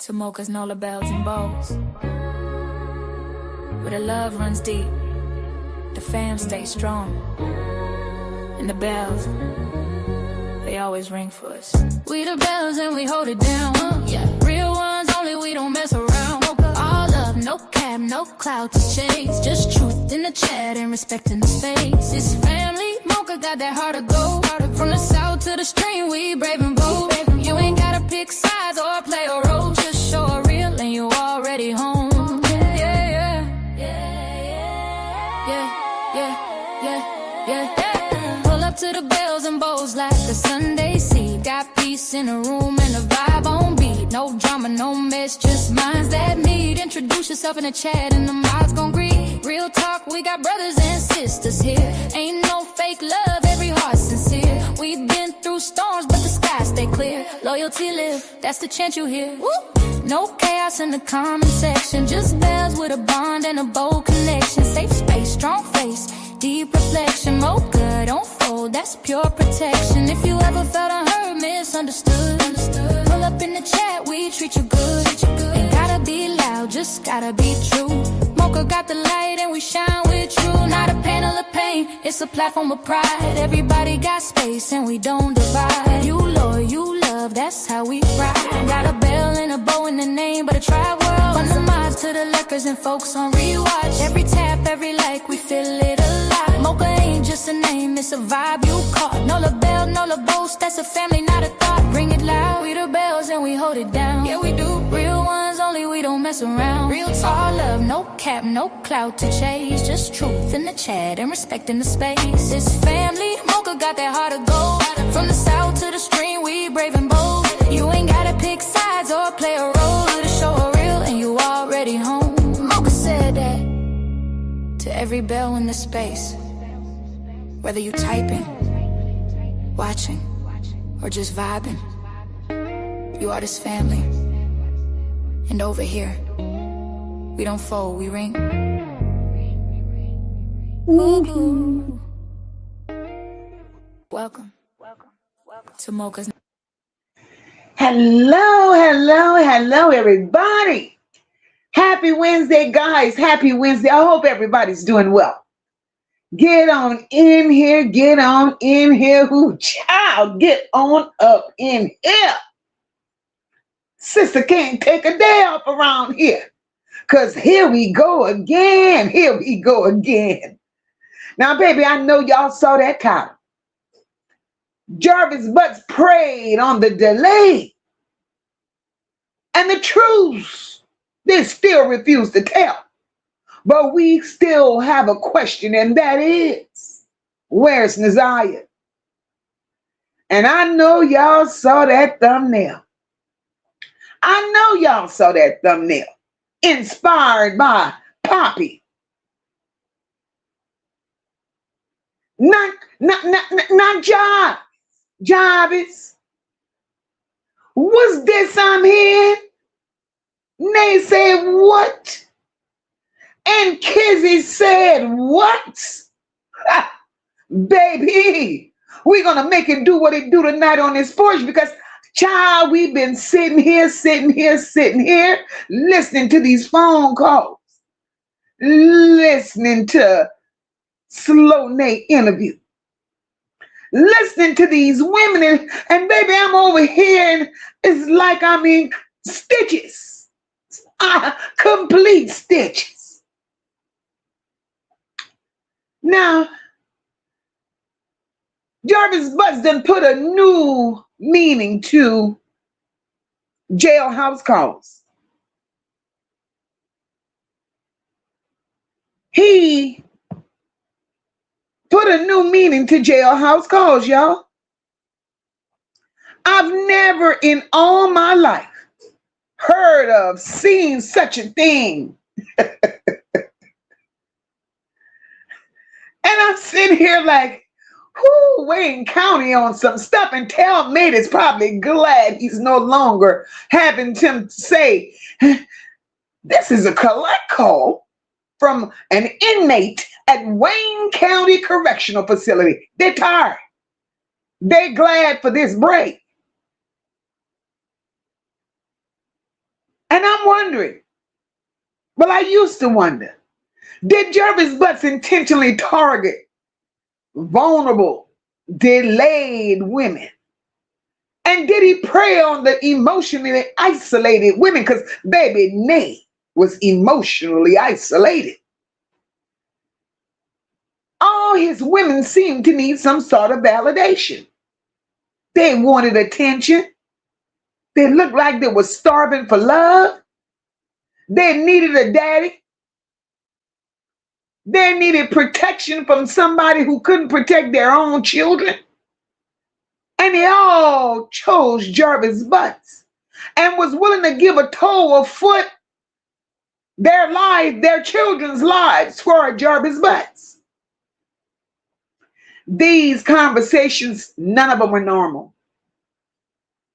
to Moca's Nola bells and bows. Where the love runs deep, the fam stays strong, and the bells, they always ring for us. We the bells and we hold it down. Yeah, real ones only, we don't mess around. All love, no cap, no clout to chase. Just truth in the chat and respecting the space. It's family, Moca got that heart of gold. From the south to the stream, we brave and bold. You ain't gotta pick sides or play a role. Just show a real and you already home. Pull up to the bells and bows like a Sunday seed. Got peace in the room and the vibe on beat. No drama, no mess, just minds that meet. Introduce yourself in the chat and the mods gon' greet. Real talk, we got brothers and sisters here. Ain't no fake love, every heart sincere. We've been through storms, but the skies stay clear. Loyalty live, that's the chant you hear. Woo! No chaos in the comment section, just bells with a bond and a bold connection. Safe space, strong face, deep reflection. Moca, don't fold, that's pure protection. If you ever felt unheard, misunderstood, pull up in the chat, we treat you good. Ain't gotta be loud, just gotta be true. Moca got the light and we shine with you. Not a panel of pain, it's a platform of pride. Everybody got space and we don't divide. You loyal, you love, that's how we ride. Got a bell and a bow in the name, but a tribe world. From the mods to the lurkers and folks on rewatch. Every tap, every like, we feel it alive. Moca ain't just a name, it's a vibe you caught. No la bell, no la boast, that's a family, not a thought. Bring it loud, we the bells and we hold it down. Yeah, we do. Real ones only, we don't mess around. Real talk, all love, no cap, no clout to chase. Just truth in the chat and respecting the space. It's family, Moca got that heart of gold. From the south to the stream, we brave and bold. You ain't gotta pick sides or play a role. To show a real and you already home. Moca said that to every bell in the space. Whether you typing, watching, or just vibing, you are this family. And over here, we don't fold, we ring. Ooh. Welcome to Moca's. Hello, everybody. Happy Wednesday, guys. Happy Wednesday. I hope everybody's doing well. Get on in here. Ooh, child, get on up in here. Sister can't take a day off around here. Because here we go again. Now, baby, I know y'all saw that column. Jarvis Butts prayed on the delay. And the truth, they still refuse to tell. But we still have a question, and that is, where's Naziyah? And I know y'all saw that thumbnail. Inspired by Poppy. Not Jarvis. What's this I'm hearing? They said what? And Kizzy said what? Baby, we're gonna make it do what it do tonight on this porch, because child, we've been sitting here, listening to these phone calls, listening to Slow Nate interview, listening to these women, and baby, I'm over here, and it's like I'm in stitches, complete stitches. Now, Jarvis Butts done put a new meaning to jailhouse calls. He put a new meaning to jailhouse calls, y'all. I've never in all my life heard of, seen such a thing. And I'm sitting here like, Wayne County on some stuff, and Talmate is probably glad he's no longer having to say, this is a collect call from an inmate at Wayne County Correctional Facility. They're tired. They're glad for this break. And I'm wondering, well, I used to wonder, did Jarvis Butts intentionally target vulnerable, delayed women? And did he prey on the emotionally isolated women? Because baby Nay was emotionally isolated. All his women seemed to need some sort of validation. They wanted attention. They looked like they were starving for love. They needed a daddy. They needed protection from somebody who couldn't protect their own children. And they all chose Jarvis Butts and was willing to give a toe, a foot, their life, their children's lives for Jarvis Butts. These conversations, none of them were normal.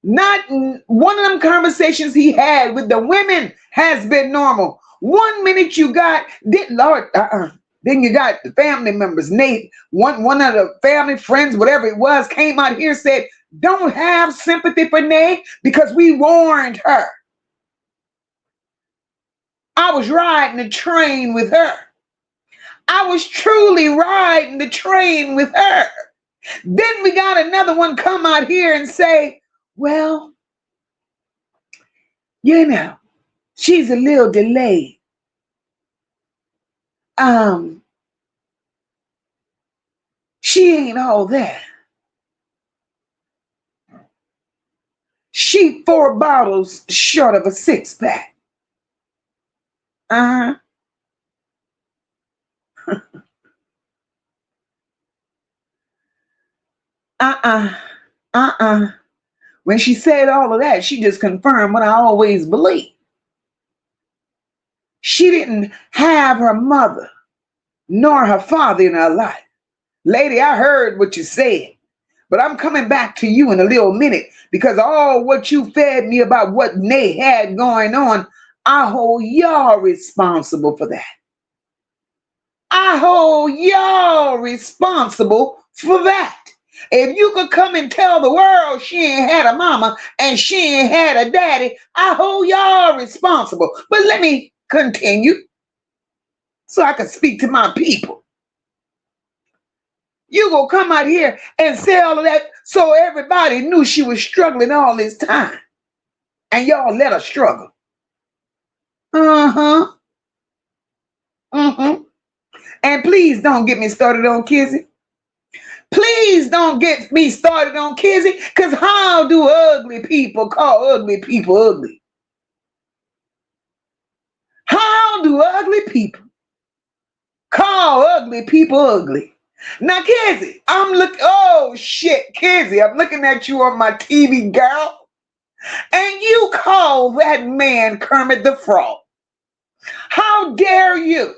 Not one of them conversations he had with the women has been normal. 1 minute you got, then you got the family members. Nate, one of the family friends, whatever it was, came out here and said, don't have sympathy for Nate because we warned her. I was riding the train with her. I was truly riding the train with her. Then we got another one come out here and say, well, you know, she's a little delayed. She ain't all that. She 4 bottles short of a 6-pack. When she said all of that, she just confirmed what I always believed. She didn't have her mother nor her father in her life. Lady, I heard what you said, but I'm coming back to you in a little minute because all what you fed me about what Nay had going on, I hold y'all responsible for that. I hold y'all responsible for that. If you could come and tell the world she ain't had a mama and she ain't had a daddy, I hold y'all responsible. But let me continue so I can speak to my people. You gonna come out here and say all of that so everybody knew she was struggling all this time. And y'all let her struggle. And please don't get me started on Kizzy. Please don't get me started on Kizzy, because how do ugly people call ugly people ugly? How do ugly people call ugly people ugly? Now, Kizzy, oh shit, Kizzy, I'm looking at you on my TV, girl, and you call that man Kermit the Frog. How dare you?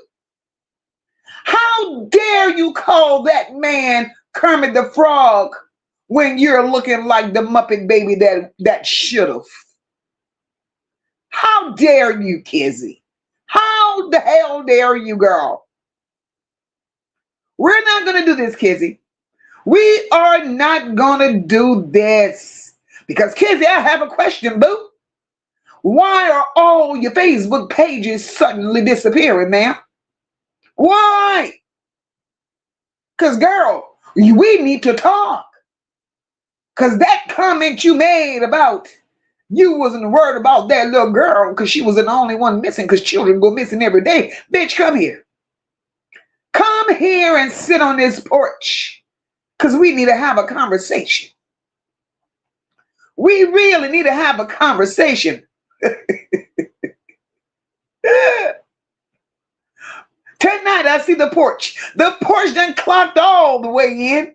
How dare you call that man Kermit the Frog when you're looking like the Muppet baby that should've? How dare you, Kizzy? How the hell dare you, girl? We're not going to do this, Kizzy. We are not going to do this. Because, Kizzy, I have a question, boo. Why are all your Facebook pages suddenly disappearing, ma'am? Why? Because, girl, we need to talk. Because that comment you made about you wasn't worried about that little girl because she was the only one missing because children go missing every day. Bitch, come here. Come here and sit on this porch because we need to have a conversation. We really need to have a conversation. Tonight I see the porch. The porch done clocked all the way in.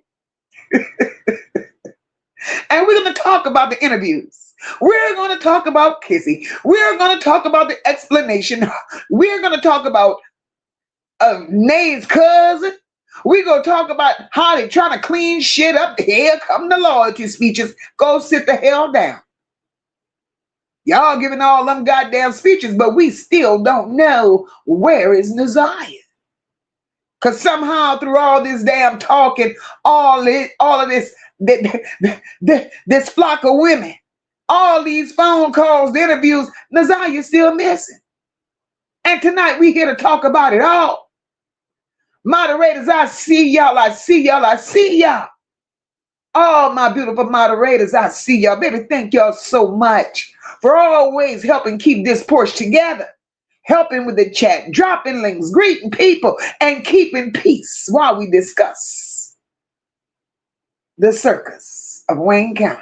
And we're going to talk about the interviews. We're going to talk about Kizzy. We're going to talk about the explanation. We're going to talk about Nay's cousin. We're going to talk about how they're trying to clean shit up. Here come the loyalty speeches. Go sit the hell down. Y'all giving all them goddamn speeches, but we still don't know where is Naziyah. Because somehow through all this damn talking, all of this flock of women All these phone calls, the interviews, Naziyah still missing. And tonight we here to talk about it all. Moderators, I see y'all, I see y'all, I see y'all. All my beautiful moderators, I see y'all. Baby, thank y'all so much for always helping keep this porch together. Helping with the chat, dropping links, greeting people, and keeping peace while we discuss the circus of Wayne County.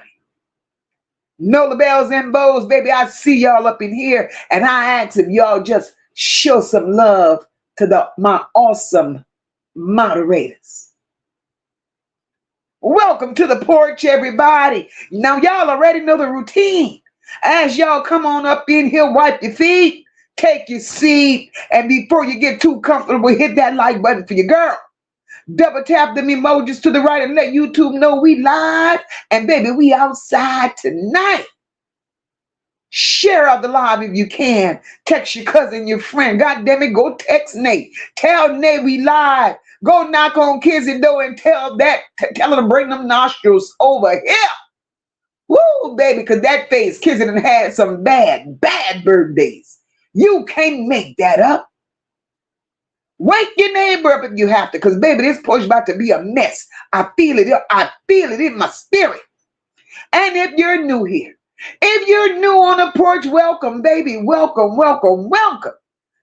Know the bells and bows, baby. I see y'all up in here, and I ask if y'all just show some love to my awesome moderators. Welcome to the porch, everybody. Now, y'all already know the routine. As y'all come on up in here, wipe your feet, take your seat, and before you get too comfortable, hit that like button for your girl. Double tap them emojis to the right and let YouTube know we live. And baby, we outside tonight. Share out the live if you can. Text your cousin, your friend. God damn it, go text Nate. Tell Nate we live. Go knock on Kizzy's door and tell her to bring them nostrils over here. Woo, baby, because that face, Kizzy done had some bad birthdays. You can't make that up. Wake your neighbor up if you have to, because baby, this porch about to be a mess. I feel it. I feel it in my spirit. And if you're new here, if you're new on the porch, welcome, baby. Welcome, welcome, welcome.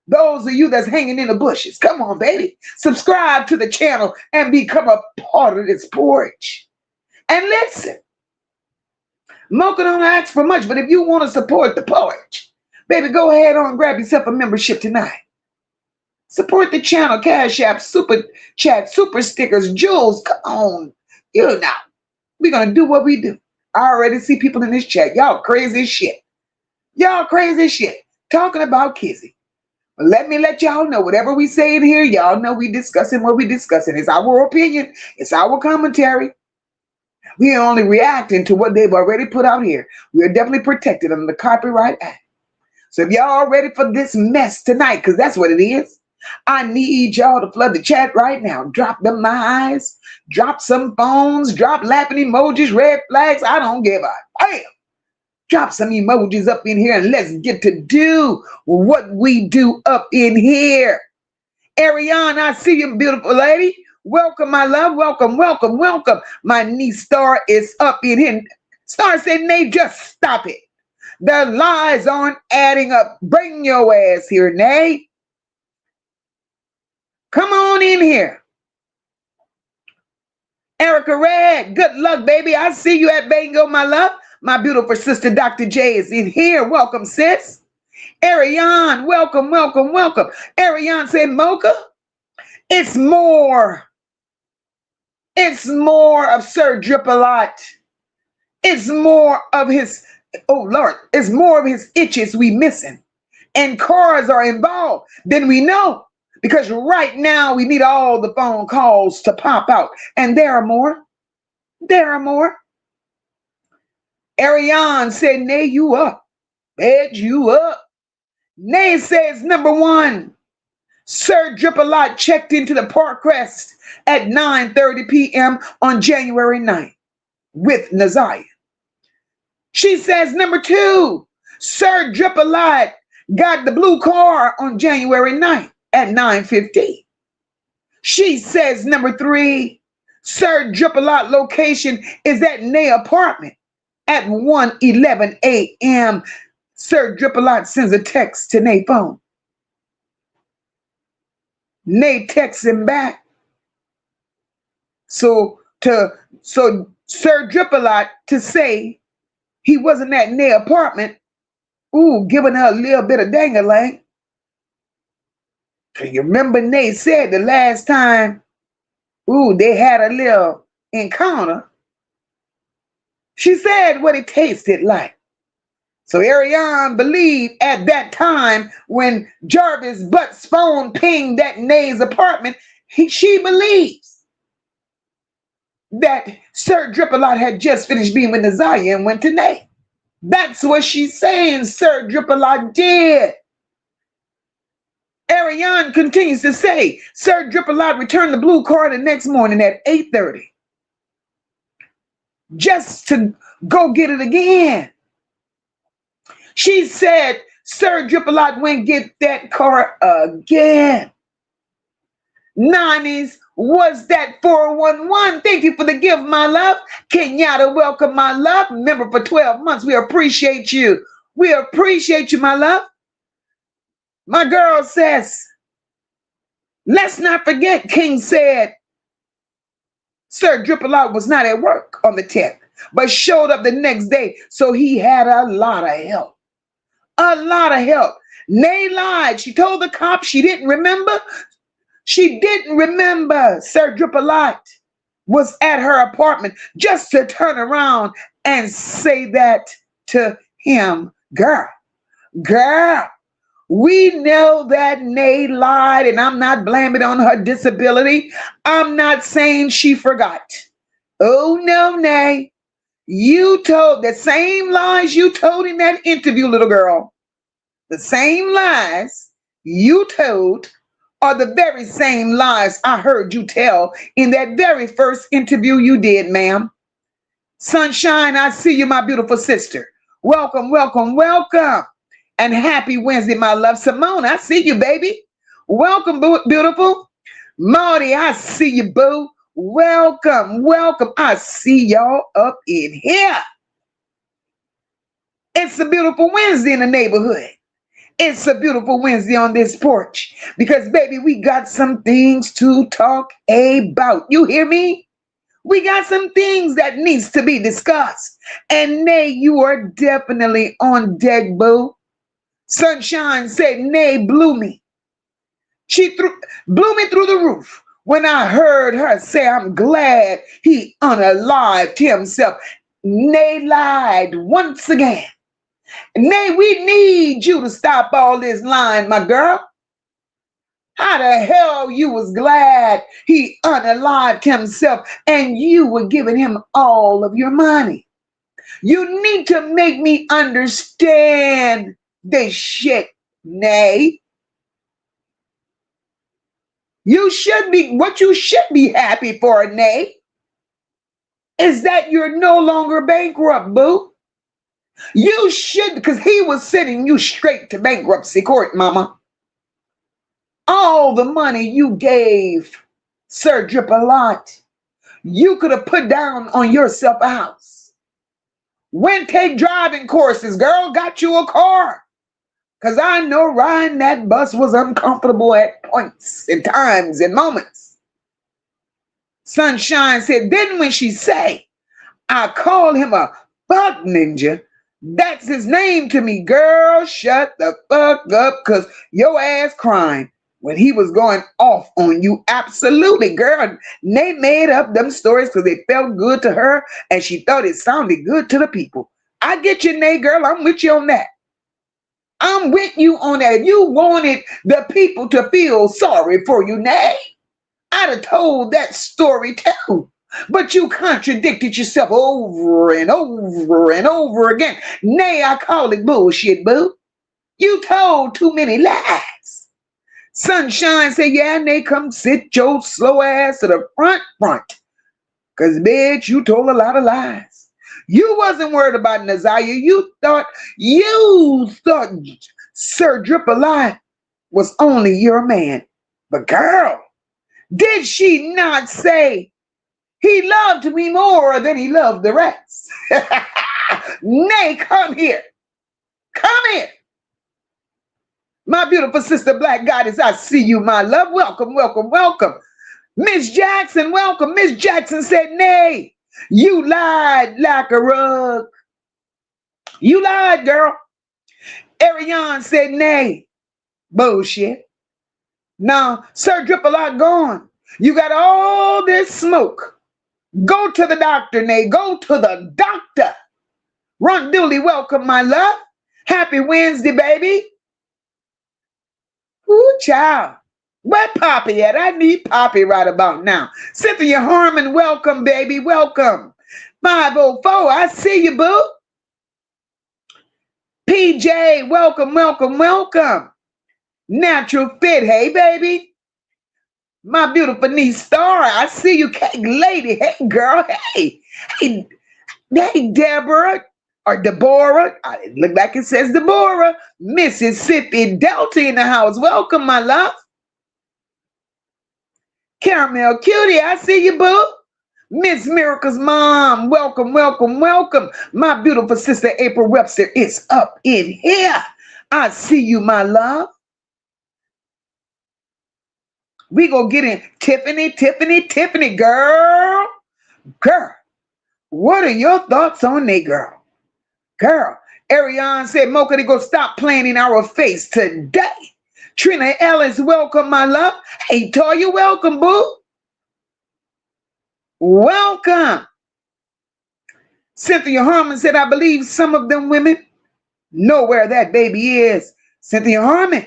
Those of you that's hanging in the bushes, come on, baby. Subscribe to the channel and become a part of this porch. And listen, Moca don't ask for much, but if you want to support the porch, baby, go ahead on and grab yourself a membership tonight. Support the channel, Cash App, Super Chat, Super Stickers, Jewels. Come on. You know, we're going to do what we do. I already see people in this chat. Y'all crazy as shit. Y'all crazy as shit. Talking about Kizzy. But let me let y'all know, whatever we say in here, y'all know we discussing what we discussing. It's our opinion. It's our commentary. We are only reacting to what they've already put out here. We are definitely protected under the Copyright Act. So if y'all ready for this mess tonight, because that's what it is, I need y'all to flood the chat right now. Drop them eyes, drop some phones, drop laughing emojis, red flags. I don't give a damn. Drop some emojis up in here and let's get to do what we do up in here. Ariane, I see you, beautiful lady. Welcome, my love. Welcome, welcome, welcome. My niece Star is up in here. Star said, Nate, just stop it. The lies aren't adding up. Bring your ass here, Nate. Come on in here. Erica Red, good luck, baby. I see you at Bango, my love. My beautiful sister, Dr. J, is in here. Welcome, sis. Ariane, welcome, welcome, welcome. Ariane said, Moca, it's more. It's more of Sir Drip-a-Lot. It's more of his, oh, Lord, it's more of his itches we missing. And cars are involved. Then we know. Because right now we need all the phone calls to pop out. And there are more. There are more. Ariane said, Nay, you up. Ed, you up. Nay says, number one, Sir Drip-a-Lot checked into the Park Crest at 9:30 p.m. on January 9th with Naziyah. She says, number two, Sir Drip-a-Lot got the blue car on January 9th. At 9:15. She says, number three, Sir Drip-a-Lot location is at Nay apartment at 1:11 a.m. Sir Drip-a-Lot sends a text to Nay phone. Nay texts him back. So Sir Drip-a-Lot to say he wasn't at Nay apartment, giving her a little bit of dang-a-lang. You remember Nate said the last time, they had a little encounter. She said what it tasted like. So Ariane believed at that time when Jarvis Butts' phone pinged at Nay's apartment, she believes that Sir Drip-a-Lot had just finished being with Naziyah and went to Nay. That's what she's saying Sir Drip-a-Lot did. Ariane continues to say, Sir Drip-a-Lot returned the blue car the next morning at 8:30. Just to go get it again. She said, Sir Dripalot went get that car again. 90s, was that 411? Thank you for the gift, my love. Kenyatta, welcome, my love. Member for 12 months. We appreciate you. We appreciate you, my love. My girl says, let's not forget, King said, Sir Dripalot was not at work on the 10th, but showed up the next day, so he had a lot of help. A lot of help. Nay lied. She told the cops she didn't remember. She didn't remember Sir Dripalot was at her apartment just to turn around and say that to him. Girl, we know that Nay lied, and I'm not blaming it on her disability. I'm not saying she forgot. Oh, no, Nay. You told the same lies you told in that interview, little girl. The same lies you told are the very same lies I heard you tell in that very first interview you did, ma'am. Sunshine, I see you, my beautiful sister. Welcome, welcome, welcome. And happy Wednesday, my love. Simone, I see you, baby. Welcome, beautiful. Marty, I see you, boo. Welcome, welcome. I see y'all up in here. It's a beautiful Wednesday in the neighborhood. It's a beautiful Wednesday on this porch because, baby, we got some things to talk about. You hear me? We got some things that needs to be discussed. And Nay, you are definitely on deck, boo. Sunshine said, Nay blew me. She blew me through the roof when I heard her say, I'm glad he unalived himself. Nay lied once again. Nay, we need you to stop all this lying, my girl. How the hell you was glad he unalived himself and you were giving him all of your money? You need to make me understand this shit, Nay. What you should be happy for, Nay, is that you're no longer bankrupt, boo. You should, because he was sending you straight to bankruptcy court, mama. All the money you gave Sir Dripalot, you could have put down on yourself a house. Went take driving courses, girl, got you a car. Because I know riding that bus was uncomfortable at points and times and moments. Sunshine said, then when she say, I call him a fuck ninja, that's his name to me. Girl, shut the fuck up, because your ass crying when he was going off on you. Absolutely, girl. They made up them stories because they felt good to her and she thought it sounded good to the people. I get you, Nay, girl. I'm with you on that. I'm with you on that. You wanted the people to feel sorry for you, Nay. I'd have told that story too. But you contradicted yourself over and over and over again. Nay, I call it bullshit, boo. You told too many lies. Sunshine said, yeah, Nay, come sit your slow ass to the front. Because, bitch, you told a lot of lies. You wasn't worried about Naziyah. You thought Sir Dripalot was only your man. But, girl, did she not say, he loved me more than he loved the rest? Nay, come here. Come here. My beautiful sister, Black Goddess, I see you, my love. Welcome, welcome, welcome. Miss Jackson, welcome. Miss Jackson said, Nay, you lied like a rug. You lied, girl. Ariane said, Nay, bullshit. Now, Sir Dripalot gone. You got all this smoke. Go to the doctor, Nay. Go to the doctor. Run Dooley, welcome, my love. Happy Wednesday, baby. Ooh, child. Where Poppy at? I need Poppy right about now. Cynthia Harmon, welcome, baby. Welcome. 504, I see you, boo. PJ, welcome, welcome, welcome. Natural Fit, hey, baby. My beautiful niece, Star, I see you, cake lady. Hey, girl, hey. Hey, Deborah. or Deborah. It look like it says Deborah. Mississippi Delta in the house. Welcome, my love. Caramel Cutie, I see you, boo. Miss Miracle's mom, welcome, welcome, welcome. My beautiful sister April Webster is up in here. I see you, my love. We gonna get in. Tiffany, girl. What are your thoughts on that, girl? Girl, Ariane said, Mocha, they gonna stop playing in our face today. Trina Ellis, welcome, my love. Hey, Toya, welcome, boo. Welcome. Cynthia Harmon said, I believe some of them women know where that baby is. Cynthia Harmon,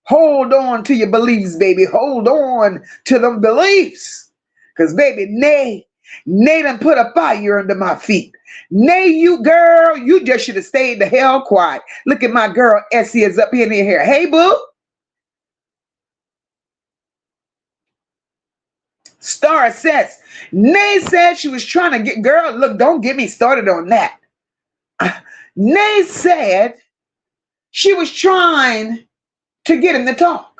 hold on to your beliefs, baby. Hold on to them beliefs. Because, baby, Nay done put a fire under my feet. Nay, you girl, you just should have stayed the hell quiet. Look at my girl, Essie is up in here. Hey, boo. Star says, Nay said she was trying to get, girl, look, don't get me started on that. Nay said she was trying to get him to talk.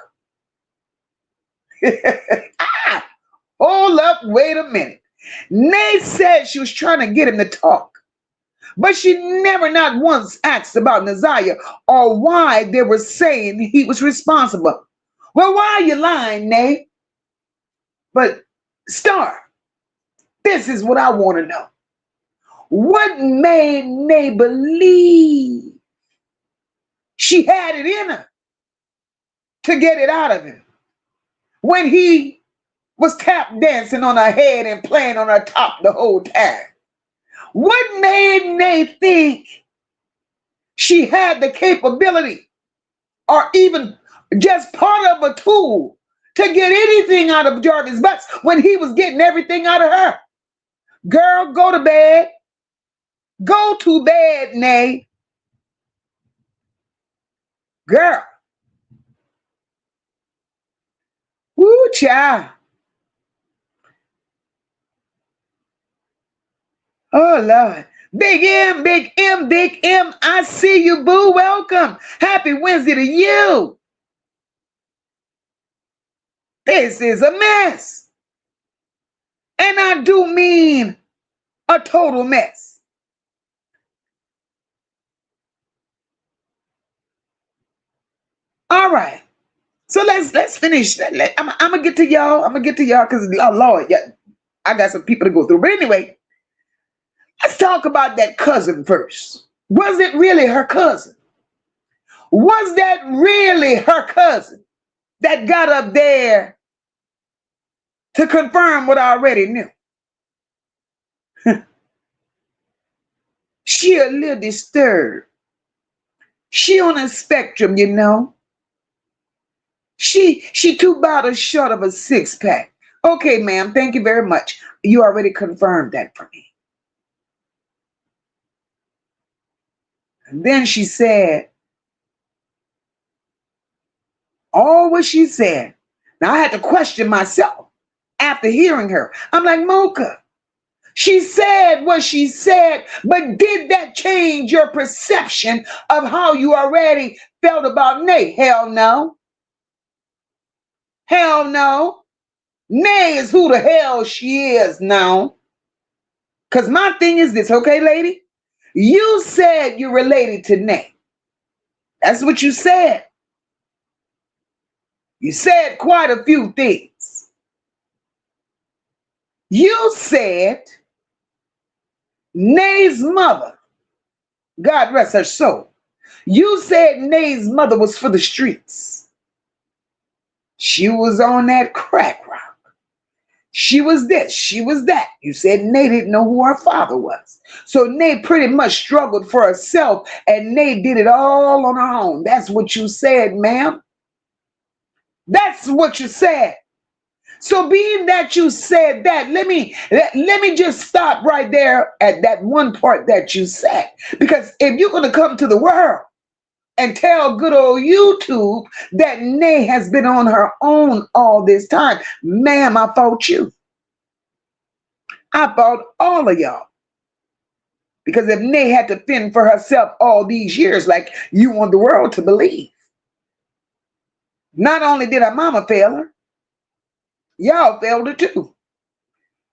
Hold up, wait a minute. Nay said she was trying to get him to talk, but she never not once asked about Naziyah or why they were saying he was responsible. Well, why are you lying, Nay? But Star, this is what I want to know. What made Nay believe she had it in her to get it out of him when he was tap dancing on her head and playing on her top the whole time? What made Nay think she had the capability or even just part of a tool to get anything out of Jarvis Butts when he was getting everything out of her? Girl, go to bed. Go to bed, Nay. Girl. Woo, child. Oh, Lord. Big M, I see you, boo. Welcome. Happy Wednesday to you. This is a mess. And I do mean a total mess. All right. So let's finish. I'm gonna get to y'all. Because Lord, yeah, I got some people to go through. But anyway, let's talk about that cousin first. Was it really her cousin? Was that really her cousin that got up there to confirm what I already knew? She a little disturbed. She on a spectrum, you know. She 2 bottles short of a 6-pack. Okay, ma'am, thank you very much. You already confirmed that for me. And then she said all what she said. Now I had to question myself after hearing her. I'm like, Mocha, she said what she said, but did that change your perception of how you already felt about Nay? Hell no. Hell no. Nay is who the hell she is now. Because my thing is this, okay, lady? You said you related to Nay. That's what you said. You said quite a few things. You said Nay's mother, God rest her soul, you said Nay's mother was for the streets. She was on that crack rock. She was this, she was that. You said Nay didn't know who her father was. So Nay pretty much struggled for herself, and Nay did it all on her own. That's what you said, ma'am. That's what you said. So being that you said that, let me just stop right there at that one part that you said. Because if you're going to come to the world and tell good old YouTube that Nay has been on her own all this time, ma'am, I fought you. I fought all of y'all. Because if Nay had to fend for herself all these years, like you want the world to believe, not only did her mama fail her, y'all failed her too.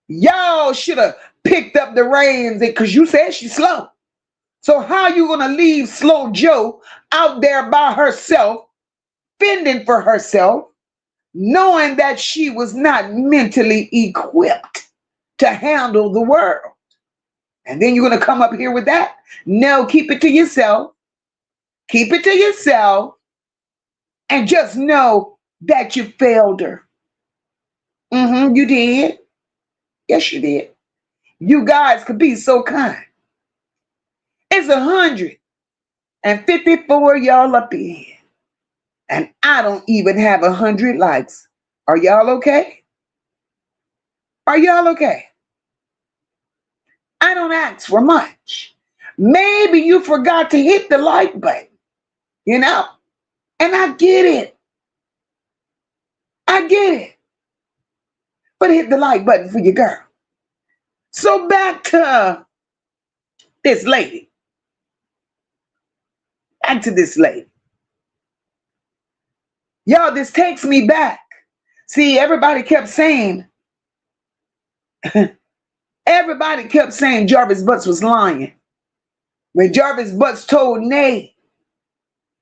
Y'all should have picked up the reins because you said she's slow. So how you going to leave slow Joe out there by herself, fending for herself, knowing that she was not mentally equipped to handle the world? And then you're going to come up here with that? No, keep it to yourself. Keep it to yourself. And just know that you failed her. You did. Yes, you did. You guys could be so kind. It's 154 y'all up in here. And I don't even have 100 likes. Are y'all okay? Are y'all okay? I don't ask for much. Maybe you forgot to hit the like button, And I get it. I get it. But hit the like button for your girl. So back to this lady. Back to this lady. Y'all, this takes me back. See, everybody kept saying Jarvis Butts was lying. When Jarvis Butts told Nay,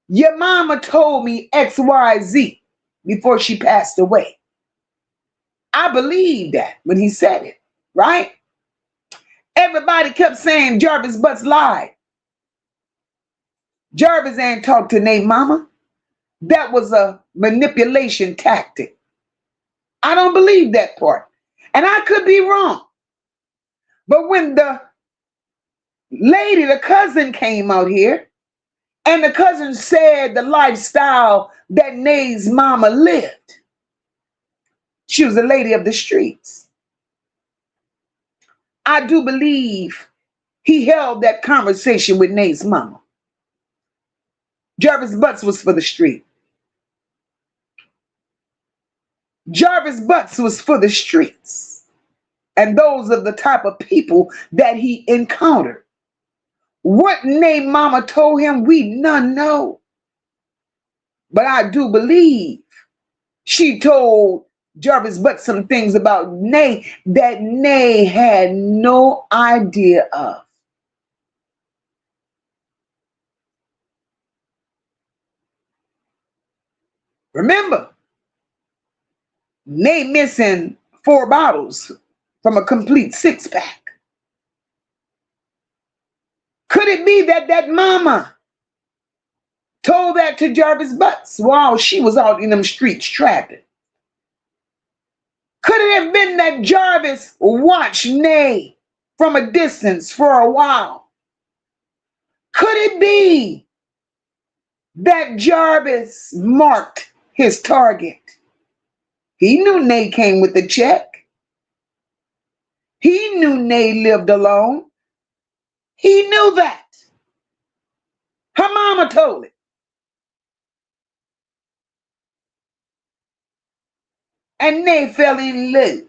your mama told me XYZ before she passed away. I believed that when he said it, right? Everybody kept saying Jarvis Butts lied. Jarvis ain't talked to Nay mama. That was a manipulation tactic. I don't believe that part. And I could be wrong. But when the lady, the cousin, came out here, and the cousin said the lifestyle that Nay's mama lived, she was a lady of the streets. I do believe he held that conversation with Nay's mama. Jarvis Butts was for the street. Jarvis Butts was for the streets. And those are the type of people that he encountered. What Nay mama told him, we none know. But I do believe she told Jarvis Butts some things about Nay that Nay had no idea of. Remember, Nay missing 4 bottles from a complete 6-pack. Could it be that mama told that to Jarvis Butts while she was out in them streets trapping? Could it have been that Jarvis watched Nay from a distance for a while? Could it be that Jarvis marked his target? He knew Nay came with the check. He knew Nay lived alone. He knew that. Her mama told it. And Nay fell in love.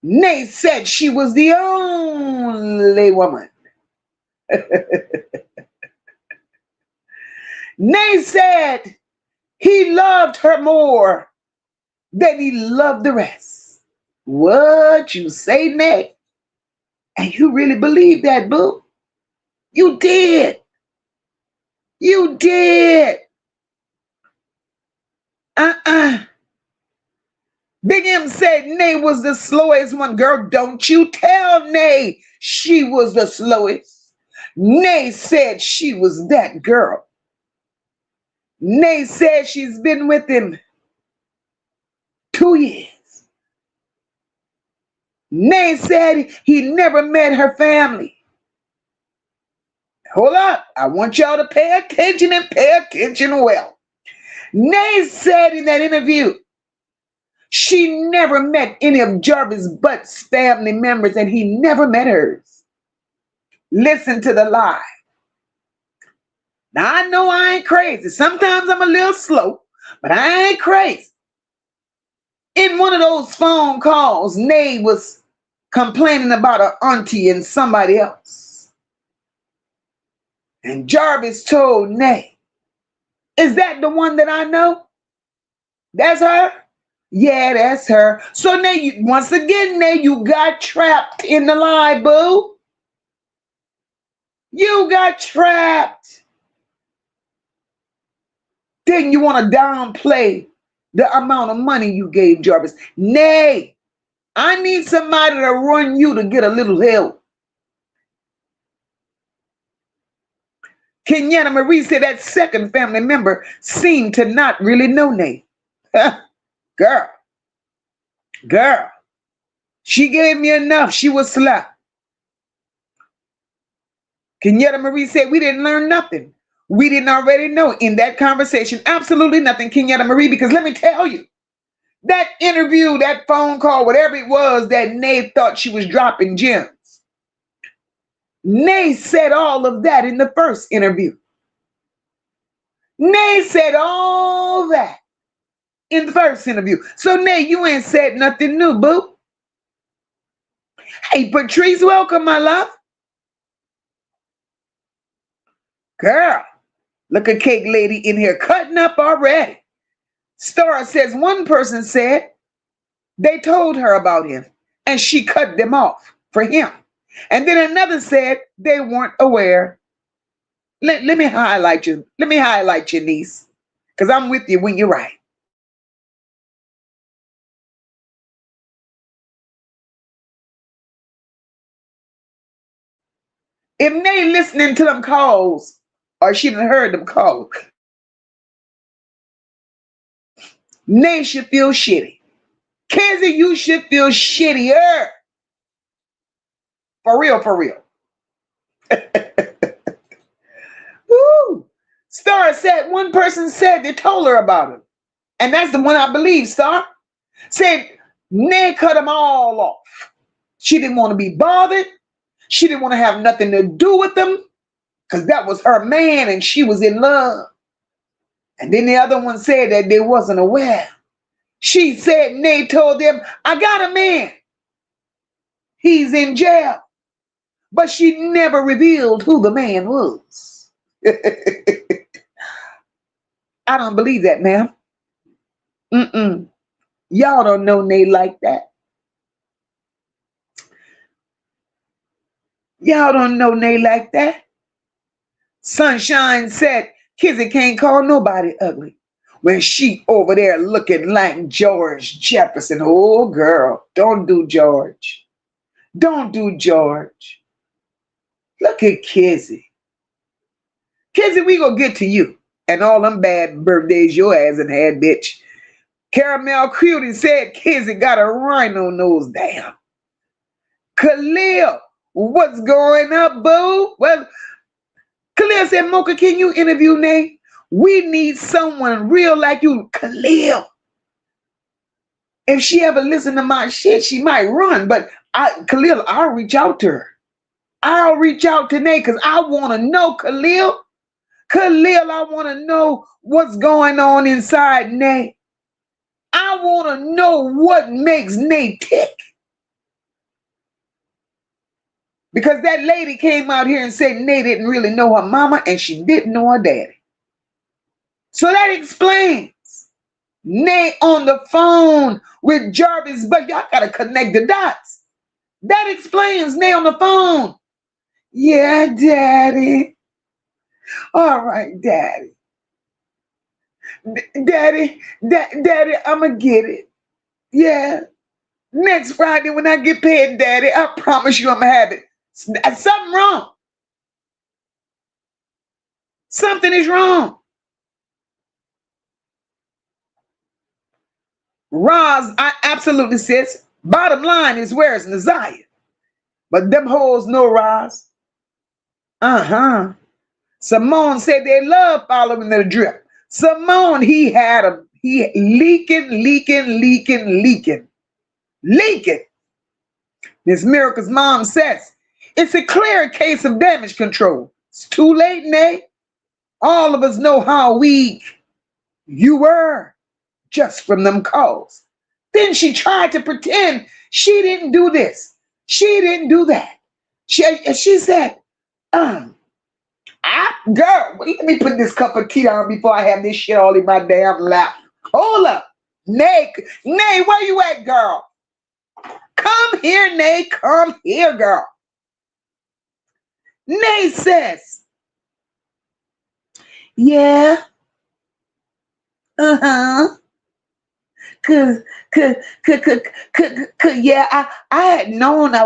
Nay said she was the only woman. Nay said he loved her more than he loved the rest. What you say, Nay? And you really believe that, boo? You did. You did. Big M said Nay was the slowest one. Girl, don't you tell Nay she was the slowest. Nay said she was that girl. Nay said she's been with him 2 years. Nay said he never met her family. Hold up. I want y'all to pay attention and pay attention well. Nay said in that interview, she never met any of Jarvis Butts' family members and he never met hers. Listen to the lie. Now, I know I ain't crazy. Sometimes I'm a little slow, but I ain't crazy. In one of those phone calls, Nay was complaining about her auntie and somebody else. And Jarvis told Nay, is that the one that I know? That's her? Yeah, that's her. So Nay, once again, Nay, you got trapped in the lie, boo. You got trapped. Then you want to downplay the amount of money you gave Jarvis. Nay, I need somebody to run you to get a little help. Kenyatta Marie said that second family member seemed to not really know Nay. Girl, she gave me enough. She was slapped. Kenyatta Marie said we didn't learn nothing. We didn't already know in that conversation. Absolutely nothing, Kenyatta Marie, because let me tell you, that interview, that phone call, whatever it was that Nay thought she was dropping gems. Nay said all of that in the first interview. Nay said all that in the first interview. So Nay, you ain't said nothing new, boo. Hey, Patrice, welcome, my love. Girl, look at Cake Lady in here cutting up already. Star says one person said they told her about him and she cut them off for him. And then another said they weren't aware. Let me highlight you. Let me highlight you, niece, because I'm with you when you're right. If Nay listening to them calls, or she done heard them calls, Nay should feel shitty. Kenzie, you should feel shittier. For real, for real. Woo. Star said one person said they told her about him. And that's the one I believe, Star. Said Nay cut them all off. She didn't want to be bothered. She didn't want to have nothing to do with them because that was her man and she was in love. And then the other one said that they wasn't aware. She said Nay told them, I got a man. He's in jail. But she never revealed who the man was. I don't believe that, ma'am. Y'all don't know Nay like that. Y'all don't know Nay like that. Sunshine said Kizzy can't call nobody ugly when she over there looking like George Jefferson. Oh, girl, don't do George. Don't do George. Look at Kizzy. Kizzy, we gonna get to you and all them bad birthdays your ass and had, bitch. Caramel Cutie said Kizzy got a rhino nose. Damn. Khalil, what's going up, boo? Well, Khalil said, Moca, can you interview Nay? We need someone real like you. Khalil. If she ever listen to my shit, she might run. But Khalil, I'll reach out to her. I'll reach out to Nay because I want to know, Khalil. Khalil, I want to know what's going on inside Nay. I want to know what makes Nay tick. Because that lady came out here and said Nay didn't really know her mama and she didn't know her daddy. So that explains Nay on the phone with Jarvis Butts. Y'all got to connect the dots. That explains Nay on the phone. Yeah, daddy. All right, daddy. Daddy, I'm going to get it. Yeah. Next Friday when I get paid, daddy, I promise you I'm going to have it. Something wrong. Something is wrong. Roz, I absolutely says, bottom line is where's Naziyah? But them hoes know Roz. Simone said they love following the drip. Simone, he leaking. Miss Miracle's mom says, it's a clear case of damage control. It's too late, Nay. All of us know how weak you were just from them calls. Then she tried to pretend she didn't do this. She didn't do that. She said, girl, let me put this cup of tea down before I have this shit all in my damn lap. Hold up. Nay, where you at, girl? Come here, Nay. Come here, girl. Nay says, yeah, cause, yeah, I had known I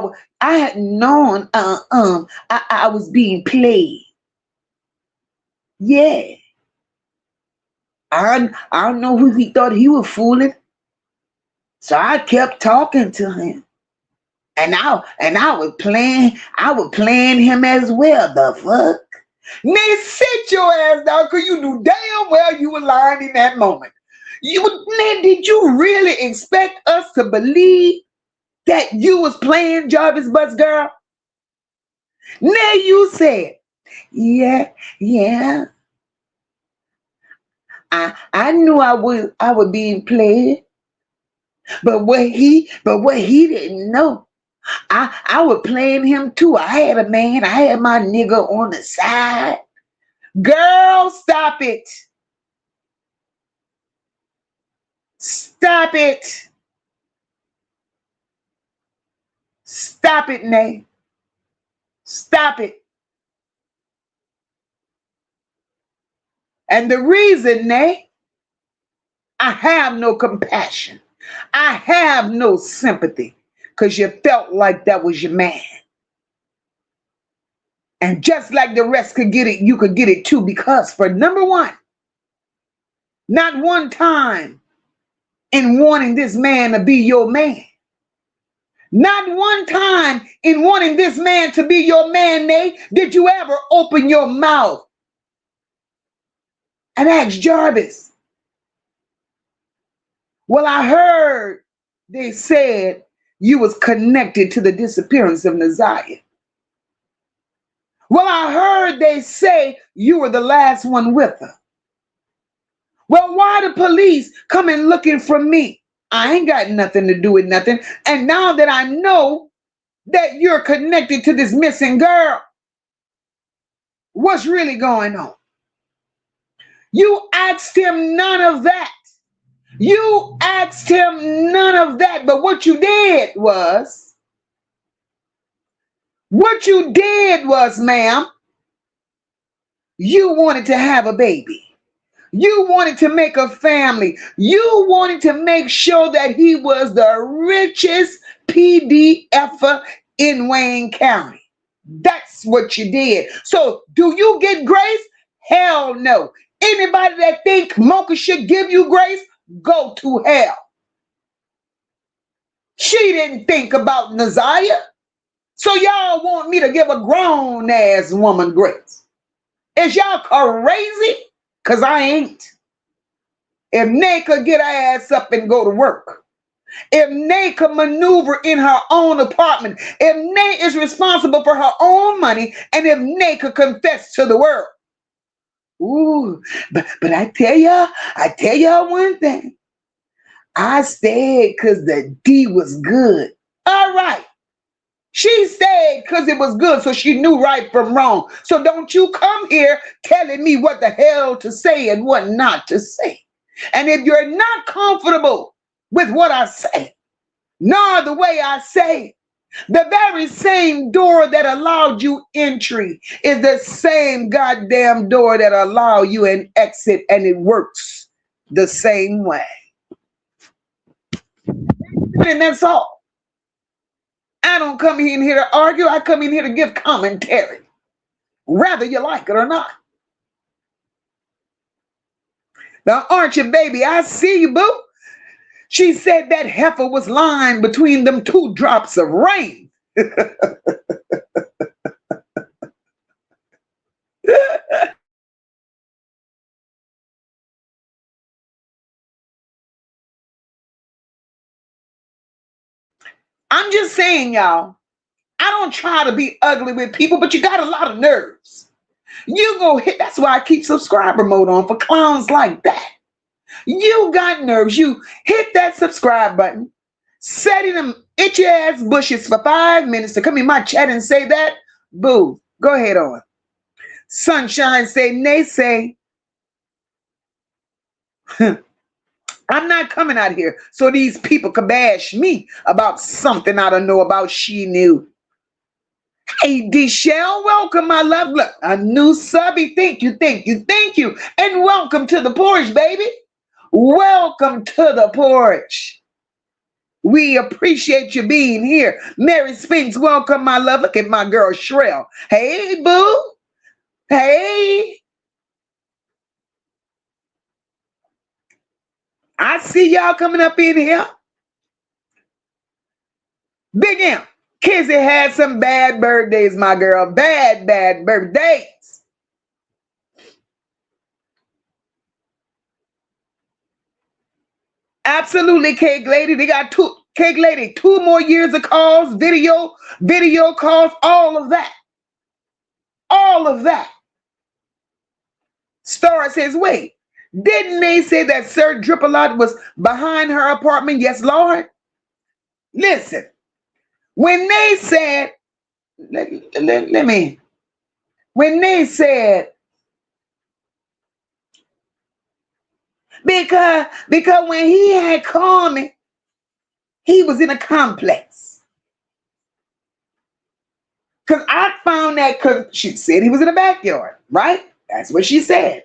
was being played. Yeah, I don't know who he thought he was fooling, so I kept talking to him, and I was playing him as well. The fuck, Nay, sit your ass down, cause you knew damn well you were lying in that moment. Nay, did you really expect us to believe that you was playing Jarvis Butts, girl? Nay, you said, yeah. I knew I was being played, but what he didn't know, I was playing him too. I had a man, I had my nigga on the side. Girl, stop it. Stop it. Stop it, Nay. Stop it. And the reason, Nay, I have no compassion, I have no sympathy, because you felt like that was your man. And just like the rest could get it, you could get it too, because for number one, not one time in wanting this man to be your man, not one time in wanting this man to be your man, Nay, did you ever open your mouth and ask Jarvis, well, I heard they said you was connected to the disappearance of Naziyah. Well, I heard they say you were the last one with her. Well, why the police coming looking for me? I ain't got nothing to do with nothing. And now that I know that you're connected to this missing girl, what's really going on? You asked him none of that. You asked him none of that. But what you did was, ma'am, you wanted to have a baby. You wanted to make a family. You wanted to make sure that he was the richest PDFer in Wayne County. That's what you did. So do you get grace? Hell no. Anybody that think Moca should give you grace, go to hell. She didn't think about Naziyah. So y'all want me to give a grown ass woman grace? Is y'all crazy? Because I ain't. If Nay could get her ass up and go to work, if Nay could maneuver in her own apartment, if Nay is responsible for her own money, and if Nay could confess to the world. Ooh, but I tell y'all one thing. I stayed because the D was good. All right. She stayed because it was good, so she knew right from wrong. So don't you come here telling me what the hell to say and what not to say. And if you're not comfortable with what I say, nor the way I say, the very same door that allowed you entry is the same goddamn door that allow you an exit, and it works the same way. And that's all. I don't come in here to argue. I come in here to give commentary, whether you like it or not. Now, aren't you, baby? I see you, boo. She said that heifer was lying between them 2 drops of rain. I'm just saying, y'all, I don't try to be ugly with people, but you got a lot of nerves. You go hit, that's why I keep subscriber mode on for clowns like that. You got nerves. You hit that subscribe button, sat in them itchy ass bushes for 5 minutes to come in my chat and say that? Boo. Go ahead on. Sunshine say, nay say. I'm not coming out here so these people can bash me about something I don't know about. She knew. Hey, D-Shell, welcome, my love. Look, a new subby. Thank you. And welcome to the porch, baby. Welcome to the porch. We appreciate you being here. Mary Spinks, welcome, my love. Look at my girl, Shrell. Hey, boo. Hey. I see y'all coming up in here. Big M. Kizzy had some bad birthdays, my girl. Bad birthdays. Absolutely, Cake Lady. They got Cake Lady, 2 more years of calls, video calls, all of that. All of that. Star says, wait, didn't they say that Sir Dripalot was behind her apartment? Yes, Lord. Listen, when they said, when they said, because when he had called me, he was in a complex. Because I found that because she said he was in the backyard, right? That's what she said.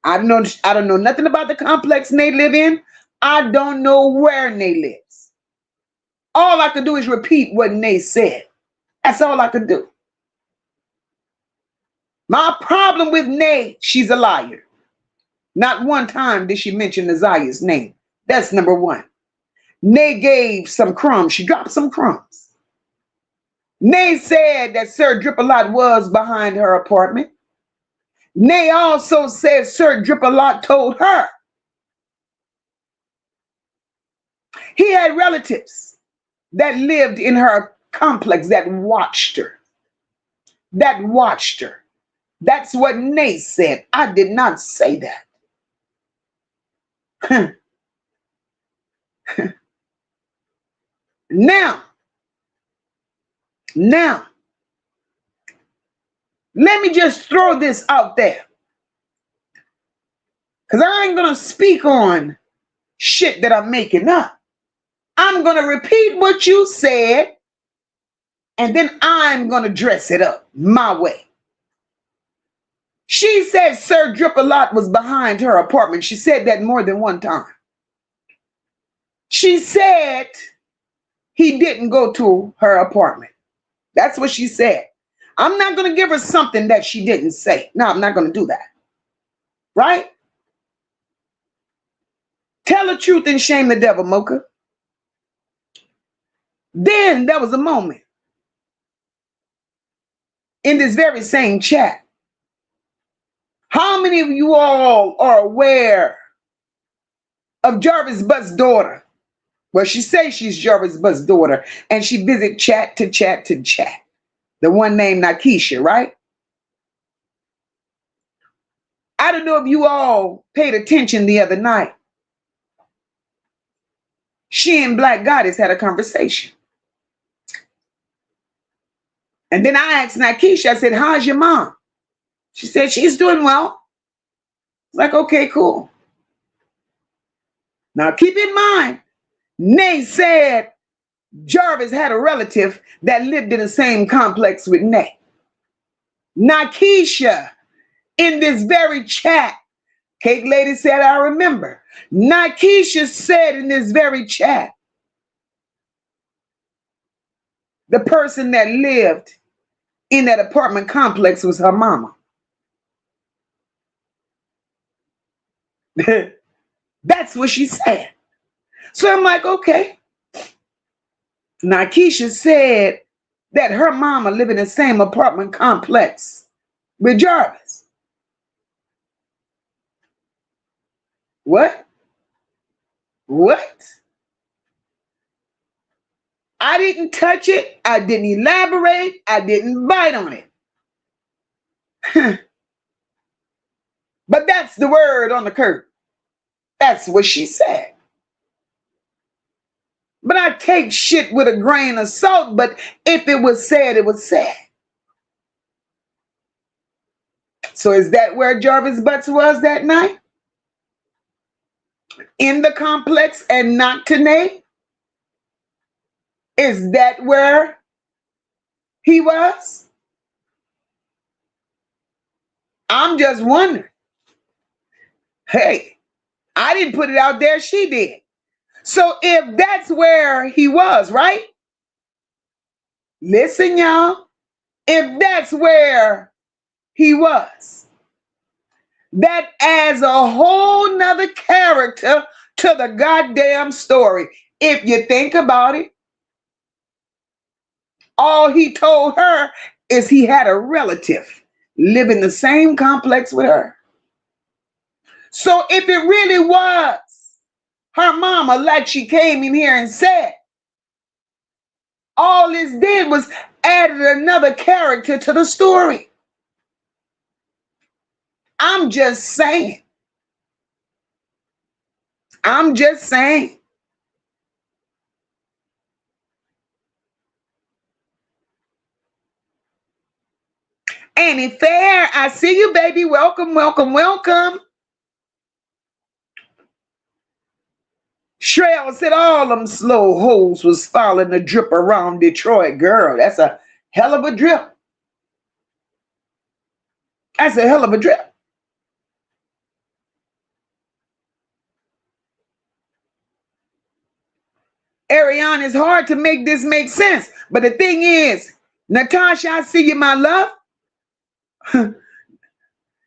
I don't know nothing about the complex they live in. I don't know where they lives. All I could do is repeat what they said. That's all I could do. My problem with Nay, she's a liar. Not one time did she mention Naziyah's name. That's number one. Nay gave some crumbs. She dropped some crumbs. Nay said that Sir Dripalot was behind her apartment. Nay also said Sir Dripalot told her he had relatives that lived in her complex that watched her. That's what Nay said. I did not say that. Now, let me just throw this out there. Because I ain't going to speak on shit that I'm making up. I'm going to repeat what you said, and then I'm going to dress it up my way. She said Sir Dripalot was behind her apartment. She said that more than one time. She said he didn't go to her apartment. That's what she said. I'm not going to give her something that she didn't say. No, I'm not going to do that. Right? Tell the truth and shame the devil, Moca. Then there was a moment in this very same chat. How many of you all are aware of Jarvis Butts' daughter? Well, she says she's Jarvis Butts' daughter, and she visit chat to chat. The one named Nakisha, right? I don't know if you all paid attention the other night. She and Black Goddess had a conversation. And then I asked Nakisha, I said, how's your mom? She said, she's doing well. Like, okay, cool. Now keep in mind, Nay said Jarvis had a relative that lived in the same complex with Nay. Nakisha, in this very chat, Cake Lady said, I remember. Nakisha said in this very chat, the person that lived in that apartment complex was her mama. That's what she said. So I'm like, okay. Nakisha said that her mama lived in the same apartment complex with Jarvis. What? I didn't touch it. I didn't elaborate. I didn't bite on it. But that's the word on the curb. That's what she said. But I take shit with a grain of salt. But if it was said, it was said. So is that where Jarvis Butts was that night? In the complex and not today? Is that where he was? I'm just wondering. Hey, I didn't put it out there, she did. So if that's where he was, right? Listen, y'all. If that's where he was, that adds a whole nother character to the goddamn story. If you think about it, all he told her is he had a relative live in the same complex with her. So if it really was her mama, like she came in here and said, all this did was added another character to the story. I'm just saying. I'm just saying. Annie Fair, I see you, baby. Welcome, welcome, welcome. Shrell said all them slow hoes was following the drip around Detroit. Girl, that's a hell of a drip. That's a hell of a drip. Ariane, it's hard to make this make sense. But the thing is, Natasha, I see you, my love.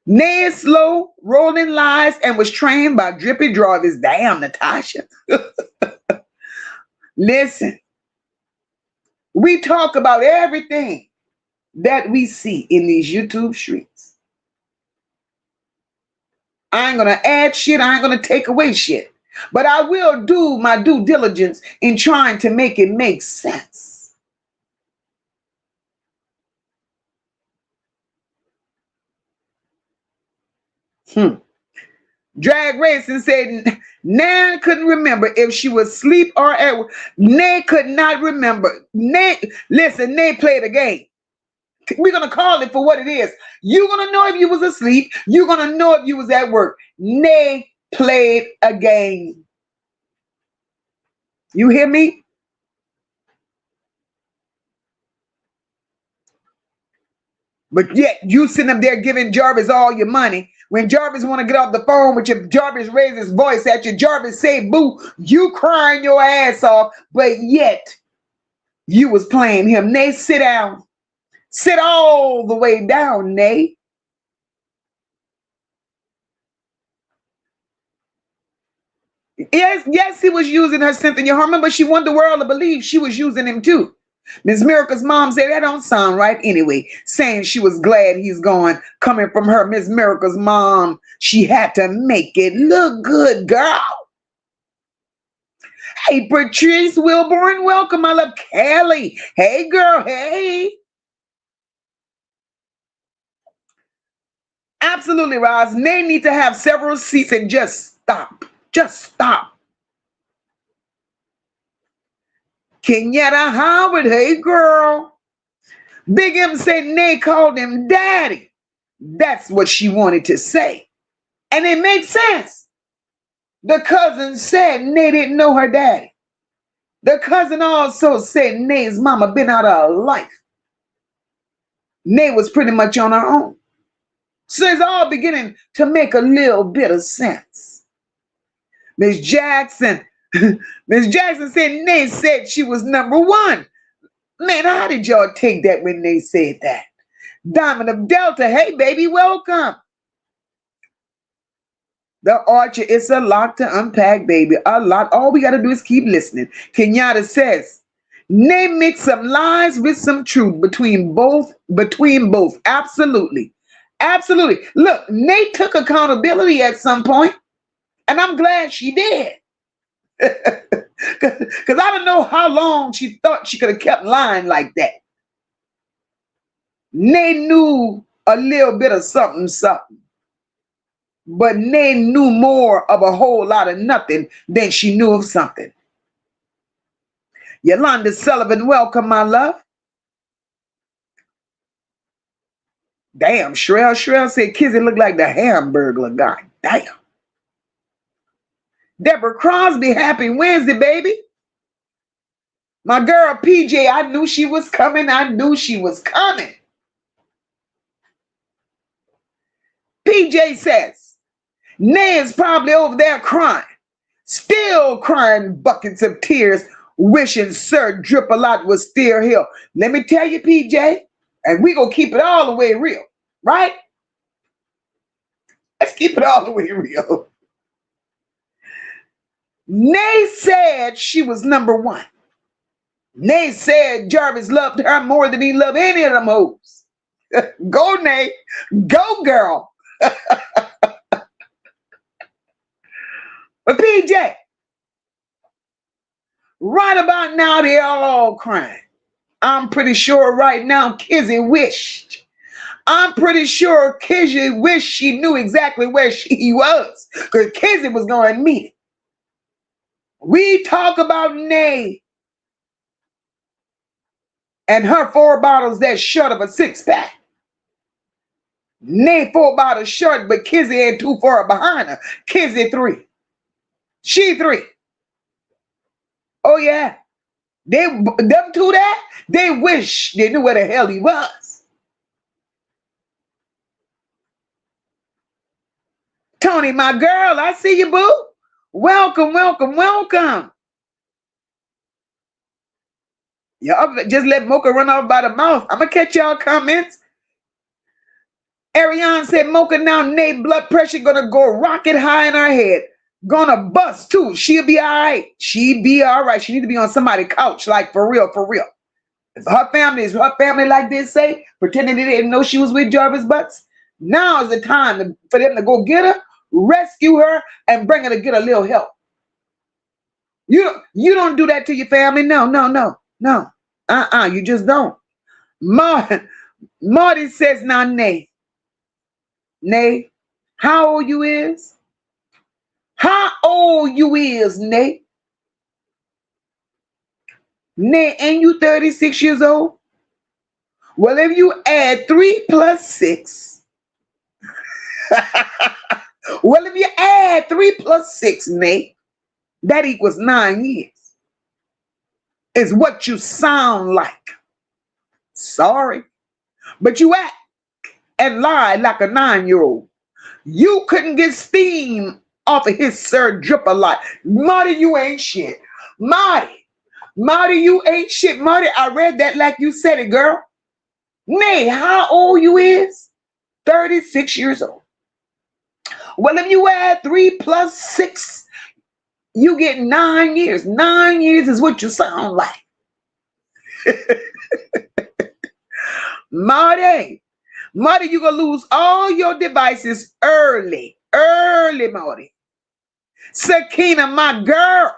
Nay is slow, rolling lies, and was trained by Drippy Jarvis. Damn, Natasha. Listen, we talk about everything that we see in these YouTube streets. I ain't going to add shit. I ain't going to take away shit. But I will do my due diligence in trying to make it make sense. Drag Racing said Nan couldn't remember if she was asleep or at work. Nay could not remember. Nay, listen, Nay played a game. We're going to call it for what it is. You're going to know if you was asleep. You're going to know if you was at work. Nay played a game. You hear me? But yet you sitting up there giving Jarvis all your money. When Jarvis want to get off the phone with you, Jarvis raise his voice at you. Jarvis say, boo, you crying your ass off. But yet you was playing him. Nay, sit down. Sit all the way down, Nay. Yes, he was using her, Cynthia Harmon, but she wanted the world to believe she was using him too. Miss Miracle's mom said that don't sound right anyway, saying she was glad he's gone. Coming from her, Miss Miracle's mom, she had to make it look good, girl. Hey, Patrice Wilborn, welcome. I love Kelly. Hey, girl, hey. Absolutely, Roz. They need to have several seats and just stop. Just stop. Kenyatta Howard, hey, girl. Big M said Nay called him daddy. That's what she wanted to say. And it makes sense. The cousin said Nay didn't know her daddy. The cousin also said Nay's mama been out of her life. Nay was pretty much on her own. So it's all beginning to make a little bit of sense. Miss Jackson said Nay said she was number one. Man, how did y'all take that when they said that? Diamond of Delta, hey, baby, welcome. The Archer, it's a lot to unpack, baby. A lot. All we got to do is keep listening. Kenyatta says, Nay mix some lies with some truth between both. Absolutely. Absolutely. Look, Nay took accountability at some point, and I'm glad she did. Because I don't know how long she thought she could have kept lying like that. Nay knew a little bit of something. But Nay knew more of a whole lot of nothing than she knew of something. Yolanda Sullivan, welcome, my love. Damn, Shrell said Kizzy looked like the Hamburglar guy. Damn. Deborah Crosby, happy Wednesday, baby. My girl PJ, I knew she was coming. I knew she was coming. PJ says, Nay is probably over there crying, still crying buckets of tears, wishing Sir Drip-a-Lot was still here. Let me tell you, PJ, and we gonna keep it all the way real, right? Let's keep it all the way real. Nay said she was number one. Nay said Jarvis loved her more than he loved any of them hoes. Go, Nay. Go, girl. But PJ, right about now, they're all crying. I'm pretty sure right now Kizzy wished. I'm pretty sure Kizzy wished she knew exactly where he was, because Kizzy was going to meet him. We talk about Nay and her 4 bottles that short of a 6-pack. Nay 4 bottles short, but Kizzy had 2 far behind her. Kizzy 3. She 3. Oh yeah. Them 2 that, they wish they knew where the hell he was. Tony, my girl, I see you, boo. Welcome, welcome, welcome. Y'all just let Mocha run off by the mouth. I'm going to catch y'all comments. Ariane said, Mocha, now Nay blood pressure going to go rocket high in her head. Gonna bust too. She'll be all right. She'll be all right. She need to be on somebody's couch, like for real, for real. If her family is her family like this, say, pretending they didn't know she was with Jarvis Butts, now is the time for them to go get her, rescue her, and bring her to get a little help. You don't do that to your family. No. You just don't. Marty says, now, Nay, how old you is? How old you is, Nay? Nay, ain't you 36 years old? Well, if you add 3 plus 6, well, if you add 3 plus 6, Nay, that equals 9 years. Is what you sound like. Sorry. But you act and lie like a 9-year-old. You couldn't get steam off of his Sir Drip-a-Lot. Marty, you ain't shit. Marty, you ain't shit. Marty, I read that like you said it, girl. Nay, how old you is? 36 years old. Well, if you add 3 plus 6, you get 9 years. 9 years is what you sound like. Marty, you're going to lose all your devices early, Marty. Sakina, my girl.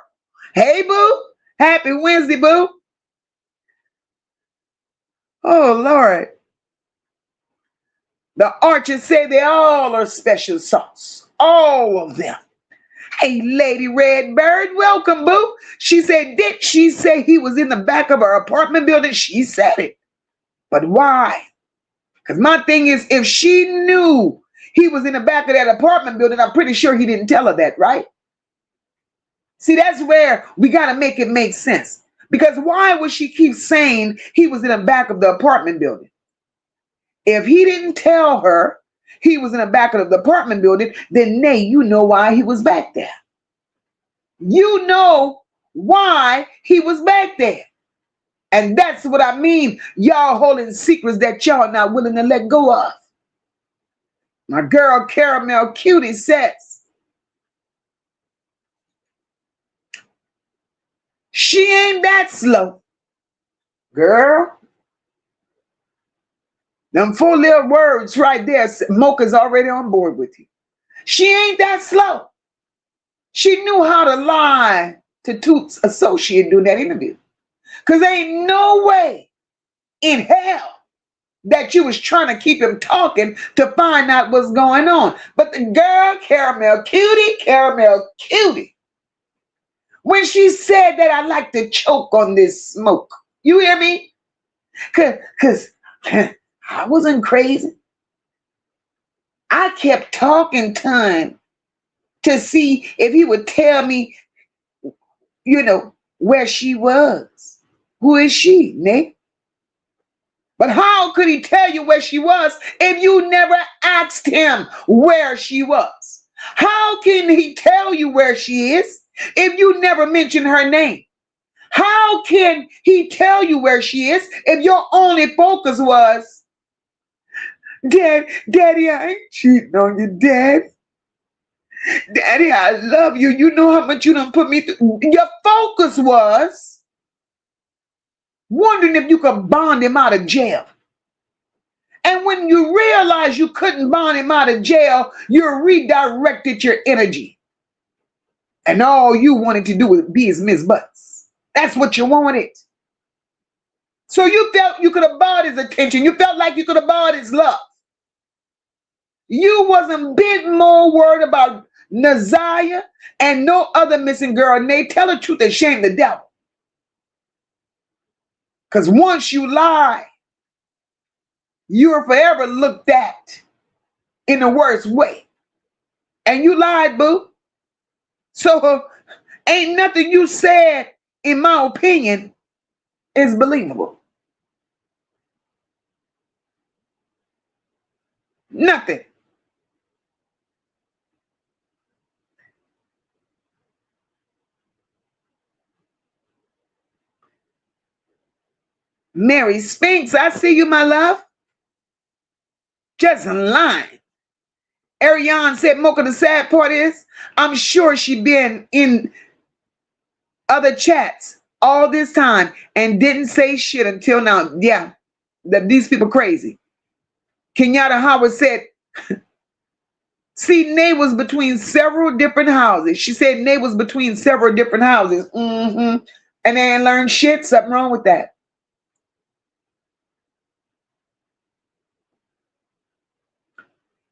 Hey, boo. Happy Wednesday, boo. Oh, Lord. The archers say they all are special sauce. All of them. Hey, Lady Redbird, welcome, boo. She said, did she say he was in the back of her apartment building? She said it. But why? Because my thing is, if she knew he was in the back of that apartment building, I'm pretty sure he didn't tell her that, right? See, that's where we got to make it make sense. Because why would she keep saying he was in the back of the apartment building? If he didn't tell her he was in the back of the apartment building, then Nay, you know why he was back there. You know why he was back there. And that's what I mean. Y'all holding secrets that y'all not willing to let go of. My girl Caramel Cutie says, she ain't that slow. Girl. Them 4 little words right there, Mocha's already on board with you. She ain't that slow. She knew how to lie to Toot's associate during that interview. Because ain't no way in hell that you was trying to keep him talking to find out what's going on. But the girl, Caramel Cutie, When she said that, I like to choke on this smoke. You hear me? Cause I wasn't crazy. I kept talking to him to see if he would tell me, where she was. Who is she, Nick? But how could he tell you where she was if you never asked him where she was? How can he tell you where she is if you never mention her name? How can he tell you where she is if your only focus was, Daddy, I ain't cheating on you, Daddy. Daddy, I love you. You know how much you done put me through. Your focus was wondering if you could bond him out of jail. And when you realized you couldn't bond him out of jail, you redirected your energy. And all you wanted to do was be his Miss Butts. That's what you wanted. So you felt you could have bought his attention. You felt like you could have bought his love. You wasn't a bit more worried about Naziyah and no other missing girl. And they tell the truth and shame the devil. Because once you lie, you're forever looked at in the worst way. And you lied, boo. So ain't nothing you said, in my opinion, is believable. Nothing. Mary Spinks, I see you, my love. Just lying. Ariane said, Mocha, the sad part is, I'm sure she been in other chats all this time and didn't say shit until now. Yeah, that these people crazy. Kenyatta Howard said, see, Nay was between several different houses. She said Nay was between several different houses. And they ain't learned shit. Something wrong with that.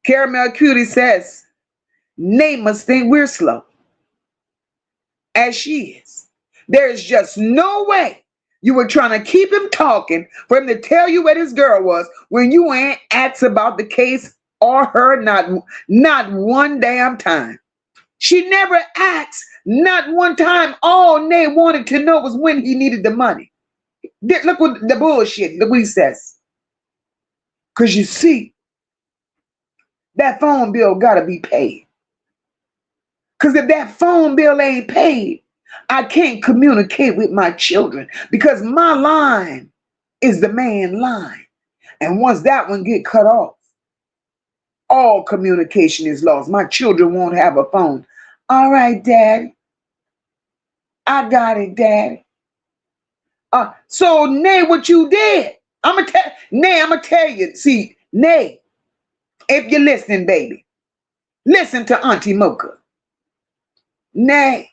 Caramel Cutie says, Nay must think we're slow. As she is. There is just no way you were trying to keep him talking for him to tell you where this girl was when you ain't asked about the case or her not one damn time. She never asked, not one time. All Nay wanted to know was when he needed the money. Look what the bullshit that we says. Because you see, that phone bill got to be paid. Because if that phone bill ain't paid, I can't communicate with my children because my line is the main line. And once that one get cut off, all communication is lost. My children won't have a phone. All right, Daddy. I got it, Daddy. So, Nay, what you did? I'm going to tell you. See, Nay, if you're listening, baby, listen to Auntie Mocha. Nay,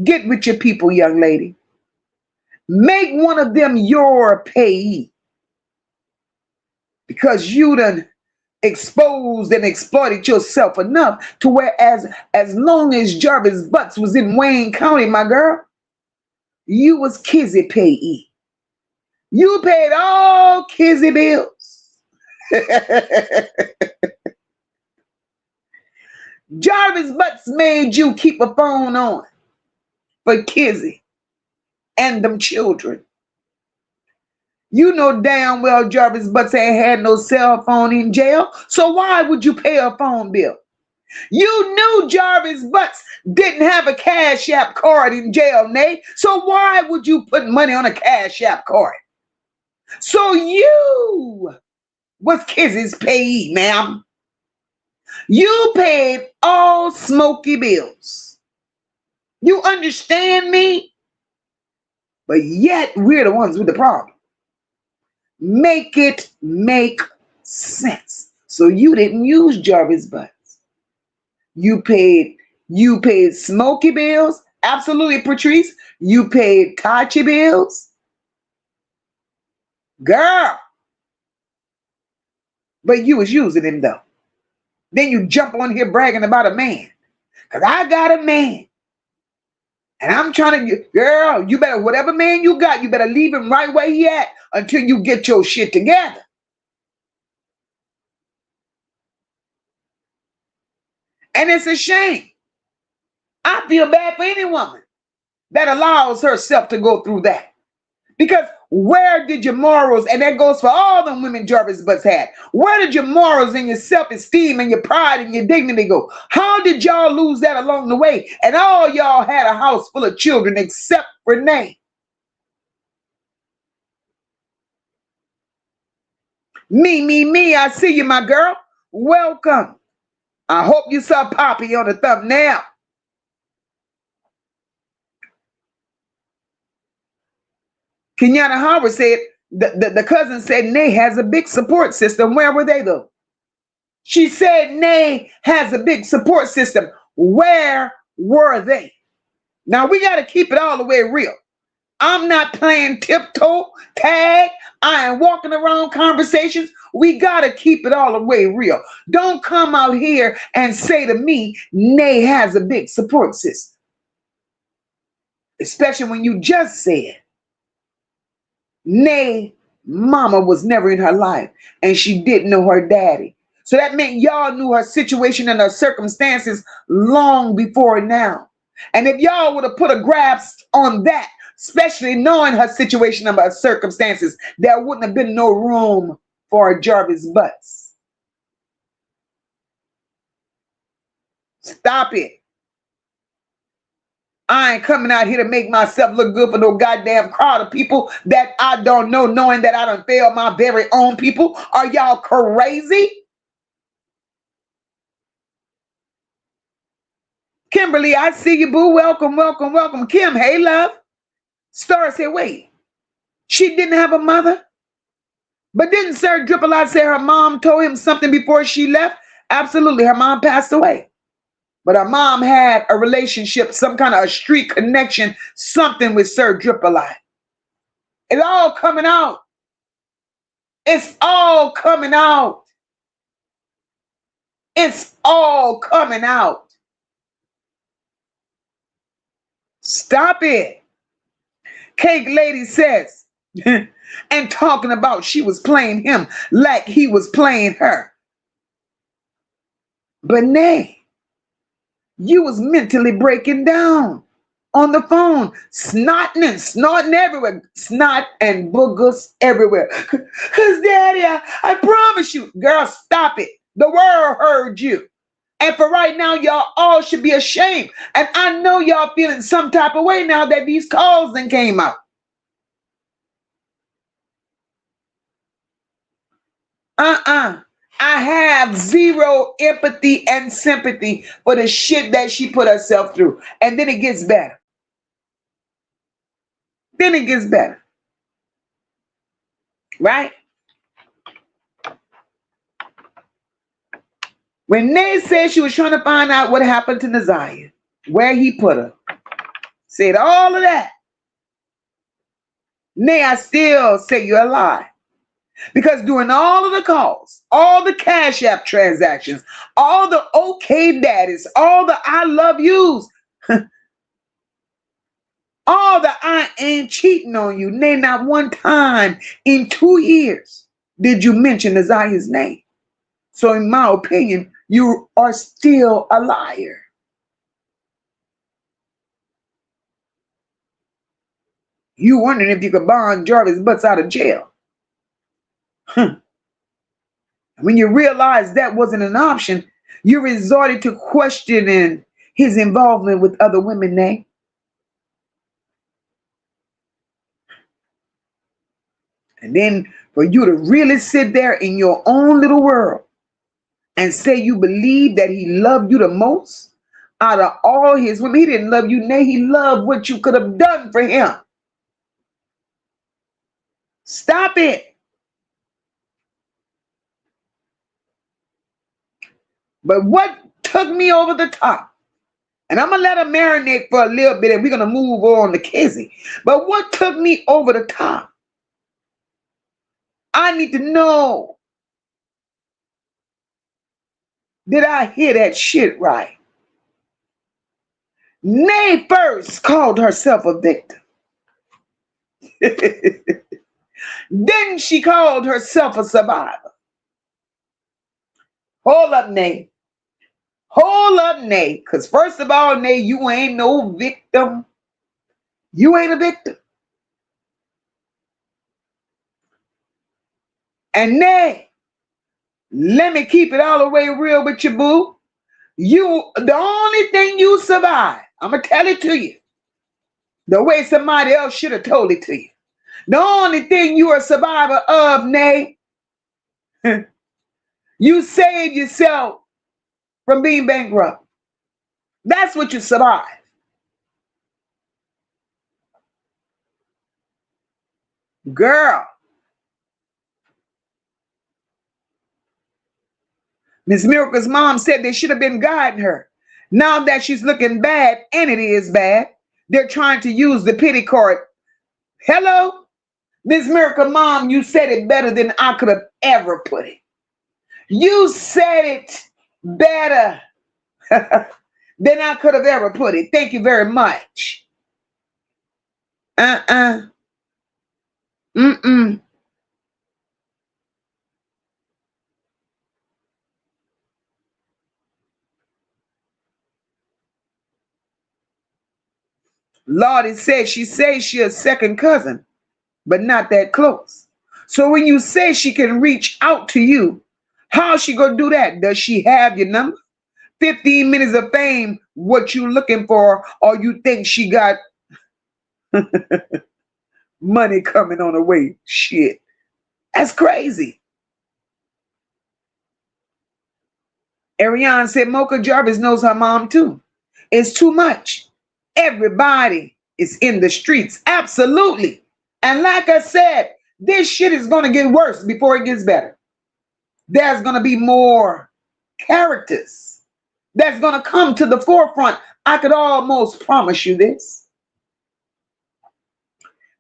get with your people, young lady. Make one of them your payee. Because you done exposed and exploited yourself enough to where as long as Jarvis Butts was in Wayne County, my girl, you was Kizzy payee. You paid all Kizzy bills. Jarvis Butts made you keep a phone on for Kizzy and them children. You know damn well Jarvis Butts ain't had no cell phone in jail, so why would you pay a phone bill? You knew Jarvis Butts didn't have a Cash App card in jail, Nay, so why would you put money on a Cash App card? So you was Kizzy's payee, ma'am. You paid all Smokey bills. You understand me? But yet we're the ones with the problem. Make it make sense. So you didn't use Jarvis Butts. You paid Smokey bills. Absolutely, Patrice. You paid Tachi bills. Girl. But you was using him though. Then you jump on here bragging about a man. Because I got a man. And I'm trying to, girl, you better, whatever man you got, you better leave him right where he at until you get your shit together. And it's a shame. I feel bad for any woman that allows herself to go through that. Because where did your morals, and that goes for all the women Jarvis Butts had, where did your morals and your self-esteem and your pride and your dignity go? How did y'all lose that along the way? And all y'all had a house full of children except Renee. Me, I see you, my girl. Welcome. I hope you saw Poppy on the thumbnail. Kenyatta Howard said, the cousin said Nay has a big support system. Where were they though? She said Nay has a big support system. Where were they? Now we got to keep it all the way real. I'm not playing tiptoe, tag. I ain't walking around conversations. We got to keep it all the way real. Don't come out here and say to me, Nay has a big support system. Especially when you just said, Nay, mama was never in her life and she didn't know her daddy. So that meant y'all knew her situation and her circumstances long before now. And if y'all would have put a grasp on that, especially knowing her situation and her circumstances, there wouldn't have been no room for Jarvis Butts. Stop it. I ain't coming out here to make myself look good for no goddamn crowd of people that I don't know, knowing that I done failed my very own people. Are y'all crazy? Kimberly, I see you, boo. Welcome, welcome, welcome. Kim, hey, love. Star said, wait, she didn't have a mother? But didn't Sir Dripple say her mom told him something before she left? Absolutely, her mom passed away. But her mom had a relationship, some kind of a street connection, something with Sir Dripple. It's all coming out. It's all coming out. It's all coming out. Stop it. Cake Lady says, and talking about she was playing him like he was playing her. But nay, you was mentally breaking down on the phone, snotting and snorting everywhere, snot and boogers everywhere. Because daddy, I promise you, girl, stop it. The world heard you. And for right now, y'all all should be ashamed. And I know y'all feeling some type of way now that these calls then came out. I have zero empathy and sympathy for the shit that she put herself through. And then it gets better. Then it gets better. Right? When Nay said she was trying to find out what happened to Naziyah, where he put her, said all of that. Nay, I still say you're a lie. Because during all of the calls, all the Cash App transactions, all the okay daddies, all the I love yous, all the I ain't cheating on you, nay, not one time in 2 years did you mention Naziyah's name. So in my opinion, you are still a liar. You wondering if you could bond Jarvis Butts out of jail. When you realized that wasn't an option, you resorted to questioning his involvement with other women, nay. And then for you to really sit there in your own little world and say you believe that he loved you the most out of all his women. He didn't love you, nay, he loved what you could have done for him. Stop it. But what took me over the top, and I'm going to let her marinate for a little bit and we're going to move on to Kizzy. But what took me over the top? I need to know, did I hear that shit right? Nay first called herself a victim. Then she called herself a survivor. Hold up, Nay. Hold up, Nay. Because first of all, Nay, you ain't no victim. You ain't a victim. And Nay, let me keep it all the way real with you, boo. The only thing you survive, I'm going to tell it to you, the way somebody else should have told it to you. The only thing you are a survivor of, Nay, you saved yourself from being bankrupt. That's what you survive. Girl. Miss Miracle's mom said they should have been guiding her. Now that she's looking bad, and it is bad, they're trying to use the pity card. Hello? Miss Miracle mom, you said it better than I could have ever put it. You said it better than I could have ever put it. Thank you very much. Mm-mm. Lottie said she says she's a second cousin, but not that close. So when you say she can reach out to you, how's she gonna do that? Does she have your number? 15 minutes of fame, what you looking for, or you think she got money coming on the way? Shit. That's crazy. Ariane said Mocha Jarvis knows her mom too. It's too much. Everybody is in the streets. Absolutely. And like I said, this shit is going to get worse before it gets better. There's going to be more characters that's going to come to the forefront. I could almost promise you this.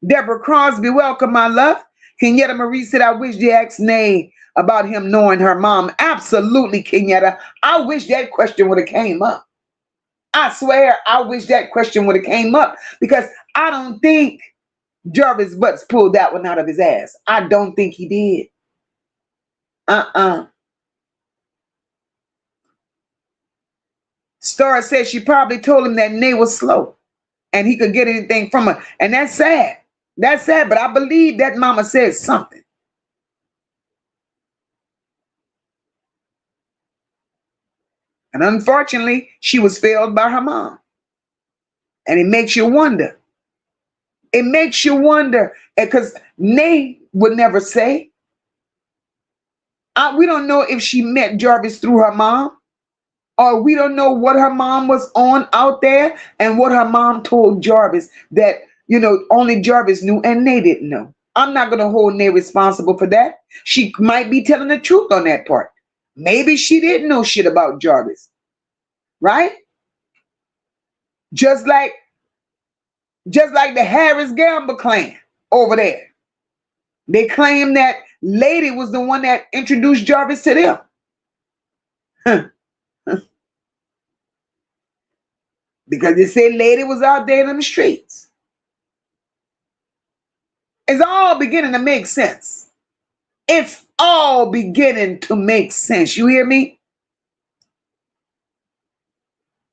Deborah Crosby, welcome, my love. Kenyatta Marie said, I wish they asked Nay about him knowing her mom. Absolutely, Kenyatta. I wish that question would have came up. I swear, I wish that question would have came up, because I don't think Jarvis Butts pulled that one out of his ass. I don't think he did. Star says she probably told him that Nay was slow and he could get anything from her. And that's sad. That's sad, but I believe that mama said something. And unfortunately, she was failed by her mom. And it makes you wonder. It makes you wonder, because Nay would never say. We don't know if she met Jarvis through her mom, or we don't know what her mom was on out there and what her mom told Jarvis that, only Jarvis knew and Nay didn't know. I'm not going to hold Nay responsible for that. She might be telling the truth on that part. Maybe she didn't know shit about Jarvis. Right? Just like the Harris Gamble clan over there. They claim that Lady was the one that introduced Jarvis to them. Because they say Lady was out there in the streets. It's all beginning to make sense. It's all beginning to make sense. You hear me?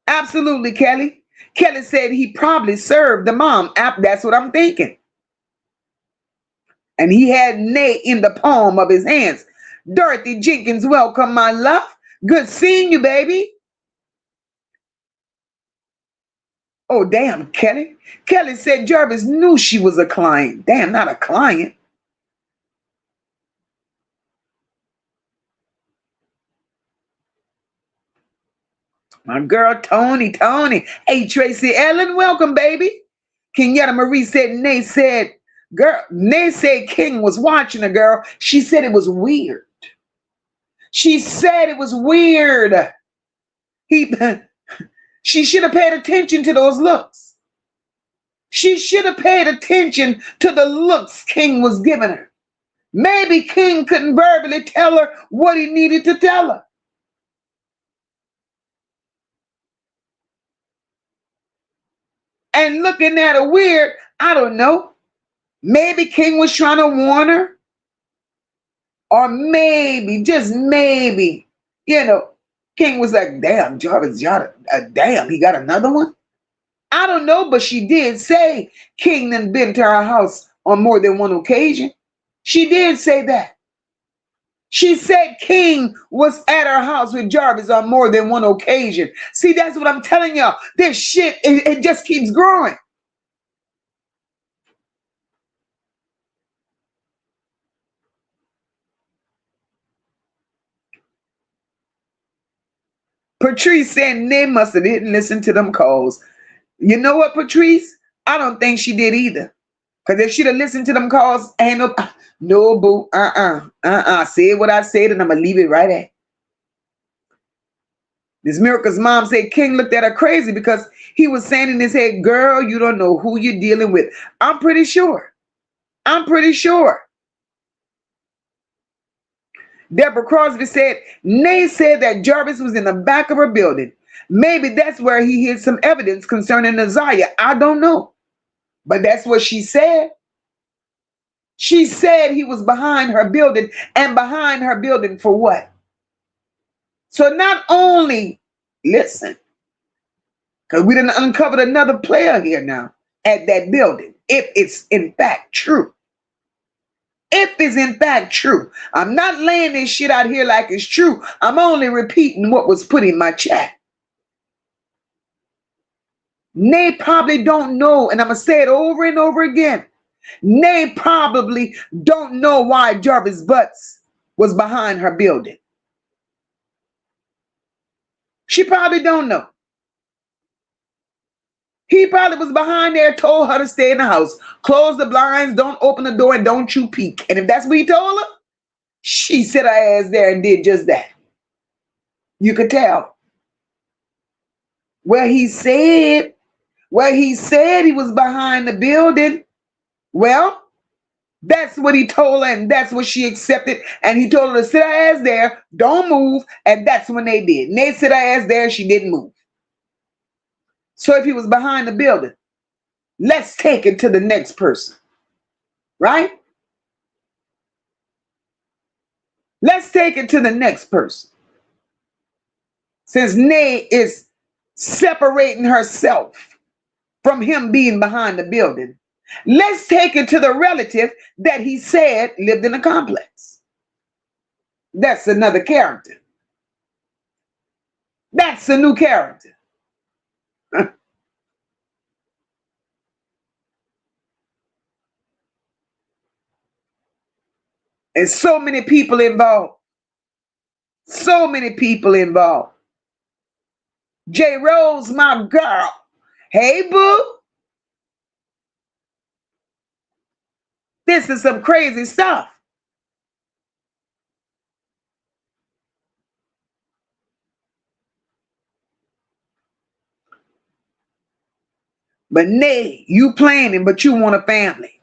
Absolutely, Kelly. Kelly said he probably served the mom. That's what I'm thinking. And he had Nay in the palm of his hands. Dorothy Jenkins, welcome, my love. Good seeing you, baby. Oh, damn, Kelly. Kelly said Jarvis knew she was a client. Damn, not a client. My girl, Tony. Hey, Tracy Ellen, welcome, baby. Kenyatta Marie said, Nay said King was watching a girl. She said it was weird. She said it was weird. She should have paid attention to those looks. She should have paid attention to the looks King was giving her. Maybe King couldn't verbally tell her what he needed to tell her. and looking at her weird. I don't know. Maybe King was trying to warn her. Or maybe, just maybe, King was like, damn, Jarvis, damn, he got another one? I don't know, but she did say King done been to our house on more than one occasion. She did say that. She said King was at her house with Jarvis on more than one occasion. See, that's what I'm telling y'all. This shit, it just keeps growing. Patrice said they must have didn't listen to them calls. You know what, Patrice? I don't think she did either. Because if she'd have listened to them calls, ain't no boo, Say what I said and I'm going to leave it right at. Miss Miracle's mom said King looked at her crazy because he was saying in his head, girl, you don't know who you're dealing with. I'm pretty sure. Deborah Crosby said, Nay said that Jarvis was in the back of her building. Maybe that's where he hid some evidence concerning Naziyah. I don't know. But that's what she said. She said he was behind her building, and behind her building for what? So not only, listen, because we done uncovered another player here now at that building, if it's in fact true. If it's in fact true. I'm not laying this shit out here like it's true. I'm only repeating what was put in my chat. They probably don't know, and I'm going to say it over and over again. They probably don't know why Jarvis Butts was behind her building. She probably don't know. He probably was behind there, told her to stay in the house. Close the blinds, don't open the door, and don't you peek. And if that's what he told her, she set her ass there and did just that. You could tell. Where he said he was behind the building, well, that's what he told her, and that's what she accepted. And he told her to sit her ass there, don't move, and that's when they did. And they sit her ass there, and she didn't move. So if he was behind the building, let's take it to the next person, right? Let's take it to the next person. Since Nay is separating herself from him being behind the building, let's take it to the relative that he said lived in the complex. That's another character. That's a new character. And so many people involved. So many people involved. J. Rose, my girl. Hey, boo. This is some crazy stuff. But Nay, you planning, but you want a family.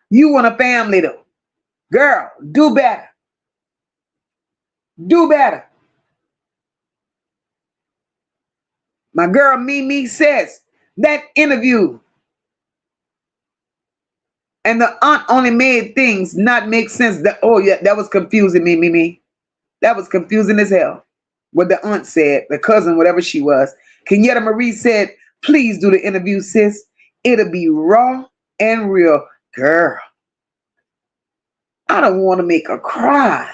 You want a family, though. Girl, do better. Do better. My girl Mimi says that interview and the aunt only made things not make sense. Oh yeah, that was confusing me, Mimi. That was confusing as hell. What the aunt said, the cousin, whatever she was. Kenyatta Marie said, please do the interview, sis. It'll be raw and real. Girl, I don't want to make her cry.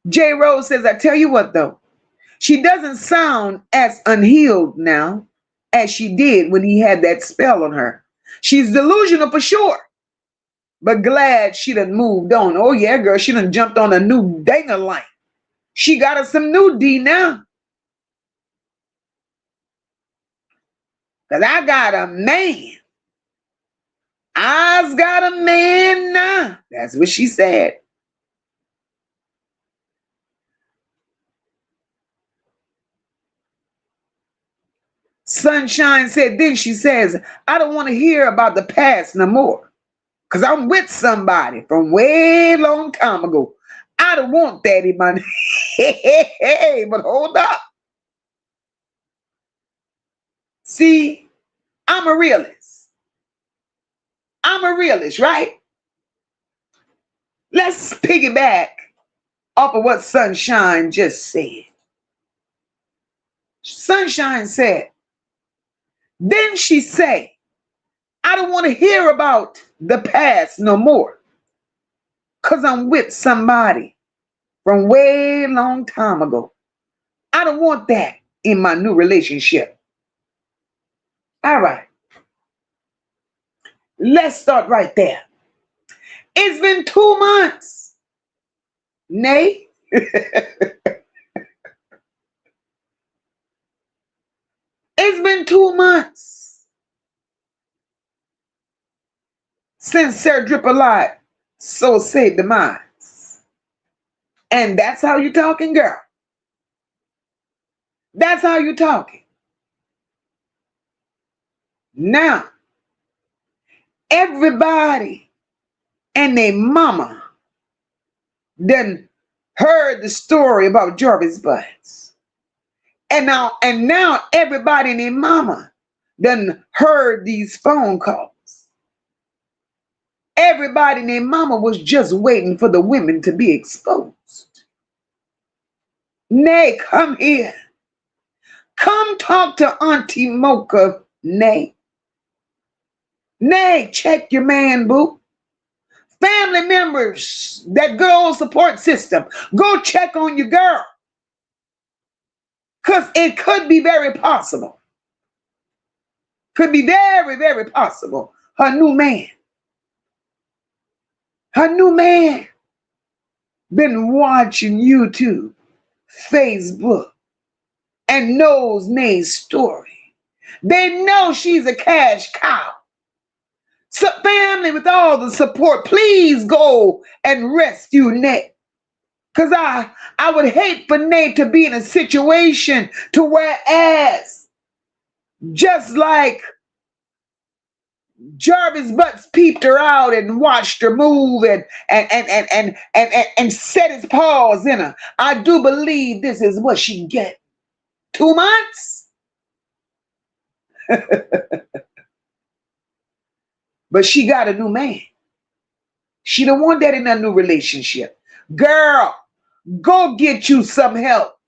J. Rose says, I tell you what, though. She doesn't sound as unhealed now as she did when he had that spell on her. She's delusional for sure, but glad she done moved on. Oh, yeah, girl, she done jumped on a new dang-a-line. She got her some new D now. Because I got a man. I's got a man now. That's what she said. Sunshine said, then she says, I don't want to hear about the past no more. Because I'm with somebody from way long time ago. I don't want that in my hey, but hold up. See, I'm a realist. I'm a realist, right? Let's piggyback off of what Sunshine just said. Sunshine said, then she say, I don't want to hear about the past no more, because I'm with somebody from way long time ago. I don't want that in my new relationship. All right. Let's start right there. It's been 2 months. Nay. It's been 2 months since Sarah Dripper so saved the minds. And that's how you talking, girl. That's how you talking. Now, everybody and their mama done heard the story about Jarvis Butts. And now everybody and their mama done heard these phone calls. Everybody and their mama was just waiting for the women to be exposed. Nay, come here. Come talk to Auntie Moca, Nay. Nay, check your man, boo. Family members, that good old support system, go check on your girl. Because it could be very possible. Could be very, very possible. Her new man been watching YouTube, Facebook, and knows Nay's story. They know she's a cash cow. So family, with all the support, please go and rescue Nay. Because I would hate for Nay to be in a situation to whereas, just like Jarvis Butts peeped her out and watched her move and set his paws in her. I do believe this is what she get. 2 months? But she got a new man. She don't want that in a new relationship. Girl, go get you some help.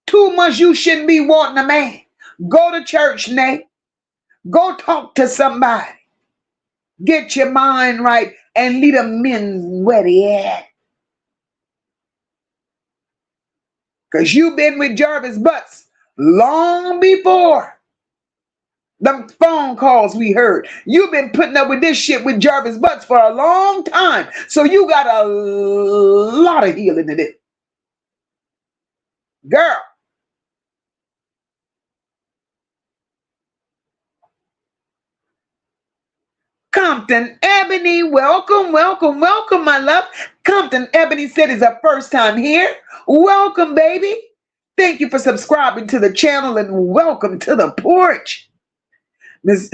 2 months you shouldn't be wanting a man. Go to church, Nate. Go talk to somebody. Get your mind right and lead a men where they at. Because you've been with Jarvis Butts long before them phone calls we heard. You've been putting up with this shit with Jarvis Butts for a long time. So you got a lot of healing to do. Girl. Compton Ebony, welcome, welcome, welcome, my love. Compton Ebony said it's her first time here. Welcome, baby. Thank you for subscribing to the channel and welcome to the porch. Miss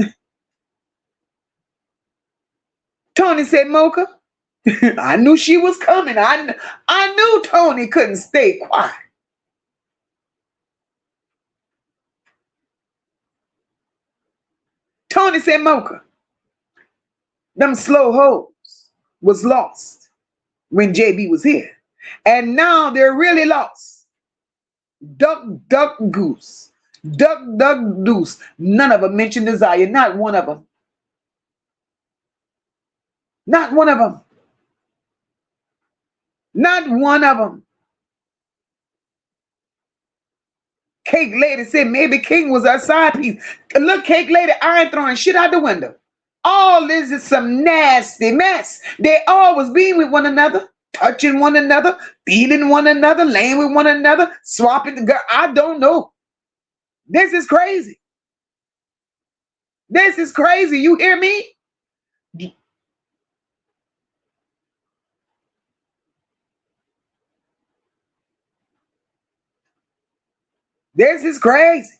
Tony said, Mocha, I knew she was coming. I knew Tony couldn't stay quiet. Tony said, Mocha, them slow hoes was lost when JB was here. And now they're really lost. Duck, duck, goose. Duck, duck, goose. None of them mentioned Naziyah. Not one of them. Not one of them. Not one of them. Cake Lady said maybe King was our side piece. Look, Cake Lady, I ain't throwing shit out the window. All this is some nasty mess. They always being with one another, touching one another, feeding one another, laying with one another, swapping the girl. I don't know. This is crazy. This is crazy. You hear me? This is crazy.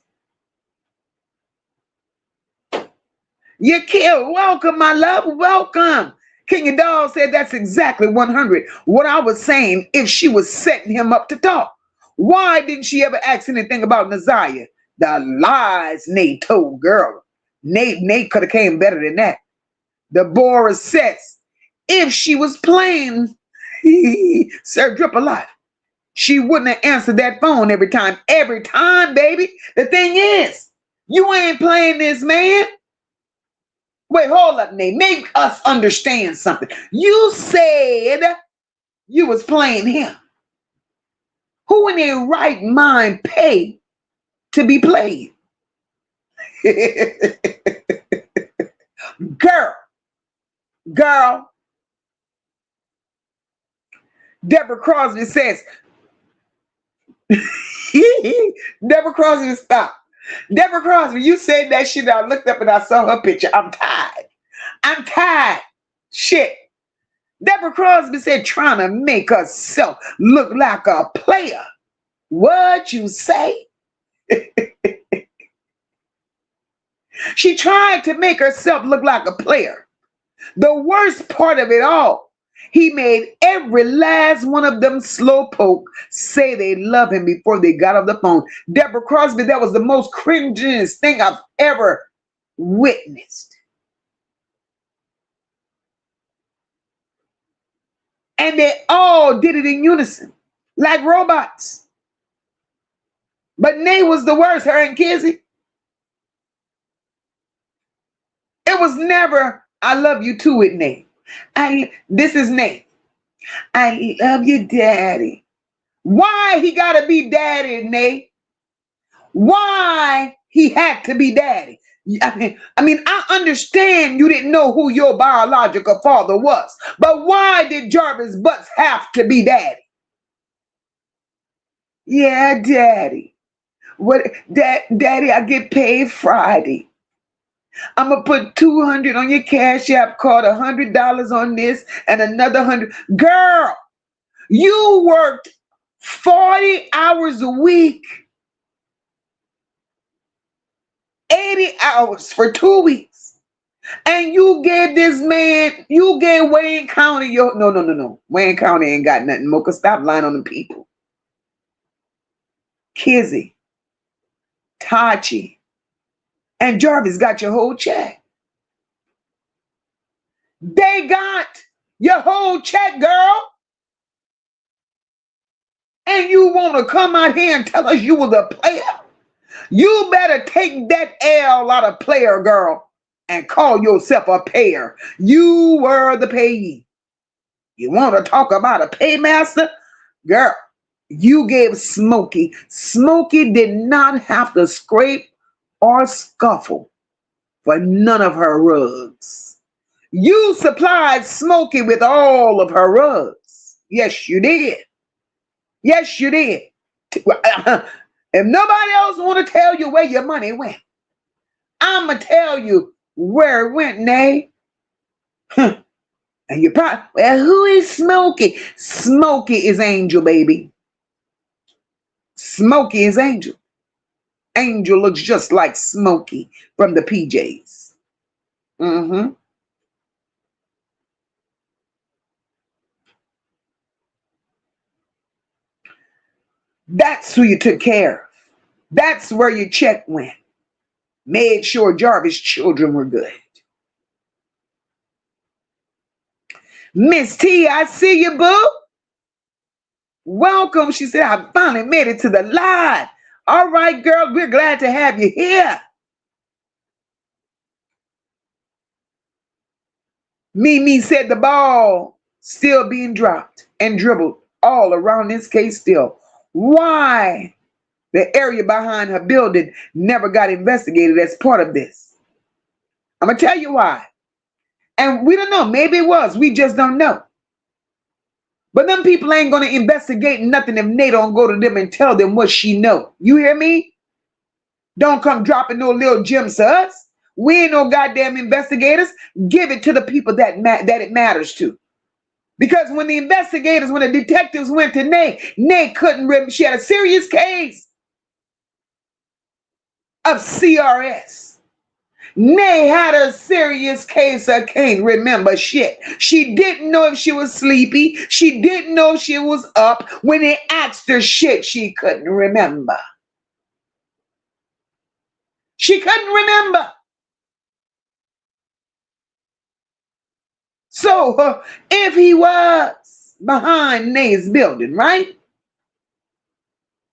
You killed. Welcome, my love. Welcome. King of Dog said that's exactly 100. What I was saying, if she was setting him up to talk. Why didn't she ever ask anything about Naziyah? The lies Nate told, girl. Nate could have came better than that. Deborah says, if she was playing Sir Drip a lot, she wouldn't have answered that phone every time. Every time, baby. The thing is, you ain't playing this man. Wait, hold up, Nate. Make us understand something. You said you was playing him. Who in their right mind pay to be played? Girl. Deborah Crosby says, Deborah Crosby, stop. Deborah Crosby, you said that shit. I looked up and I saw her picture. I'm tired. Shit. Deborah Crosby said, trying to make herself look like a player. What you say? She tried to make herself look like a player. The worst part of it all, he made every last one of them slowpoke say they love him before they got off the phone. Deborah Crosby, that was the most cringiest thing I've ever witnessed. And they all did it in unison, like robots. But Nay was the worst, her and Kizzy. It was never, I love you too with Nay. This is Nay. I love you, Daddy. Why he gotta be Daddy, Nay? Why he had to be Daddy? I mean, I understand you didn't know who your biological father was, but why did Jarvis Butts have to be Daddy? Yeah, Daddy. What, Daddy, I get paid Friday. I'm gonna put $200 on your Cash App card, $100 on this, and another $100. Girl, you worked 40 hours a week, 80 hours for 2 weeks, and you gave this man, you gave Wayne County your, no. Wayne County ain't got nothing. Moca, stop lying on the people. Kizzy, Tachi, and Jarvis got your whole check. They got your whole check, girl. And you want to come out here and tell us you was a player? You better take that L out of player, girl, and call yourself a payer. You were the payee. You want to talk about a paymaster? Girl, you gave Smokey. Smokey did not have to scrape or scuffle for none of her rugs. You supplied Smokey with all of her rugs. Yes, you did. Yes, you did. If nobody else want to tell you where your money went, I'm going to tell you where it went, Nay. And you probably, well, who is Smokey? Smokey is Angel, baby. Smokey is Angel. Angel looks just like Smokey from the PJs. That's who you took care of. That's where your check went. Made sure Jarvis' children were good. Miss T, I see you, boo. Welcome. She said, I finally made it to the live. All right, girl, we're glad to have you here. Mimi said the ball still being dropped and dribbled all around this case still. Why the area behind her building never got investigated as part of this? I'm going to tell you why. And we don't know. Maybe it was. We just don't know. But them people ain't going to investigate nothing if Nate don't go to them and tell them what she know. You hear me? Don't come dropping no little gems to us. We ain't no goddamn investigators. Give it to the people that it matters to. Because when the investigators, when the detectives went to Nate couldn't remember. She had a serious case of CRS. Nay had a serious case of can't remember shit. She didn't know if she was sleepy. She didn't know if she was up. When they asked her shit, she couldn't remember. She couldn't remember. So if he was behind Nay's building, right?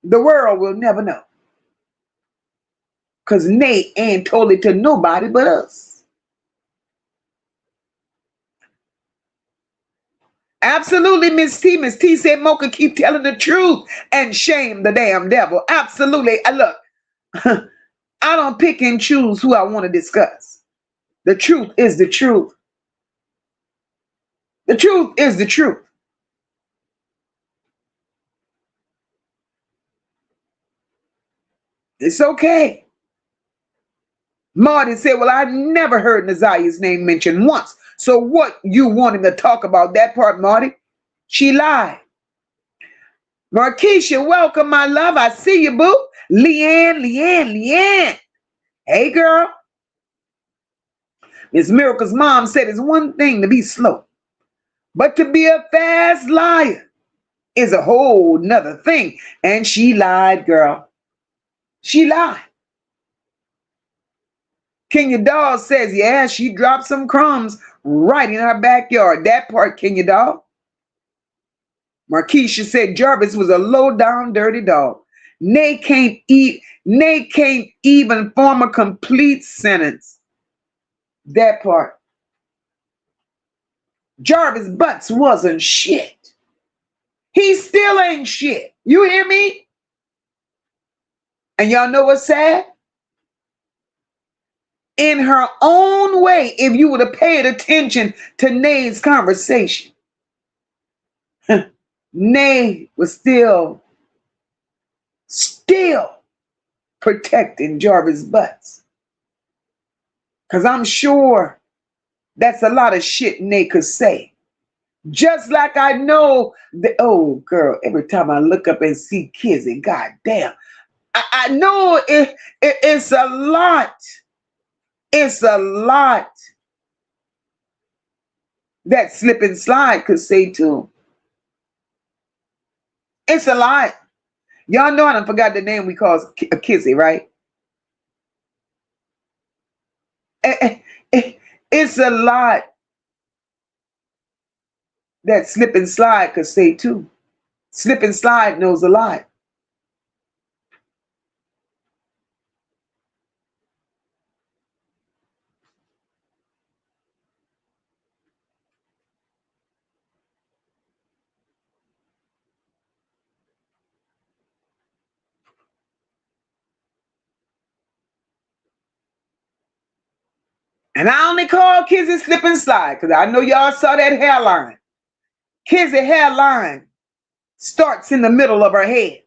The world will never know. Because Nay ain't told it to nobody but us. Absolutely, Miss T. Miss T said Mocha keep telling the truth and shame the damn devil. Absolutely. Look, I don't pick and choose who I want to discuss. The truth is the truth. The truth is the truth. It's okay. Marty said, well, I never heard Naziyah's name mentioned once. So what you wanting to talk about that part, Marty? She lied. Markeisha, welcome, my love. I see you, boo. Leanne. Hey, girl. Miss Miracle's mom said it's one thing to be slow, but to be a fast liar is a whole nother thing. And she lied, girl. She lied. Kenya Doll says, yeah, she dropped some crumbs right in her backyard. That part, Kenya Doll. Markeisha said Jarvis was a low-down, dirty dog. Nay can't even form a complete sentence. That part. Jarvis Butts wasn't shit. He still ain't shit. You hear me? And y'all know what's sad? In her own way, if you would have paid attention to Nay's conversation, Nay was still protecting Jarvis Butts. Because I'm sure that's a lot of shit Nay could say. Just like I know that, oh girl, every time I look up and see Kizzy, goddamn, I know it's a lot. It's a lot that slip and slide could say too. It's a lot. Y'all know I done forgot the name we call Kizzy, right? It's a lot that slip and slide could say too. Slip and slide knows a lot. And I only call Kizzy slip and slide because I know y'all saw that hairline. Kizzy hairline starts in the middle of her head.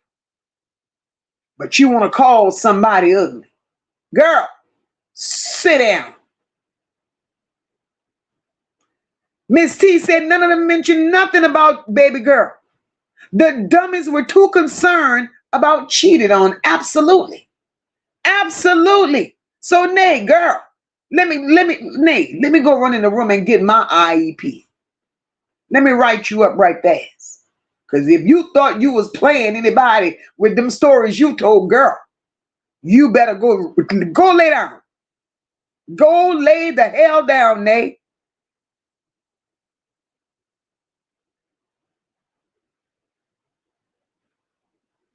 But you want to call somebody ugly. Girl, sit down. Miss T said none of them mentioned nothing about baby girl. The dummies were too concerned about cheated on. Absolutely. Absolutely. So Nay, girl, let me go run in the room and get my IEP. Let me write you up right fast. Because if you thought you was playing anybody with them stories you told, girl, you better go lay down. Go lay the hell down, Nay.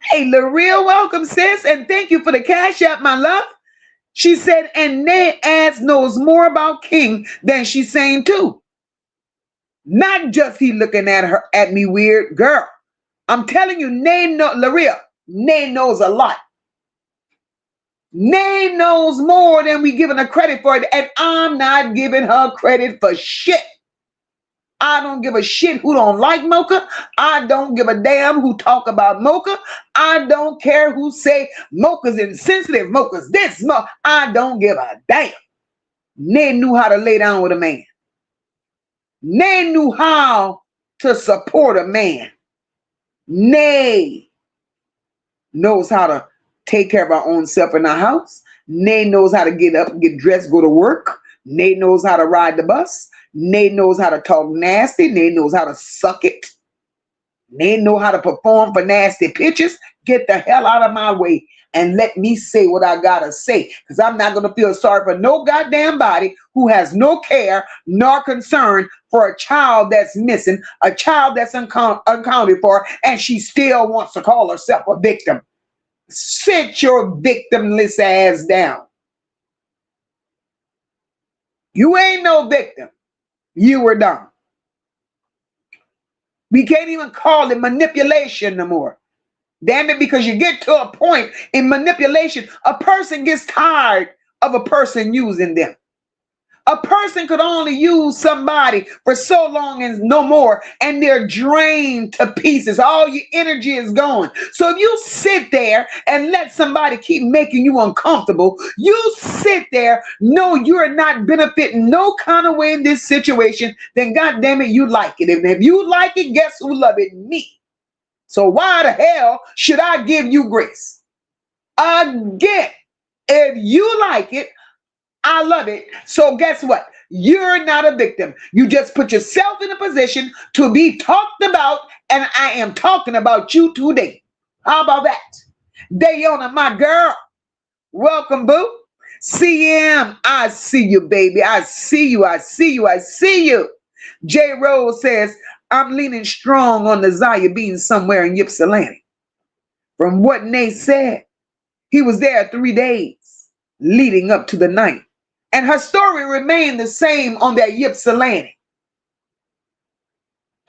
Hey, Lareal, welcome, sis, and thank you for the cash app, my love. She said, and Nay ass knows more about King than she's saying too. Not just he looking at me weird, girl. I'm telling you, Lareal, Nay knows a lot. Nay knows more than we giving her credit for it, and I'm not giving her credit for shit. I don't give a shit who don't like Mocha. I don't give a damn who talk about Mocha. I don't care who say Mocha's insensitive, Mocha's this, I don't give a damn. Nay knew how to lay down with a man. Nay knew how to support a man. Nay knows how to take care of our own self in our house. Nay knows how to get up, get dressed, go to work. Nay knows how to ride the bus. Nay knows how to talk nasty. Nay knows how to suck it. Nay know how to perform for nasty pitches. get the hell out of my way and let me say what I gotta say. Because I'm not gonna feel sorry for no goddamn body who has no care nor concern for a child that's missing, a child that's unaccounted for, and she still wants to call herself a victim. Sit your victimless ass down. You ain't no victim. You were done. We can't even call it manipulation no more. Damn it, because you get to a point in manipulation, a person gets tired of a person using them. A person could only use somebody for so long and no more, and they're drained to pieces. All your energy is gone. So if you sit there and let somebody keep making you uncomfortable, you sit there, know you're not benefiting no kind of way in this situation, then God damn it, you like it. And if you like it, guess who love it? Me. So why the hell should I give you grace? Again, if you like it, I love it. So guess what? You're not a victim. You just put yourself in a position to be talked about, and I am talking about you today. How about that? Dayona, my girl. Welcome, boo. CM, I see you, baby. I see you. I see you. I see you. J. Rose says, I'm leaning strong on Naziyah being somewhere in Ypsilanti. From what Nate said, he was there 3 days leading up to the night. And her story remained the same on that Ypsilanti.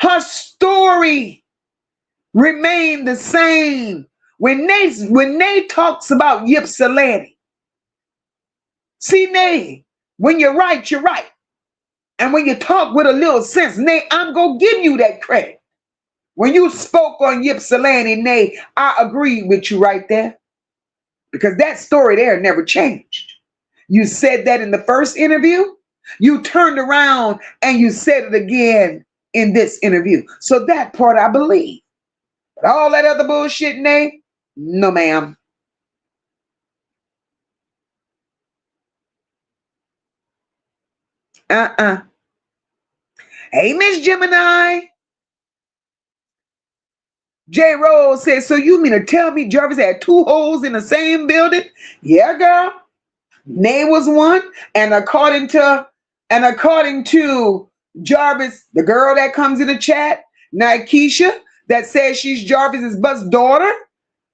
Her story remained the same. When Nate talks about Ypsilanti, see, Nate, when you're right, you're right. And when you talk with a little sense, Nate, I'm going to give you that credit. When you spoke on Ypsilanti, Nate, I agreed with you right there. Because that story there never changed. You said that in the first interview. You turned around and you said it again in this interview. So that part I believe. But all that other bullshit, Nate, no, ma'am. Hey, Miss Gemini. J. Rose says, so you mean to tell me Jarvis had 2 holes in the same building? Yeah, girl. Nay was one, and according to Jarvis, the girl that comes in the chat, Nikesha, that says she's Jarvis's Butts' daughter,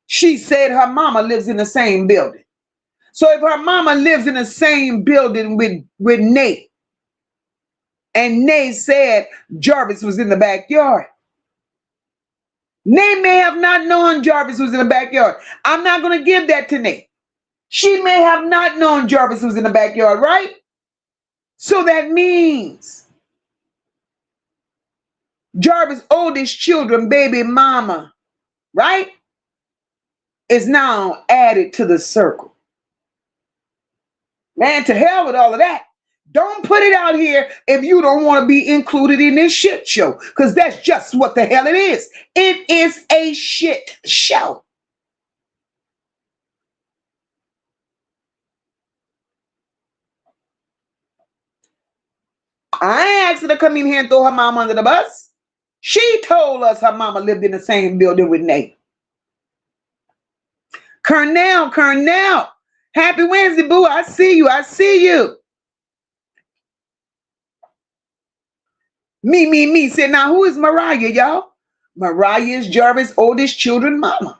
she said her mama lives in the same building. So if her mama lives in the same building with Nate, and Nate said Jarvis was in the backyard, Nate may have not known Jarvis was in the backyard. I'm not going to give that to Nate. She may have not known Jarvis was in the backyard, right? So that means Jarvis' oldest children, baby mama, right, is now added to the circle. Man, to hell with all of that. Don't put it out here if you don't want to be included in this shit show, because that's just what the hell it is. It is a shit show. I ain't asked her to come in here and throw her mom under the bus. She told us her mama lived in the same building with Nate. Cornell. Happy Wednesday, boo. I see you. Me. Said, now who is Mariah, y'all? Mariah is Jarvis' oldest children mama.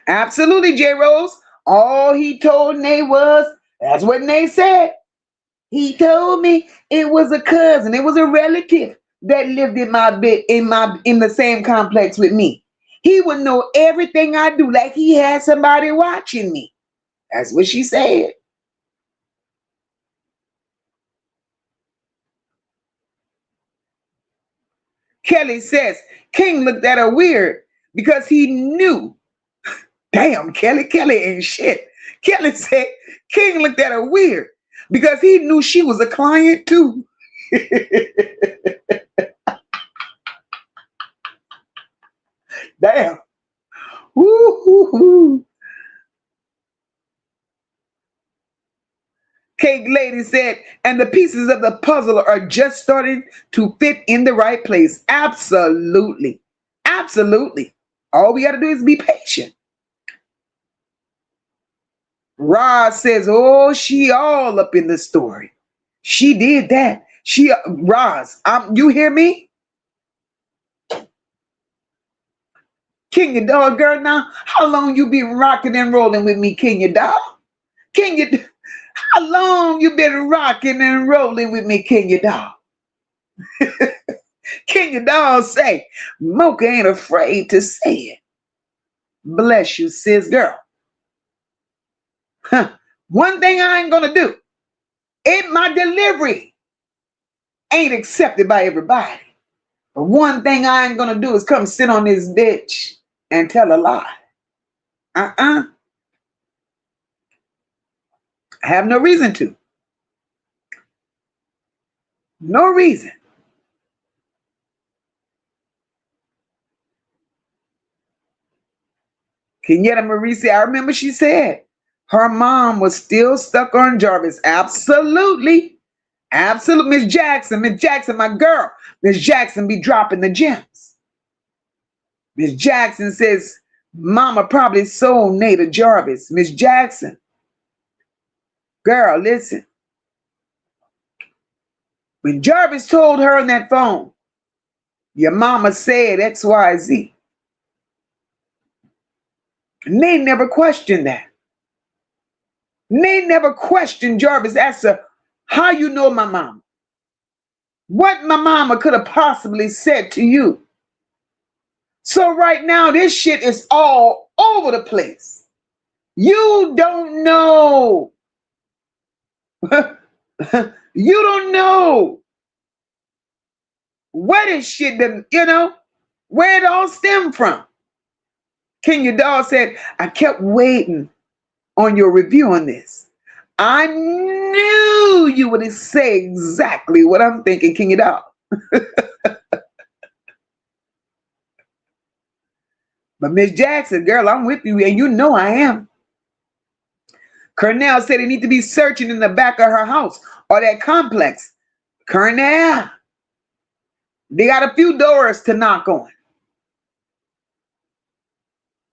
Absolutely, J. Rose. All he told Nate was, that's what Nate said. He told me it was a cousin, it was a relative that lived in the same complex with me. He would know everything I do, like he had somebody watching me. That's what she said. Kelly says King looked at her weird because he knew. Damn, Kelly ain't shit. Kelly said King looked at her weird because he knew she was a client too. Damn. Woo-hoo-hoo. Cake Lady said, and the pieces of the puzzle are just starting to fit in the right place. Absolutely. Absolutely. All we got to do is be patient. Roz says, oh, she all up in the story. She did that. Roz, you hear me? Kenya Doll, girl, now, how long you been rocking and rolling with me, Kenya Doll? Kenya, how long you been rocking and rolling with me, Kenya Doll? Kenya Doll say, Moca ain't afraid to say it. Bless you, sis, girl. One thing I ain't gonna do, my delivery ain't accepted by everybody. But one thing I ain't gonna do is come sit on this bitch and tell a lie. I have no reason to. No reason. Kenyetta Marie said, I remember she said her mom was still stuck on Jarvis. Absolutely. Absolutely. Miss Jackson, my girl. Miss Jackson be dropping the gems. Miss Jackson says, Mama probably sold Nate to Jarvis. Miss Jackson. Girl, listen. When Jarvis told her on that phone, your mama said X, Y, Z. Nate never questioned that. Nate never questioned Jarvis as to how you know my mama. What my mama could have possibly said to you. So right now, this shit is all over the place. You don't know. You don't know where this shit, where it all stemmed from. Kenya Doll said, I kept waiting on your review on this. I knew you would say exactly what I'm thinking, Kenya Doll. But Miss Jackson, girl, I'm with you, and you know I am. Cornell said they need to be searching in the back of her house or that complex. Cornell, they got a few doors to knock on.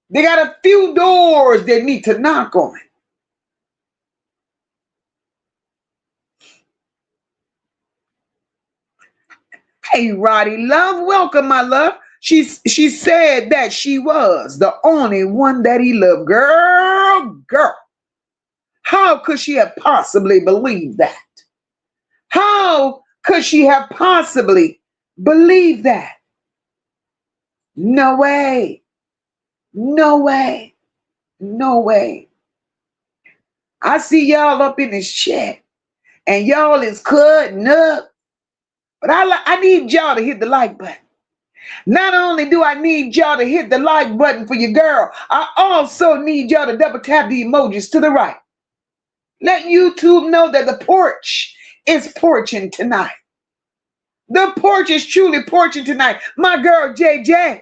They got a few doors they need to knock on. Hey, Roddy Love, welcome, my love. She said that she was the only one that he loved. Girl. How could she have possibly believed that? How could she have possibly believed that? No way. No way. No way. I see y'all up in this chat and y'all is cutting up. But I need y'all to hit the like button. Not only do I need y'all to hit the like button for your girl, I also need y'all to double tap the emojis to the right. Let YouTube know that the porch is porching tonight. The porch is truly porching tonight. My girl, JJ,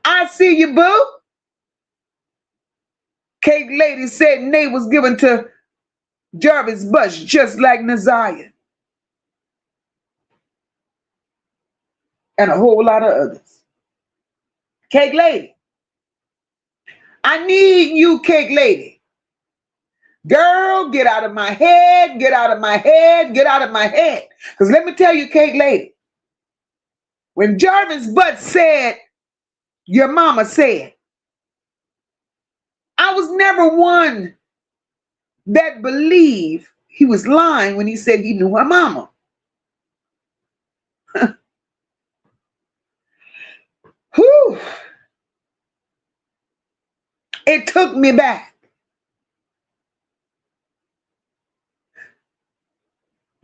I see you, boo. Cake Lady said Nate was given to Jarvis Butts just like Naziyah. And a whole lot of others. Cake Lady, I need you, Cake Lady. Girl, get out of my head, get out of my head, get out of my head. Because let me tell you, Cake Lady, when Jarvis Butts said, your mama said, I was never one that believed he was lying when he said he knew her mama. Whew. It took me back.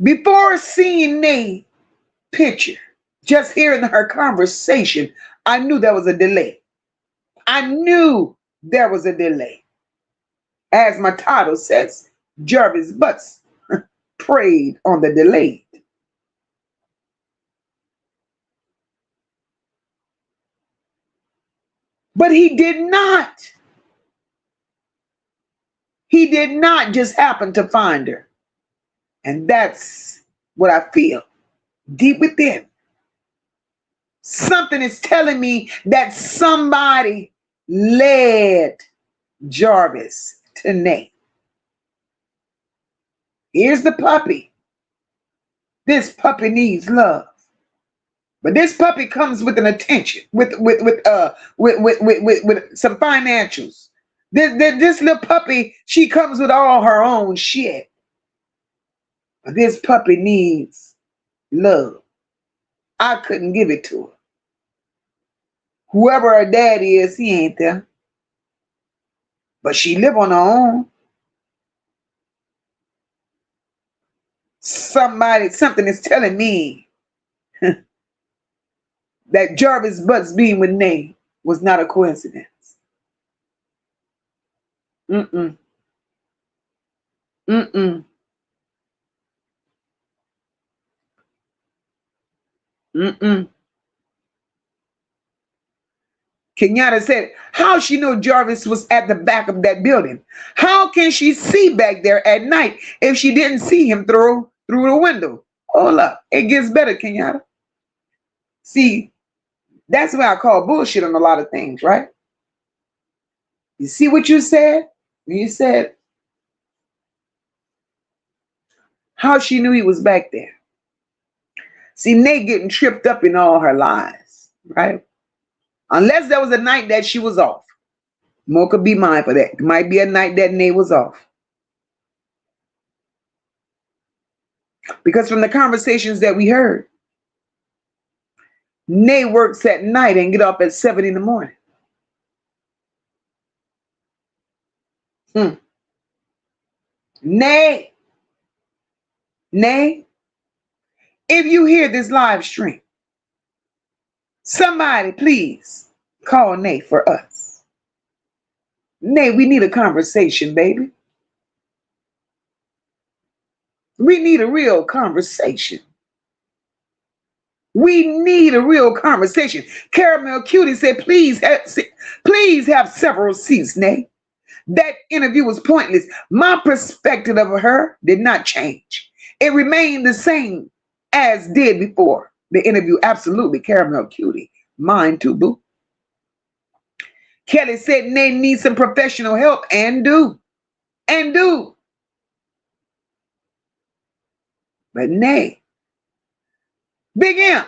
Before seeing Nate's picture, just hearing her conversation, I knew there was a delay. I knew there was a delay. As my title says, Jarvis Butts preyed on the delayed. But he did not. He did not just happen to find her. And that's what I feel deep within. Something is telling me that somebody led Jarvis to Nate. Here's the puppy. This puppy needs love. But this puppy comes with an attention, with some financials. This little puppy, she comes with all her own shit. But this puppy needs love. I couldn't give it to her. Whoever her daddy is, he ain't there. But she live on her own. Something is telling me that Jarvis Butts being with Nate was not a coincidence. Mm-mm. Mm-mm. Mm-mm. Kenyatta said, how she know Jarvis was at the back of that building? How can she see back there at night if she didn't see him through the window? Hold up. It gets better, Kenyatta. See, that's why I call bullshit on a lot of things, right? You see what you said? You said how she knew he was back there. See, Nate getting tripped up in all her lies, right? Unless there was a night that she was off. Moca, be mindful of that. It might be a night that Nate was off. Because from the conversations that we heard, Nate works at night and get up at 7 in the morning. Nate, if you hear this live stream, somebody please call Nate for us. Nate, we need a conversation, baby. We need a real conversation. We need a real conversation. Caramel Cutie said, please have several seats, Nate. That interview was pointless. My perspective of her did not change. It remained the same as did before the interview. Absolutely, Caramel Cutie. Mine too, boo. Kelly said Nate needs some professional help and do. But Nate, Big M,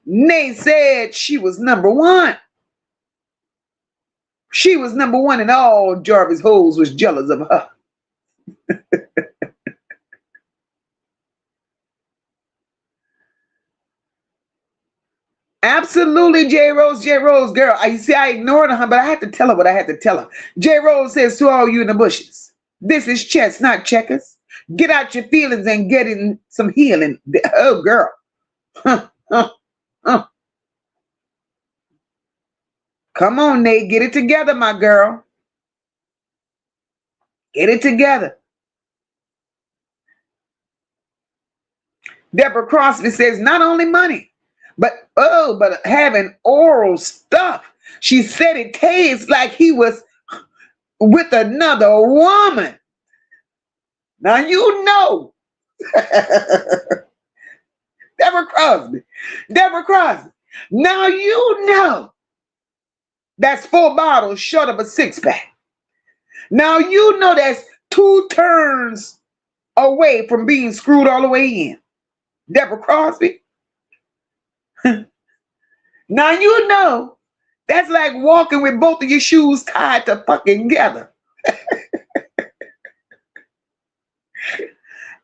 Nate said she was number one. She was number one and all Jarvis hoes was jealous of her. Absolutely, J. Rose, girl. You see, I ignored her, but I had to tell her what I had to tell her. J. Rose says to all you in the bushes, this is chess, not checkers. Get out your feelings and get in some healing. Oh, girl. Come on, Nate. Get it together, my girl. Get it together. Deborah Crosby says not only money, but having oral stuff. She said it tastes like he was with another woman. Now you know. Deborah Crosby. Now you know. That's 4 bottles short of a 6-pack. Now you know that's 2 turns away from being screwed all the way in. Deborah Crosby. Now you know that's like walking with both of your shoes tied to fucking together.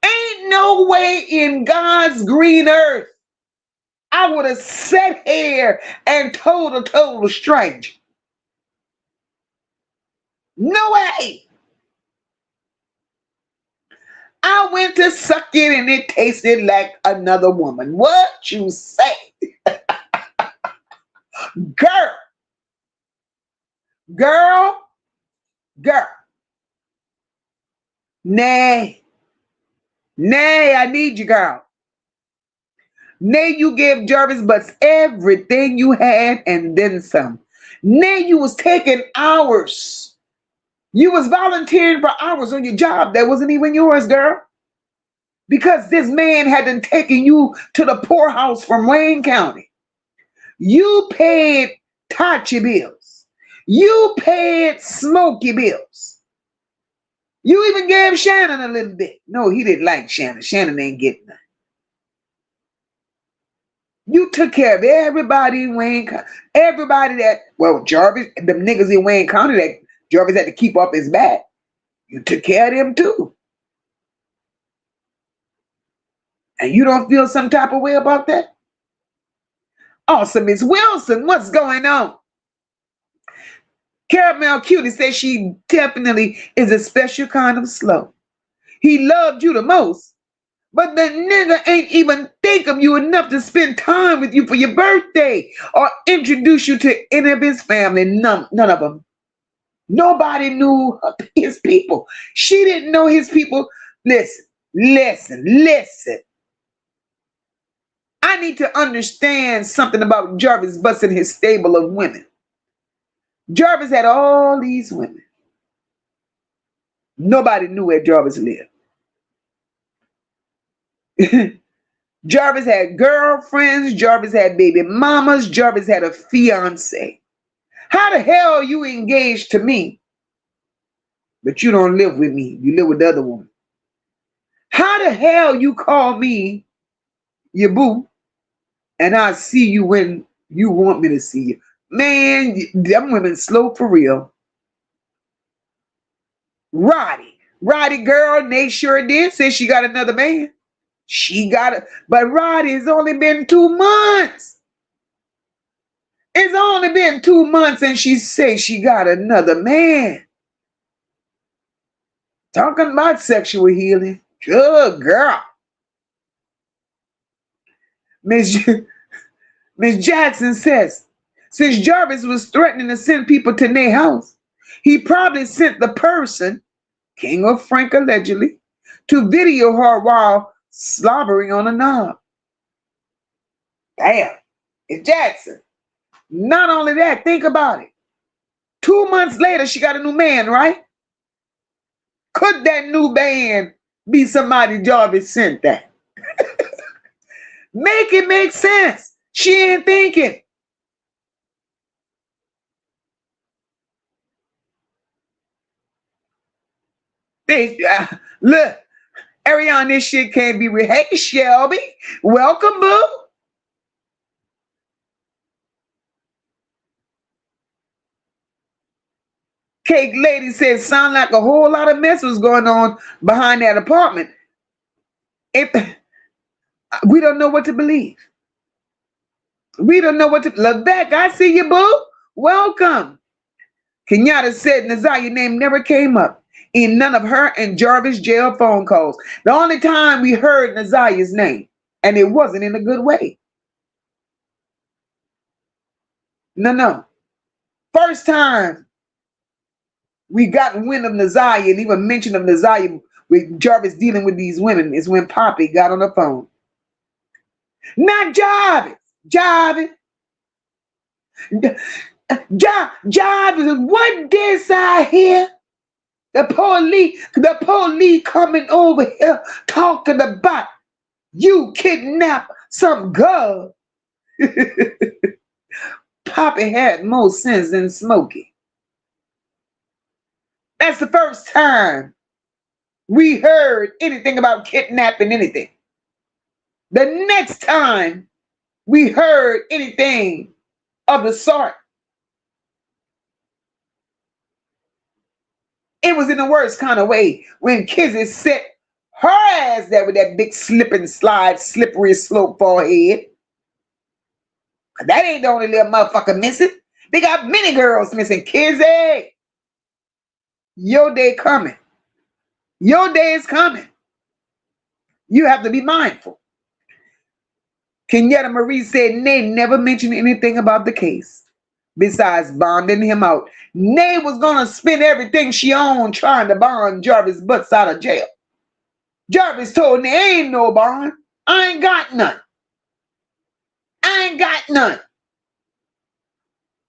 Ain't no way in God's green earth I would have sat here and told a total stranger. No way. I went to suck it and it tasted like another woman. What you say? Girl. Nay, I need you, girl. Nay, you gave Jarvis Butts everything you had and then some. Nay, you was taking hours. You was volunteering for hours on your job that wasn't even yours, girl. because this man hadn't taken you to the poorhouse from Wayne County. You paid Tachi bills. You paid Smokey bills. You even gave Shannon a little bit. No, he didn't like Shannon. Shannon ain't getting nothing. You took care of everybody in Wayne County. Everybody Jarvis, the niggas in Wayne County that Jarvis had to keep up his back. You took care of them too. And you don't feel some type of way about that? Awesome, Miss Wilson, what's going on? Caramel Cutie says she definitely is a special kind of slow. He loved you the most, but the nigga ain't even think of you enough to spend time with you for your birthday or introduce you to any of his family. None of them. Nobody knew his people. She didn't know his people. Listen. I need to understand something about Jarvis Butts and his stable of women. Jarvis had all these women. Nobody knew where Jarvis lived. Jarvis had girlfriends. Jarvis had baby mamas. Jarvis had a fiance. How the hell you engaged to me, but you don't live with me? You live with the other woman. How the hell you call me your boo, and I see you when you want me to see you? Man, them women slow for real. Roddy girl, they sure did say she got another man. She got it, but Roddy, it's only been 2 months. It's only been 2 months and she says she got another man. Talking about sexual healing. Good girl. Miss Jackson says, since Jarvis was threatening to send people to their house, he probably sent the person, King of Frank allegedly, to video her while slobbering on a knob. Damn, it's Jackson. Not only that, think about it. 2 months later, she got a new man, right? Could that new man be somebody Jarvis sent that? Make it make sense. She ain't thinking. Look, Ariana, this shit can't be real. Hey, Shelby, welcome, boo. Cake Lady says, sound like a whole lot of mess was going on behind that apartment. We don't know what to believe. We don't know what to. Levesque, I see you, boo. Welcome. Kenyatta said Naziyah's name never came up in none of her and Jarvis jail phone calls. The only time we heard Naziyah's name, and it wasn't in a good way. No. First time we got wind of Naziyah and even mention of Naziyah with Jarvis dealing with these women is when Poppy got on the phone. Not Jarvis. Jarvis, what did I hear? The police coming over here talking about you kidnap some girl. Poppy had more sense than Smokey. That's the first time we heard anything about kidnapping anything. The next time we heard anything of the sort, it was in the worst kind of way when Kizzy set her ass there with that big slip and slide, slippery slope forehead. That ain't the only little motherfucker missing. They got many girls missing. Kizzy, your day coming. Your day is coming. You have to be mindful. Kenyatta Marie said Nay never mentioned anything about the case besides bonding him out. Nay was going to spend everything she owned trying to bond Jarvis Butts out of jail. Jarvis told Nay, ain't no bond. I ain't got none.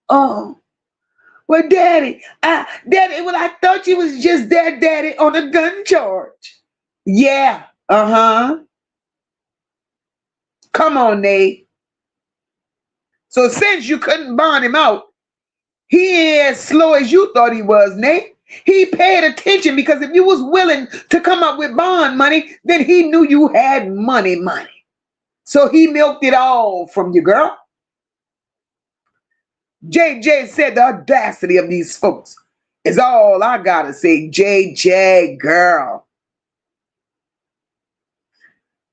Oh, well, Daddy, well, I thought you was just their daddy on a gun charge. Yeah, Uh-huh. Come on, Nate. So since you couldn't bond him out, he ain't as slow as you thought he was, Nate. He paid attention because if you was willing to come up with bond money, then he knew you had money. So he milked it all from you, girl. JJ said the audacity of these folks is all I gotta say. JJ, girl.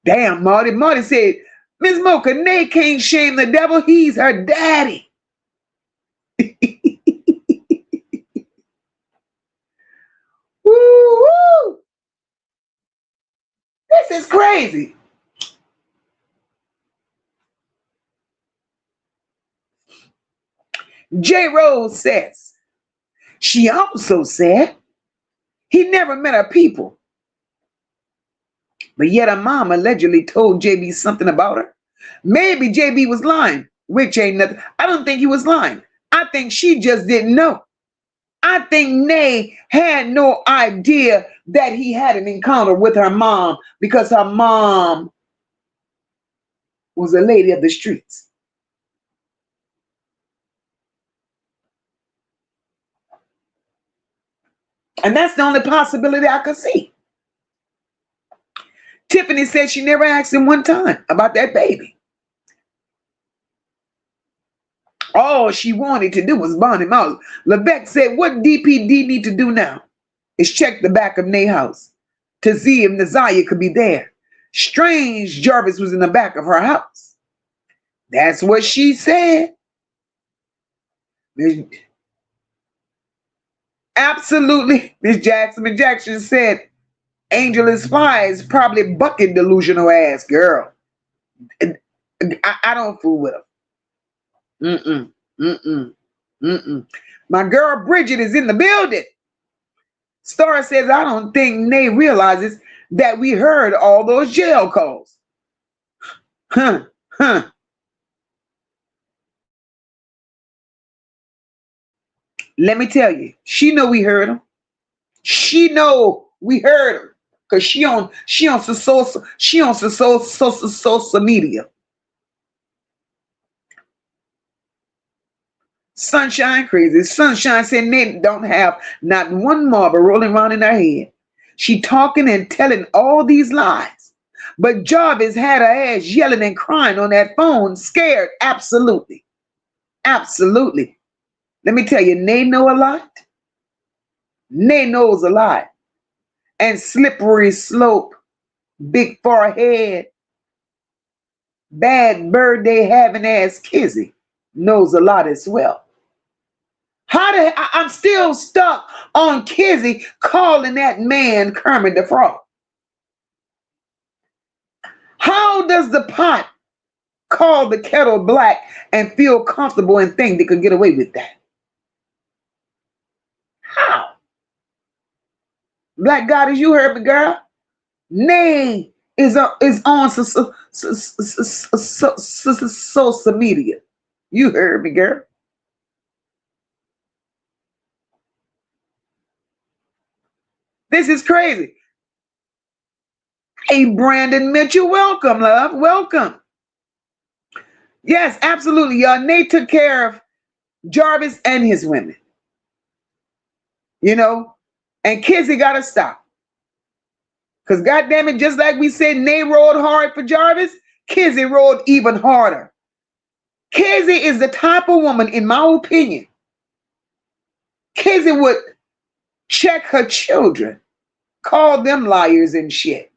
Damn, Marty. Marty said, Miss Moca, Nate can't shame the devil. He's her daddy. Woo-woo. This is crazy. J. Rose says, she also said he never met her people. But yet her mom allegedly told JB something about her. Maybe JB was lying, which ain't nothing. I don't think he was lying. I think she just didn't know. I think Nay had no idea that he had an encounter with her mom because her mom was a lady of the streets. And that's the only possibility I could see. Tiffany said she never asked him one time about that baby. All she wanted to do was bond him out. LeBeck said, what DPD need to do now is check the back of Nay's house to see if Naziyah could be there. Strange Jarvis was in the back of her house. That's what she said. Absolutely. Miss Jackson said, Angel is flies, probably bucket delusional ass girl. I don't fool with her. My girl Bridget is in the building. Star says, I don't think Nay realizes that we heard all those jail calls. Let me tell you, she know we heard them. She know we heard her because she on social media. Sunshine crazy. Sunshine said Nate don't have not one marble rolling around in her head. She talking and telling all these lies. But Jarvis had her ass yelling and crying on that phone, scared. Absolutely. Absolutely. Let me tell you, Nate know a lot. Nate knows a lot. And slippery slope, big forehead, bad birthday having ass Kizzy knows a lot as well. I'm still stuck on Kizzy calling that man Kermit the Frog. How does the pot call the kettle black and feel comfortable and think they could get away with that? How? Black Goddess, you heard me, girl. Nay is on social media. You heard me, girl. This is crazy. Hey, Brandon Mitchell, welcome, love. Welcome. Yes, absolutely, y'all. Nate took care of Jarvis and his women. You know, and Kizzy got to stop. Because goddamn it, just like we said, Nate rode hard for Jarvis, Kizzy rode even harder. Kizzy is the type of woman, in my opinion, Kizzy would check her children, call them liars and shit.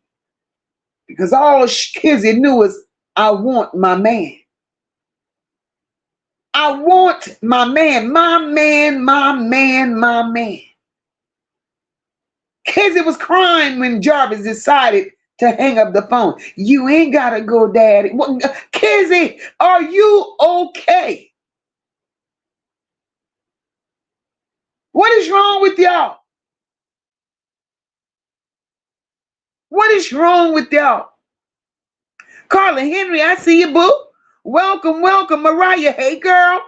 Because all Kizzy knew was, I want my man. I want my man, my man, my man, my man. Kizzy was crying when Jarvis decided to hang up the phone. You ain't got to go, daddy. Kizzy, are you okay? What is wrong with y'all? What is wrong with y'all? Carla Henry, I see you, boo. Welcome, welcome, Mariah. Hey, girl.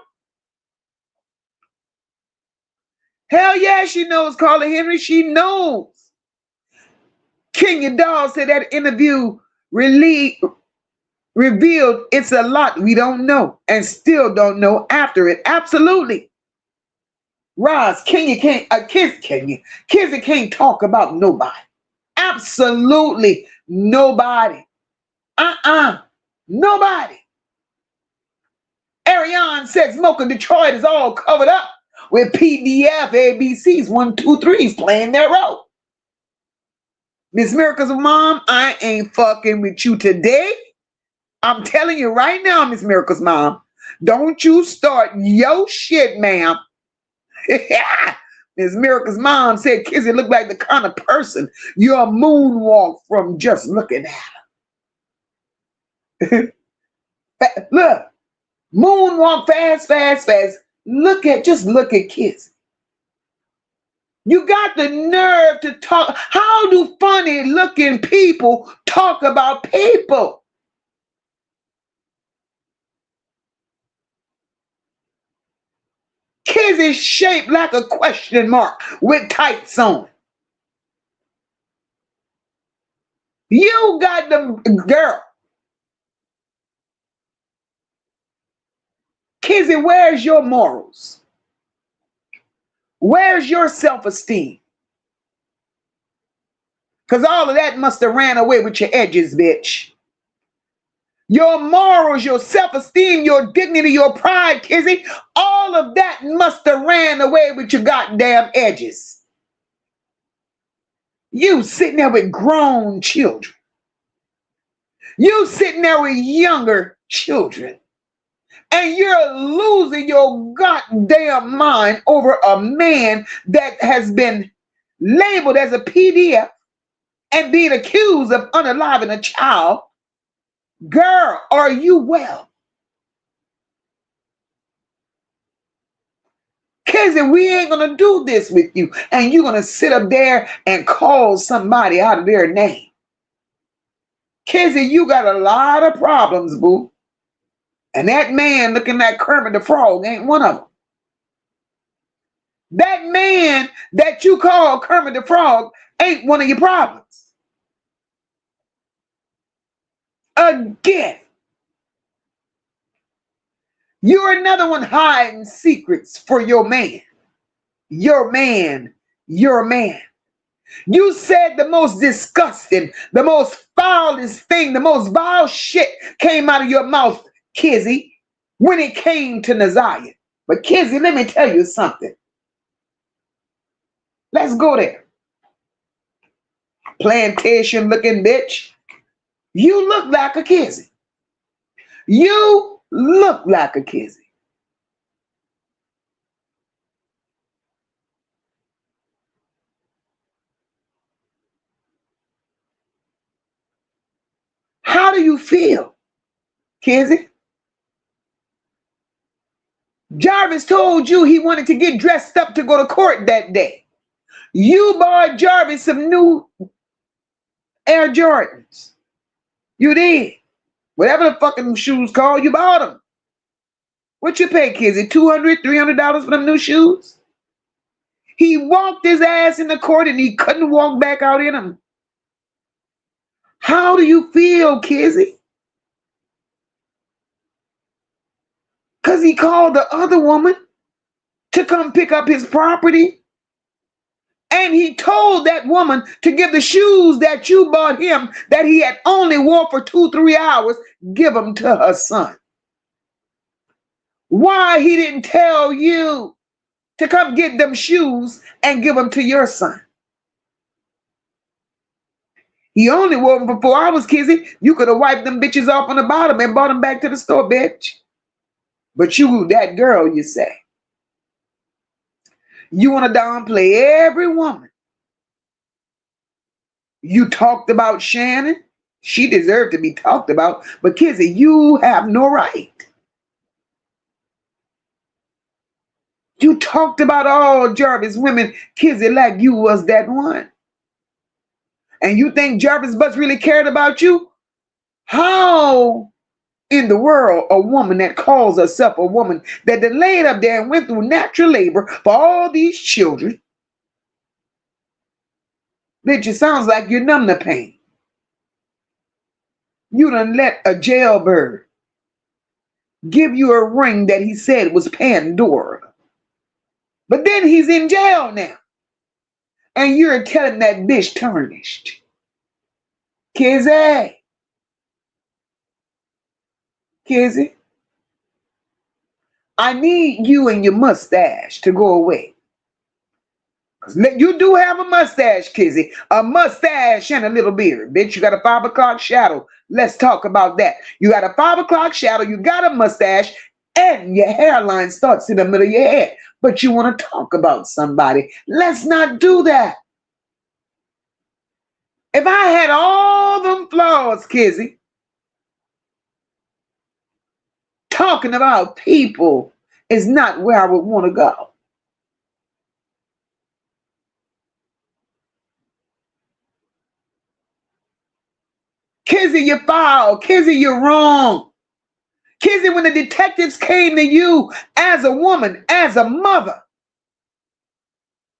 Hell yeah, she knows, Carla Henry. She knows. Kenya Doll said that interview really revealed it's a lot we don't know and still don't know after it. Absolutely. Roz, Kenya can't, Kizzy can't talk about nobody. Absolutely nobody. Nobody. Ariane says Moca Detroit is all covered up with PDF ABCs 1, 2, 3s playing their role. Miss Miracle's mom, I ain't fucking with you today. I'm telling you right now, Miss Miracle's mom, don't you start your shit, ma'am. Miss Miracle's mom said Kizzy looked like the kind of person you'll moonwalk from just looking at her. Look, moonwalk fast, fast, fast. Just look at Kizzy. You got the nerve to talk. How do funny looking people talk about people? Kizzy's shaped like a question mark with tights on. You got the girl. Kizzy, where's your morals? Where's your self-esteem? Because all of that must have ran away with your edges, bitch. Your morals, your self-esteem, your dignity, your pride, Kizzy, all of that must have ran away with your goddamn edges. You sitting there with grown children. You sitting there with younger children. And you're losing your goddamn mind over a man that has been labeled as a PDF and being accused of unaliving a child. Girl, are you well? Kizzy, we ain't going to do this with you. And you're going to sit up there and call somebody out of their name. Kizzy, you got a lot of problems, boo. And that man looking like Kermit the Frog ain't one of them. That man that you call Kermit the Frog ain't one of your problems. Again, you're another one hiding secrets for your man. Your man, your man. You said the most disgusting, the most foulest thing, the most vile shit came out of your mouth, Kizzy, when it came to Naziyah. But Kizzy, let me tell you something. Let's go there. Plantation looking bitch. You look like a Kizzy. You look like a Kizzy. How do you feel, Kizzy? Jarvis told you he wanted to get dressed up to go to court that day. You bought Jarvis some new Air Jordans. You did. Whatever the fucking shoes called, you bought them. What you pay, Kizzy? $200, $300 for them new shoes? He walked his ass in the court and he couldn't walk back out in them. How do you feel, Kizzy? Because he called the other woman to come pick up his property. And he told that woman to give the shoes that you bought him, that he had only worn for 2-3 hours, give them to her son. Why he didn't tell you to come get them shoes and give them to your son? He only wore them for 4 hours, Kizzy. You could have wiped them bitches off on the bottom and brought them back to the store, bitch. But you, that girl, you say. You want to downplay every woman. You talked about Shannon. She deserved to be talked about. But Kizzy, you have no right. You talked about all Jarvis women, Kizzy, like you was that one. And you think Jarvis Butts really cared about you? How in the world a woman that calls herself a woman that then laid up there and went through natural labor for all these children, Bitch, it sounds like you numb the pain. You done let a jailbird give you a ring that he said was Pandora. But then he's in jail now. And you're telling that bitch tarnished. Kizzy. Kizzy. I need you and your mustache to go away. You do have a mustache, Kizzy. A mustache and a little beard. Bitch, you got a 5 o'clock shadow. Let's talk about that. You got a 5 o'clock shadow. You got a mustache. And your hairline starts in the middle of your head. But you want to talk about somebody. Let's not do that. If I had all them flaws, Kizzy, talking about people is not where I would want to go. Kizzy, you're foul. Kizzy, you're wrong. Kizzy, when the detectives came to you as a woman, as a mother,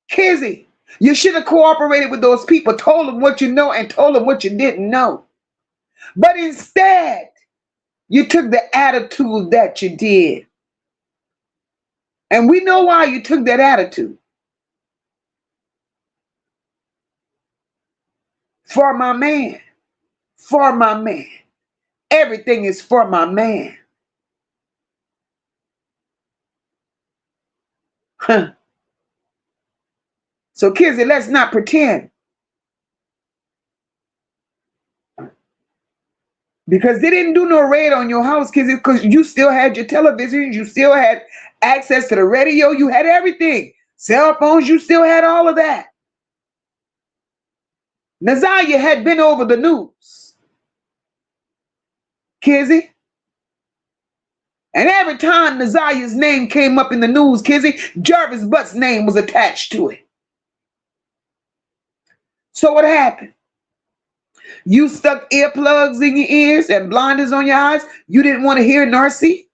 Kizzy, you should have cooperated with those people, told them what you know and told them what you didn't know. But instead, you took the attitude that you did. And we know why you took that attitude. For my man. For my man. Everything is for my man. Huh. So, Kizzy, let's not pretend. Because they didn't do no raid on your house, Kizzy, because you still had your television, you still had access to the radio, you had everything. Cell phones, you still had all of that. Naziyah had been over the news. Kizzy. And every time Naziyah's name came up in the news, Kizzy, Jarvis Butts' name was attached to it. So what happened? You stuck earplugs in your ears and blinders on your eyes. You didn't want to hear nor see.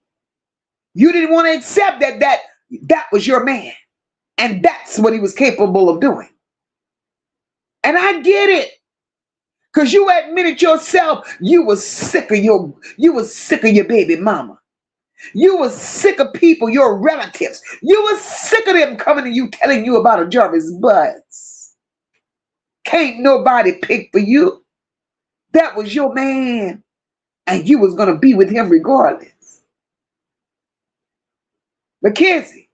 You didn't want to accept that was your man. And that's what he was capable of doing. And I get it. Because you admitted yourself you was sick of your baby mama. You was sick of people, your relatives. You was sick of them coming to you telling you about a Jarvis Butts. Can't nobody pick for you. That was your man. And you was going to be with him regardless. But Kizzy,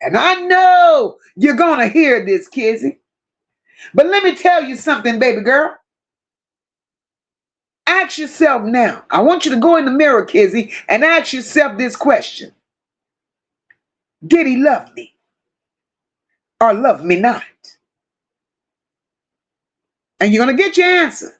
and I know you're going to hear this, Kizzy. But let me tell you something, baby girl. Ask yourself now. I want you to go in the mirror, Kizzy, and ask yourself this question. Did he love me or love me not? And you're going to get your answer.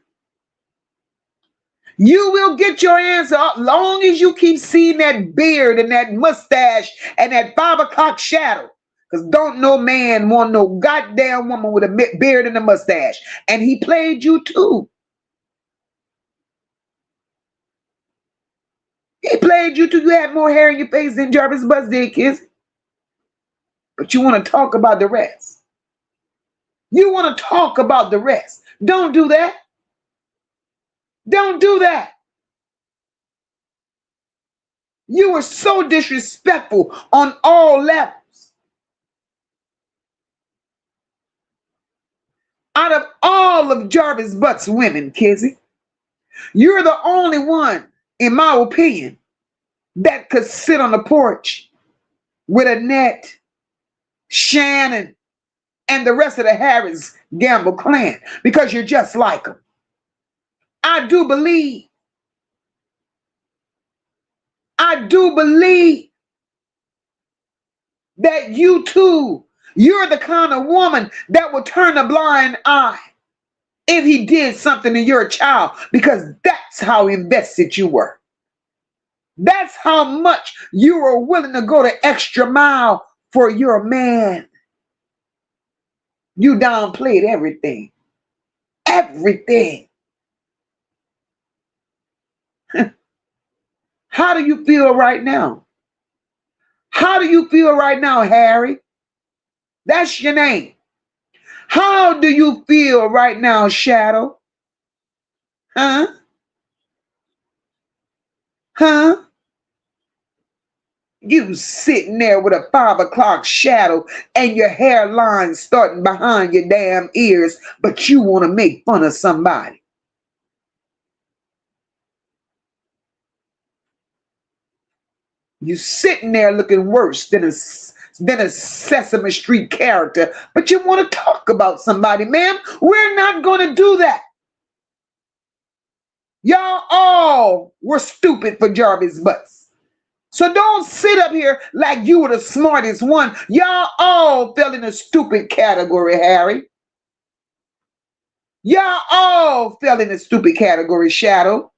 You will get your answer as long as you keep seeing that beard and that mustache and that 5 o'clock shadow. Because don't no man want no goddamn woman with a beard and a mustache. And he played you too. He played you too. You had more hair in your face than Jarvis Butts did, Kizzy. But you want to talk about the rest. You want to talk about the rest. Don't do that. Don't do that. You were so disrespectful on all levels. Out of all of Jarvis Butts' women, Kizzy, you're the only one, in my opinion, that could sit on the porch with Annette, Shannon, and the rest of the Harris Gamble clan, because you're just like them. I do believe that you too, you're the kind of woman that will turn a blind eye if he did something to your child, because that's how invested you were. That's how much you were willing to go the extra mile for your man. You downplayed everything. Everything. How do you feel right now? How do you feel right now, Harry? That's your name. How do you feel right now, Shadow? Huh? Huh? You sitting there with a 5 o'clock shadow and your hairline starting behind your damn ears, but you want to make fun of somebody. You sitting there looking worse than a Sesame Street character, but you want to talk about somebody, ma'am. We're not going to do that. Y'all all were stupid for Jarvis Butts. So don't sit up here like you were the smartest one. Y'all all fell in the stupid category, Harry. Y'all all fell in the stupid category, Shadow.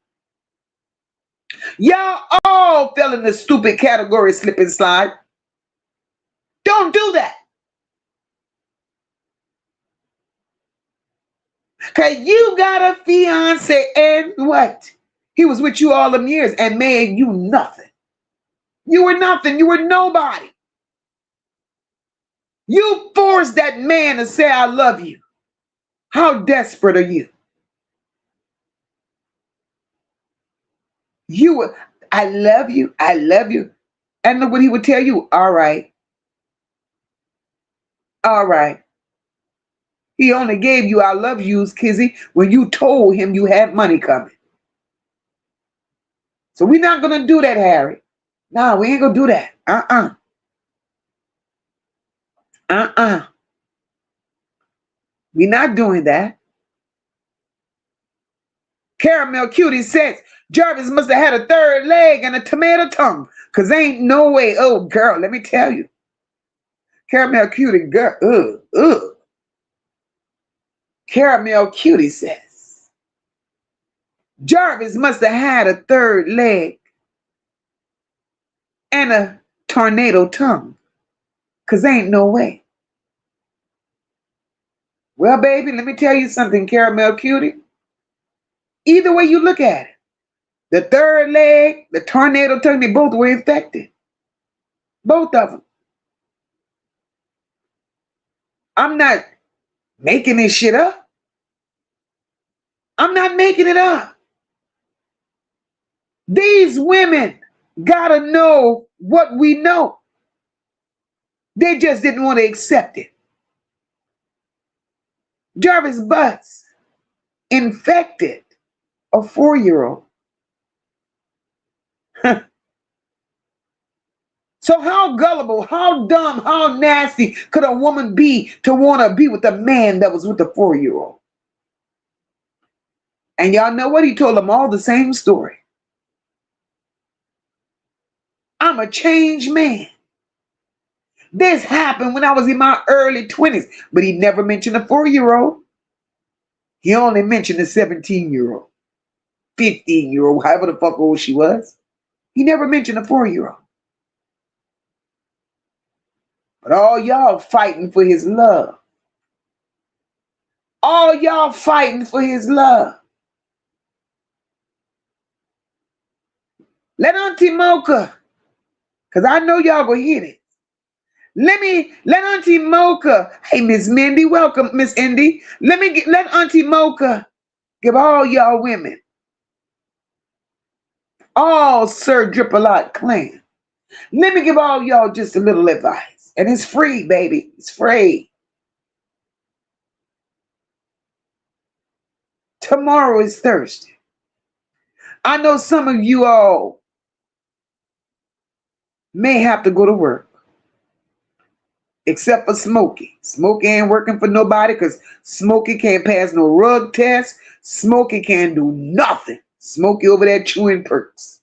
Y'all all fell in the stupid category, Slip and Slide. Don't do that. Okay, you got a fiance and what? He was with you all them years and made you nothing. You were nothing. You were nobody. You forced that man to say, I love you. How desperate are you? You were, I love you. I love you. And look what he would tell you. All right. All right. He only gave you I love yous, Kizzy, when you told him you had money coming. So we're not going to do that, Harry. No, we ain't going to do that. We're not doing that. Caramel Cutie says Jarvis must have had a third leg and a tomato tongue, because ain't no way. Oh, girl, let me tell you. Caramel Cutie, girl, Caramel Cutie says Jarvis must have had a third leg and a tornado tongue, because ain't no way. Well, baby, let me tell you something, Caramel Cutie. Either way you look at it, the third leg, the tornado tongue, they both were infected. Both of them. I'm not making this shit up. I'm not making it up. These women gotta know what we know. They just didn't want to accept it. Jarvis Butts infected a 4-year-old. So how gullible, how dumb, how nasty could a woman be to want to be with a man that was with a 4-year-old? And y'all know what? He told them all the same story. I'm a changed man. This happened when I was in my early 20s, but he never mentioned a 4-year-old. He only mentioned a 17-year-old, 15-year-old, however the fuck old she was. He never mentioned a 4-year-old. But all y'all fighting for his love. All y'all fighting for his love. Let Auntie Moca, because I know y'all gonna hit it. Let Auntie Moca, hey Miss Mindy, welcome Miss Indy. Let Auntie Moca give all y'all women, all Sir Dripolot clan. Let me give all y'all just a little advice. And it's free, baby. It's free. Tomorrow is Thursday. I know some of you all may have to go to work. Except for Smokey. Smokey ain't working for nobody because Smokey can't pass no rug test. Smokey can't do nothing. Smokey over there chewing perks.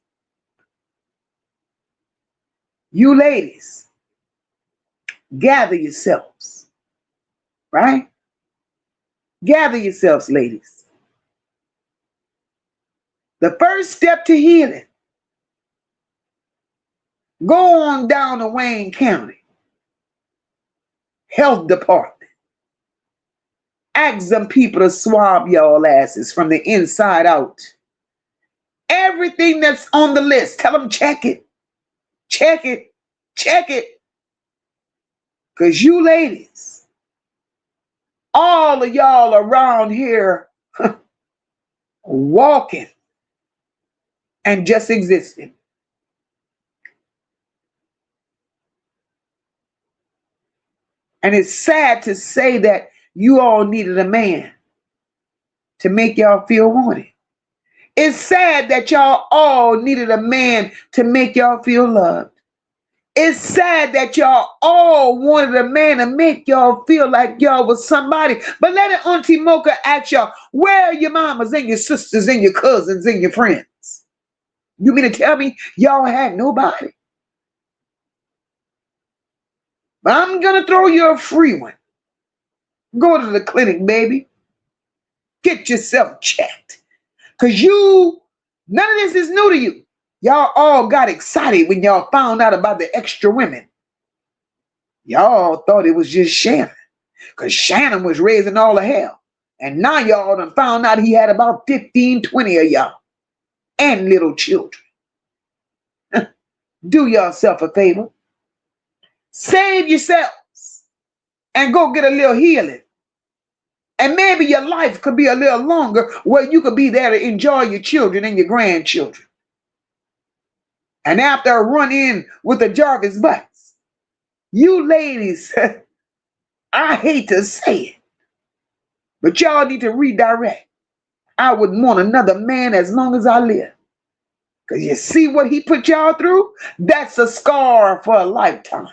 You ladies, gather yourselves. Right? Gather yourselves, ladies. The first step to healing, go on down to Wayne County Health Department. Ask them people to swab y'all asses from the inside out. Everything that's on the list, tell them check it. Check it. Check it. Because you ladies All of y'all around here walking and just existing. And it's sad to say that you all needed a man to make y'all feel wanted. It's sad that y'all all needed a man to make y'all feel loved. It's sad that y'all all wanted a man to make y'all feel like y'all was somebody. But let it Auntie Moca ask y'all, where are your mamas and your sisters and your cousins and your friends? You mean to tell me y'all had nobody? But I'm going to throw you a free one. Go to the clinic, baby. Get yourself checked. Because none of this is new to you. Y'all all got excited when y'all found out about the extra women. Y'all thought it was just Shannon. Because Shannon was raising all the hell. And now y'all done found out he had about 15, 20 of y'all. And little children. Do yourself a favor. Save yourselves. And go get a little healing. And maybe your life could be a little longer where you could be there to enjoy your children and your grandchildren. And after a run in with the Jarvis Butts, you ladies, I hate to say it, but y'all need to redirect. I would want another man as long as I live. Because you see what he put y'all through? That's a scar for a lifetime.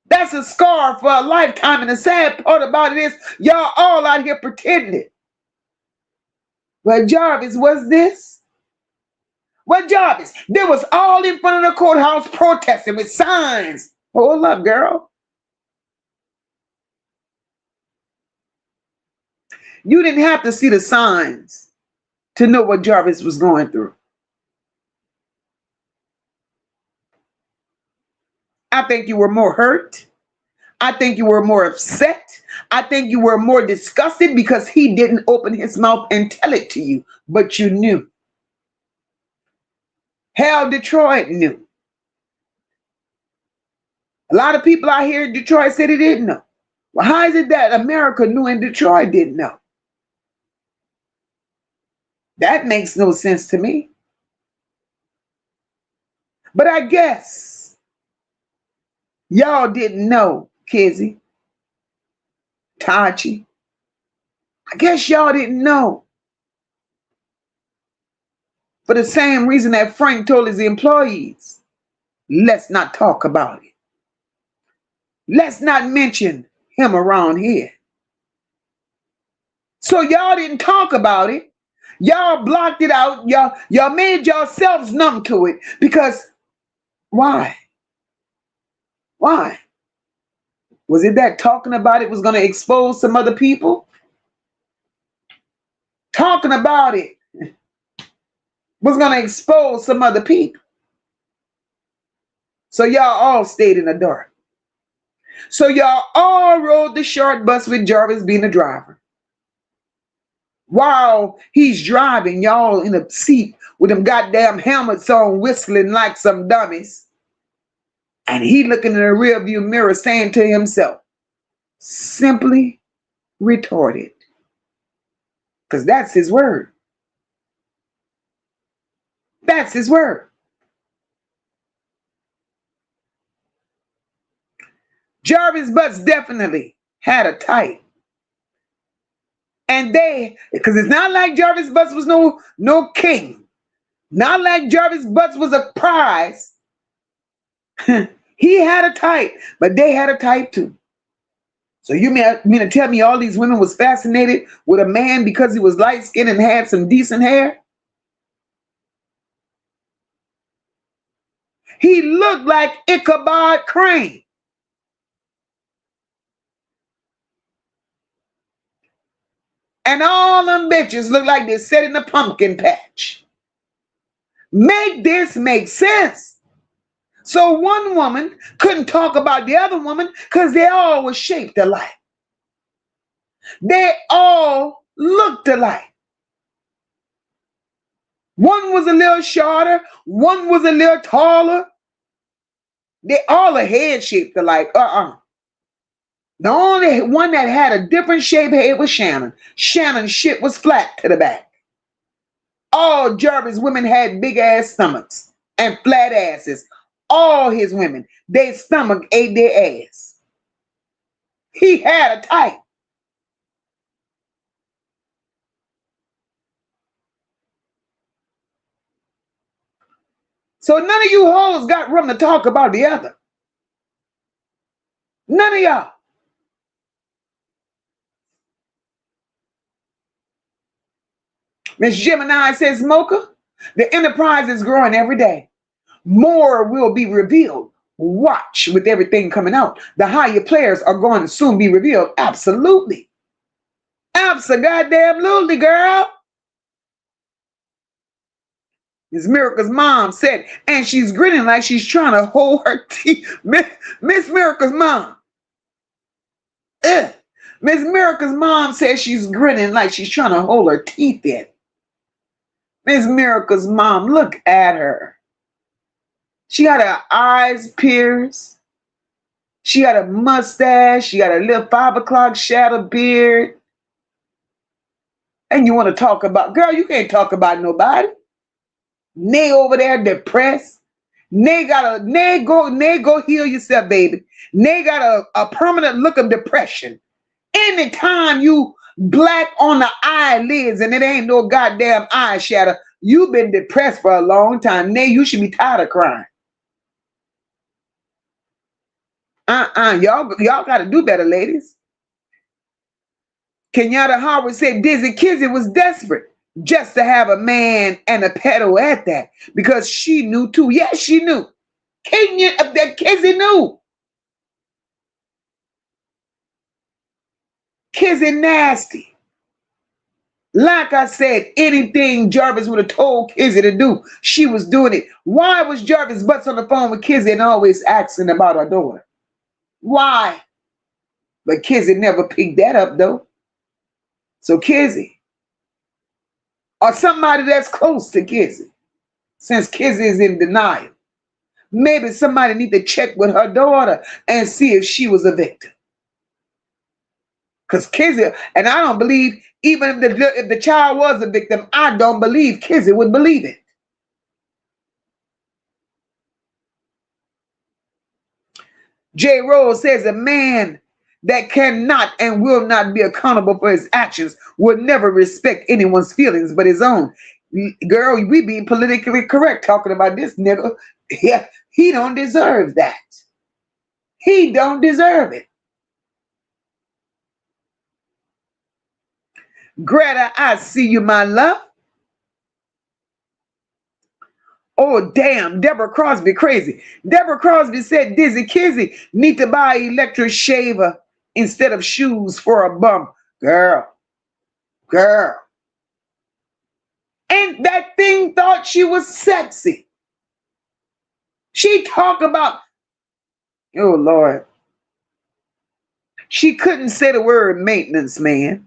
That's a scar for a lifetime. And the sad part about it is, y'all all out here pretending. But Jarvis, what's this? What Jarvis? They was all in front of the courthouse protesting with signs. Hold up, girl. You didn't have to see the signs to know what Jarvis was going through. I think you were more hurt. I think you were more upset. I think you were more disgusted because he didn't open his mouth and tell it to you, but you knew. Hell, Detroit knew. A lot of people out here in Detroit said they didn't know. Well, how is it that America knew and Detroit didn't know? That makes no sense to me. But I guess y'all didn't know, Kizzy, Tachi. I guess y'all didn't know. For the same reason that Frank told his employees, let's not talk about it. Let's not mention him around here. So y'all didn't talk about it. Y'all blocked it out. Y'all made yourselves numb to it. Because why? Why? Was it that talking about it was going to expose some other people? Talking about it was going to expose some other people. So y'all all stayed in the dark. So y'all all rode the short bus with Jarvis being the driver. While he's driving, y'all in a seat with them goddamn helmets on, whistling like some dummies. And he looking in the rearview mirror saying to himself, simply retarded. Because that's his word. That's his word. Jarvis Butts definitely had a type. And because it's not like Jarvis Butts was no king. Not like Jarvis Butts was a prize. He had a type, but they had a type too. So you mean to tell me all these women was fascinated with a man because he was light-skinned and had some decent hair? He looked like Ichabod Crane. And all them bitches look like they sat in a pumpkin patch. Make this make sense. So one woman couldn't talk about the other woman because they all were shaped alike. They all looked alike. One was a little shorter, one was a little taller. They all are head shaped alike. The only one that had a different shape head was Shannon. Shannon's shit was flat to the back. All Jarvis women had big ass stomachs and flat asses. All his women, their stomach ate their ass. He had a type. So none of you hoes got room to talk about the other. None of y'all. Miss Gemini says, Mocha, the enterprise is growing every day. More will be revealed. Watch with everything coming out. The higher players are going to soon be revealed. Absolutely. Abso-goddamn-lutely, girl. Miss Miracle's mom said, and she's grinning like she's trying to hold her teeth. Miss Miracle's mom. Miss Miracle's mom says she's grinning like she's trying to hold her teeth in. Miss Miracle's mom, look at her. She got her eyes pierced. She got a mustache. She got a little 5 o'clock shadow beard. And you want to talk about, girl, you can't talk about nobody. Nay over there depressed. Nay go heal yourself, baby. Nay got a permanent look of depression. Anytime you black on the eyelids and it ain't no goddamn eyeshadow, you've been depressed for a long time. Nay, you should be tired of crying. Y'all got to do better, ladies. Kenyatta Howard said Dizzy Kizzy was desperate just to have a man and a pedo at that because she knew too. Yes, she knew. Kizzy knew. Kizzy nasty. Like I said, anything Jarvis would have told Kizzy to do, she was doing it. Why was Jarvis Butts on the phone with Kizzy and always asking about her daughter? Why? But Kizzy never picked that up though. So Kizzy, or somebody that's close to Kizzy, since Kizzy is in denial, maybe somebody need to check with her daughter and see if she was a victim. Because Kizzy, and I don't believe, even if the child was a victim, I don't believe Kizzy would believe it. J. Rose says a man that cannot and will not be accountable for his actions will never respect anyone's feelings but his own. Girl, we being politically correct talking about this nigga. Yeah, he don't deserve that. He don't deserve it. Greta, I see you, my love. Oh, damn, Deborah Crosby crazy. Deborah Crosby said Dizzy Kizzy need to buy an electric shaver instead of shoes for a bum. Girl. And that thing thought she was sexy. She talk about, oh, Lord. She couldn't say the word maintenance man.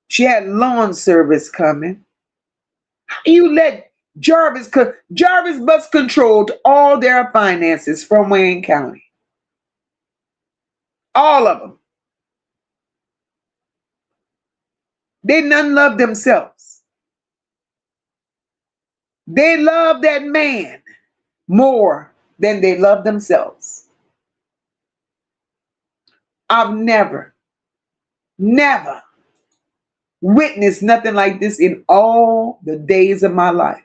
She had lawn service coming. You let Jarvis Butts controlled all their finances from Wayne County. All of them. They none love themselves. They love that man more than they love themselves. I've never witnessed nothing like this in all the days of my life.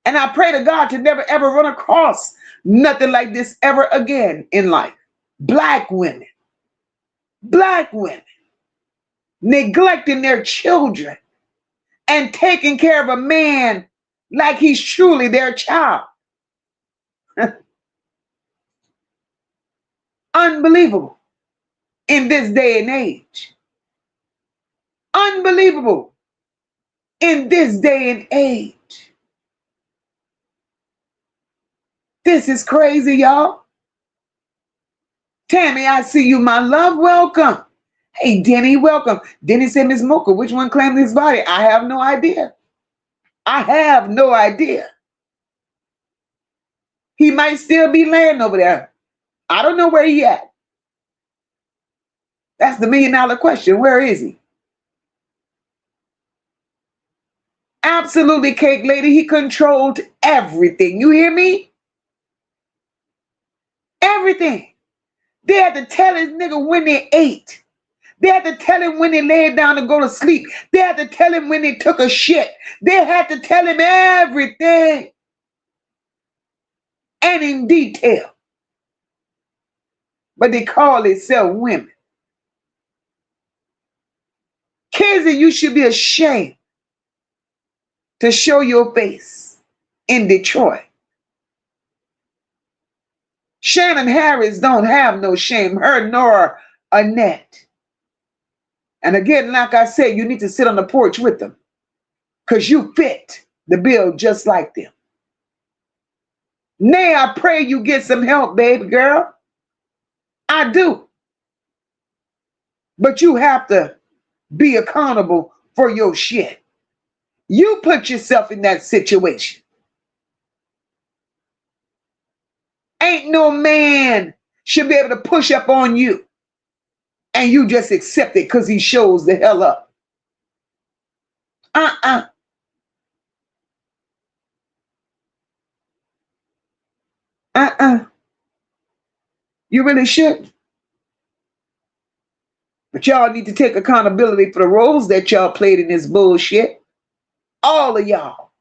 And I pray to God to never ever run across nothing like this ever again in life. Black women neglecting their children and taking care of a man like he's truly their child. Unbelievable in this day and age. Unbelievable in this day and age. This is crazy, y'all. Tammy, I see you, my love. Welcome. Hey, Denny, welcome. Denny said, Miss Moca, which one claimed his body? I have no idea. He might still be laying over there. I don't know where he at. That's the $1,000,000 question. Where is he? Absolutely, cake lady. He controlled everything. You hear me? Everything. They had to tell his nigga when they ate. They had to tell him when they laid down to go to sleep. They had to tell him when they took a shit. They had to tell him everything. And in detail. But they call themselves women. Kizzy, you should be ashamed to show your face in Detroit. Shannon Harris don't have no shame, her nor Annette. And again, like I said, you need to sit on the porch with them because you fit the bill just like them. Nay, I pray you get some help, baby girl. I do. But you have to be accountable for your shit. You put yourself in that situation. Ain't no man should be able to push up on you and you just accept it because he shows the hell up. You really should. But y'all need to take accountability for the roles that y'all played in this bullshit. All of y'all.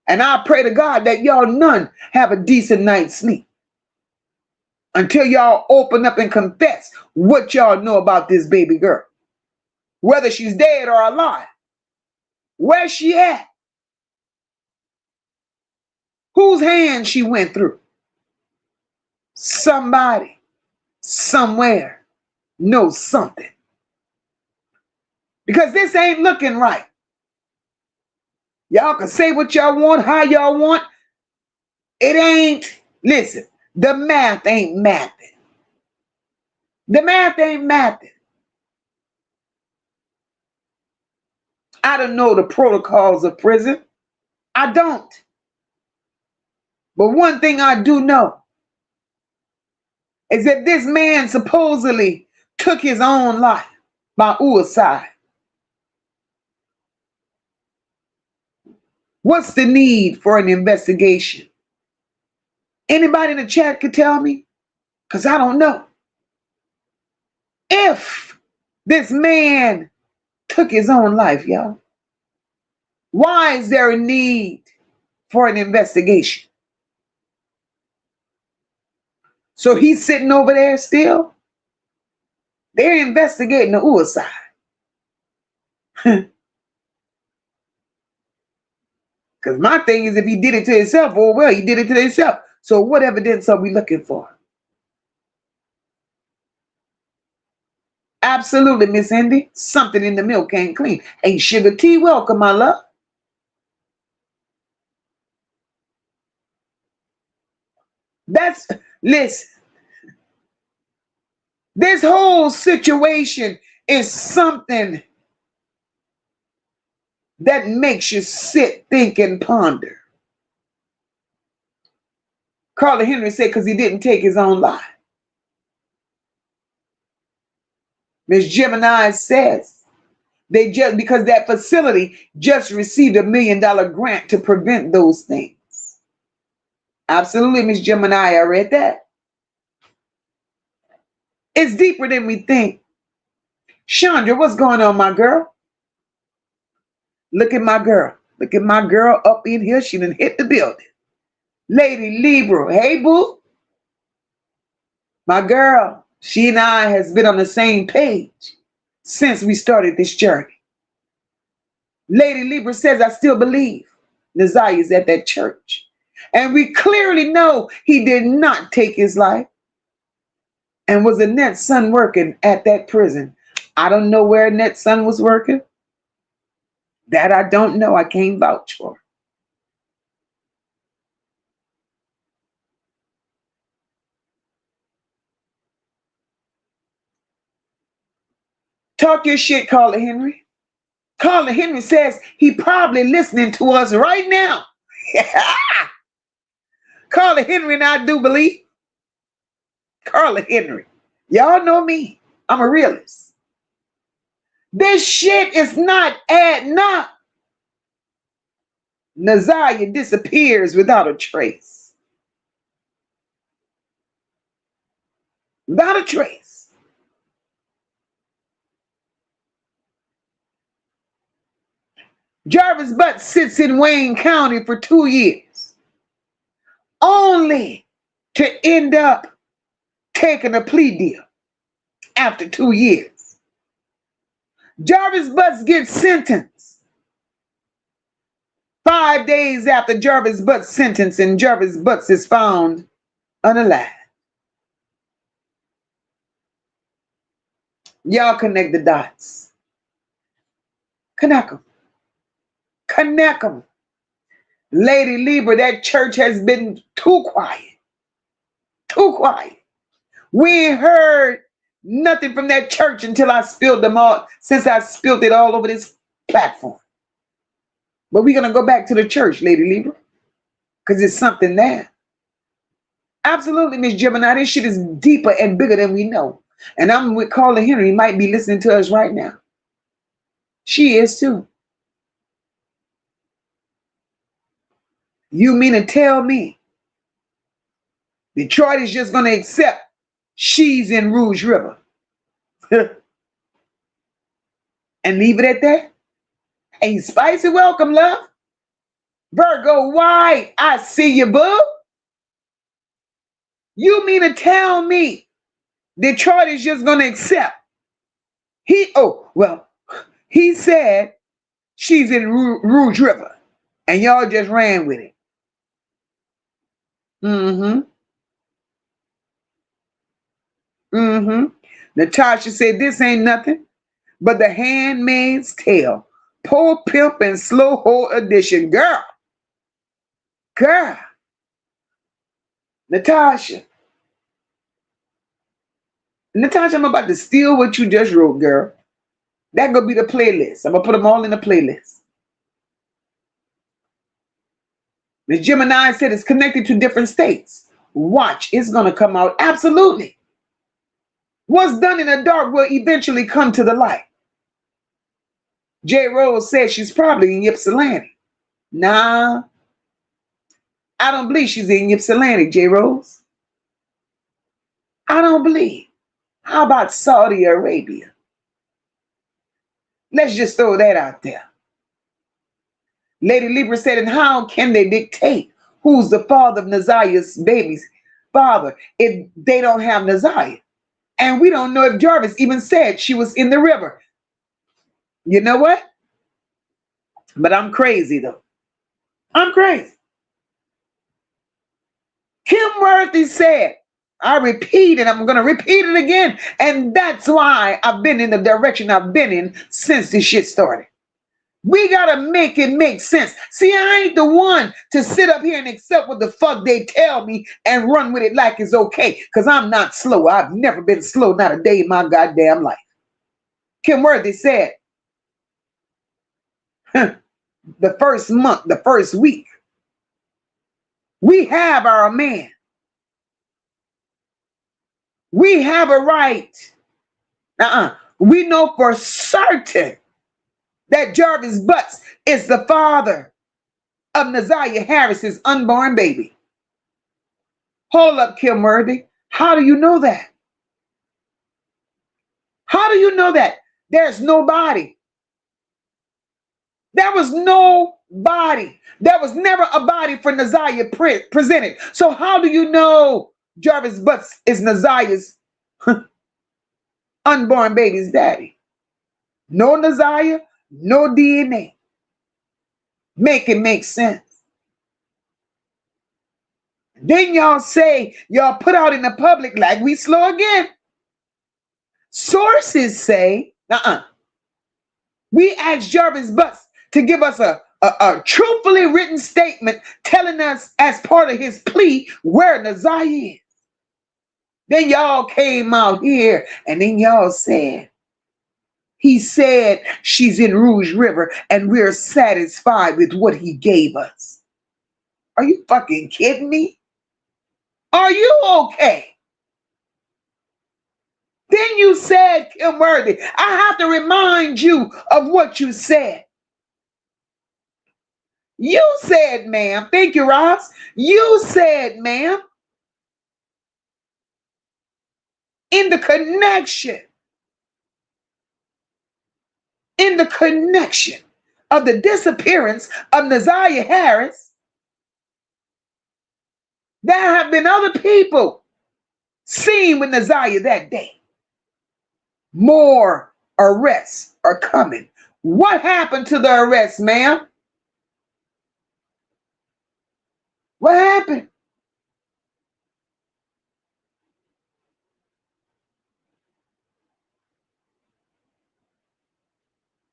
And I pray to God that y'all none have a decent night's sleep until y'all open up and confess what y'all know about this baby girl. Whether she's dead or alive. Where's she at? Whose hands she went through? Somebody, somewhere, knows something. Because this ain't looking right. Y'all can say what y'all want, how y'all want. It ain't, listen, the math ain't mathing. The math ain't mathing. I don't know the protocols of prison. I don't. But one thing I do know is that this man supposedly took his own life by suicide. What's the need for an investigation? Anybody in the chat could tell me? Because I don't know. If this man took his own life, y'all, why is there a need for an investigation? So he's sitting over there still? They're investigating the suicide. Because my thing is, if he did it to himself, oh well, he did it to himself. So what evidence are we looking for? Absolutely, Miss Indy. Something in the milk ain't clean. Ain't sugar tea welcome, my love. Listen. This whole situation is something that makes you sit, think, and ponder. Carla Henry said because he didn't take his own life. Ms. Gemini says they just because that facility just received $1 million grant to prevent those things. Absolutely, Ms. Gemini, I read that. It's deeper than we think. Chandra, what's going on, my girl? Look at my girl. Look at my girl up in here. She done hit the building. Lady Libra, hey, boo. My girl, she and I has been on the same page since we started this journey. Lady Libra says, I still believe Naziyah is at that church. And we clearly know he did not take his life. And was Annette's son working at that prison? I don't know where Annette's son was working. That I don't know. I can't vouch for. Talk your shit, Carla Henry. Carla Henry says he probably listening to us right now. Carla Henry and I do believe. Carla Henry. Y'all know me. I'm a realist. This shit is not adding up. Naziyah disappears without a trace. Without a trace. Jarvis Butts sits in Wayne County for 2 years, only to end up taking a plea deal after 2 years. Jarvis Butts gets sentenced 5 days after Jarvis Butts' sentence, and Jarvis Butts is found unalive. Y'all connect the dots. Connect them. Connect them. Lady Libra, that church has been too quiet. Too quiet. We ain't heard nothing from that church until I spilled them all, since I spilled it all over this platform. But we're going to go back to the church, Lady Libra, because there's something there. Absolutely, Miss Gemini. This shit is deeper and bigger than we know. And I'm with Carla Henry. Might be listening to us right now. She is too. You mean to tell me Detroit is just going to accept she's in Rouge River and leave it at that? Hey, Spicy, welcome, love. Virgo White, I see you, boo. You mean to tell me Detroit is just going to accept? He said she's in Rouge River, and y'all just ran with it. Natasha said this ain't nothing but The Handmaid's Tale. Poor Pimp and Slow Ho edition. Girl. Natasha, I'm about to steal what you just wrote, girl. That gonna be the playlist. I'm gonna put them all in the playlist. Miss Gemini said it's connected to different states. Watch, it's gonna come out. Absolutely. What's done in the dark will eventually come to the light. J. Rose said she's probably in Ypsilanti. Nah, I don't believe she's in Ypsilanti, J. Rose. I don't believe. How about Saudi Arabia? Let's just throw that out there. Lady Libra said, and how can they dictate who's the father of Naziyah's baby's father if they don't have Naziyah? And we don't know if Jarvis even said she was in the river. You know what? But I'm crazy, though. I'm crazy. Kim Worthy said, I repeat, and I'm going to repeat it again. And that's why I've been in the direction I've been in since this shit started. We got to make it make sense. See, I ain't the one to sit up here and accept what the fuck they tell me and run with it like it's okay. Because I'm not slow. I've never been slow, not a day in my goddamn life. Kim Worthy said, the first month, the first week, we have our man. We have a right. We know for certain that Jarvis Butts is the father of Naziyah Harris's unborn baby. Hold up, Kim Worthy. How do you know that? How do you know that? There's nobody. There was no body. There was never a body for Naziyah presented. So how do you know Jarvis Butts is Naziyah's unborn baby's daddy? No Naziyah, no DNA. Make it make sense. Then y'all say, y'all put out in the public like we slow again. Sources say, we asked Jarvis Butts to give us a truthfully written statement telling us as part of his plea where Naziyah is. Then y'all came out here and then y'all said, he said she's in Rouge River and we're satisfied with what he gave us. Are you fucking kidding me? Are you okay? Then you said, Kim Worthy, I have to remind you of what you said. You said, ma'am, thank you, Ross. You said, ma'am, in the connection, of the disappearance of Naziyah Harris, there have been other people seen with Naziyah that day. More arrests are coming. What happened to the arrests, ma'am? What happened?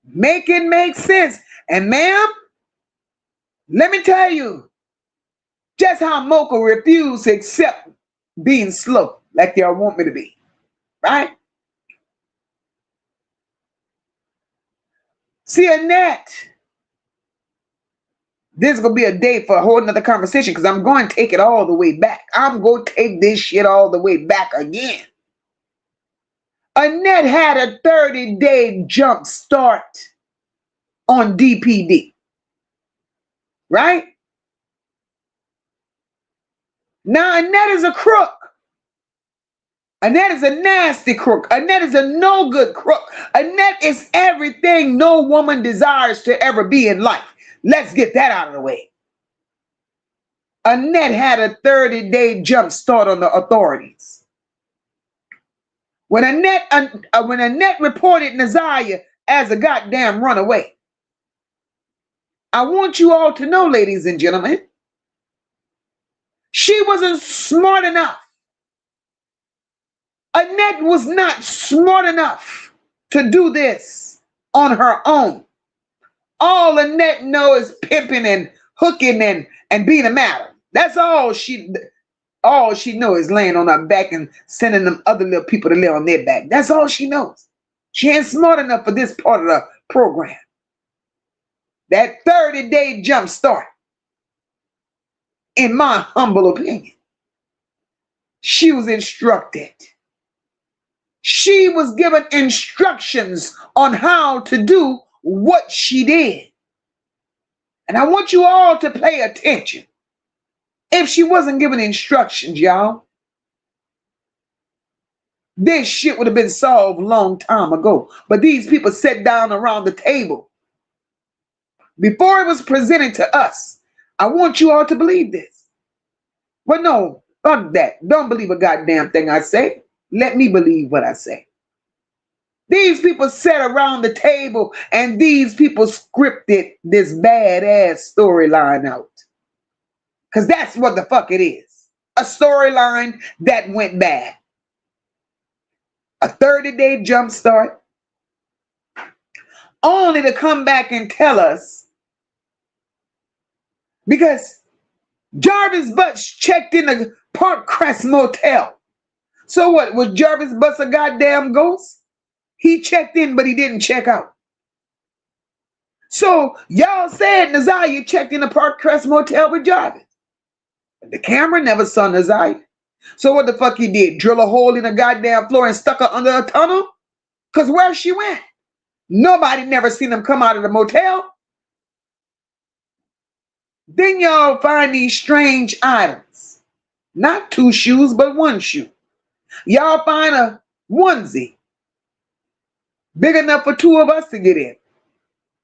Make it make sense. And ma'am, let me tell you just how Moca refused to accept being slow like y'all want me to be. Right? See, Annette, this is going to be a day for a whole nother conversation because I'm going to take it all the way back. I'm going to take this shit all the way back again. Annette had a 30-day jump start on DPD. Right? Now, Annette is a crook. Annette is a nasty crook. Annette is a no good crook. Annette is everything no woman desires to ever be in life. Let's get that out of the way. Annette had a 30-day jump start on the authorities. When Annette reported Naziyah as a goddamn runaway, I want you all to know, ladies and gentlemen, she wasn't smart enough. Annette was not smart enough to do this on her own. All Annette knows is pimping and hooking and being a madam. That's all she knows is laying on her back and sending them other little people to lay on their back. That's all she knows. She ain't smart enough for this part of the program. That 30-day jump start, in my humble opinion, she was instructed. She was given instructions on how to do what she did. And I want you all to pay attention. If she wasn't given instructions, y'all, this shit would have been solved a long time ago. But these people sat down around the table. Before it was presented to us, I want you all to believe this. But no, fuck that. Don't believe a goddamn thing I say. Let me believe what I say. These people sat around the table and these people scripted this badass storyline out. Because that's what the fuck it is. A storyline that went bad. A 30-day jump start. Only to come back and tell us. Because Jarvis Butts checked in the Park Crest Motel. So what? Was Jarvis Butts a goddamn ghost? He checked in, but he didn't check out. So y'all said Naziyah checked in the Park Crest Motel with Jarvis. But the camera never saw Naziyah. So what the fuck he did? Drill a hole in the goddamn floor and stuck her under a tunnel? Because where she went? Nobody never seen him come out of the motel. Then y'all find these strange items. Not two shoes, but one shoe. Y'all find a onesie big enough for two of us to get in.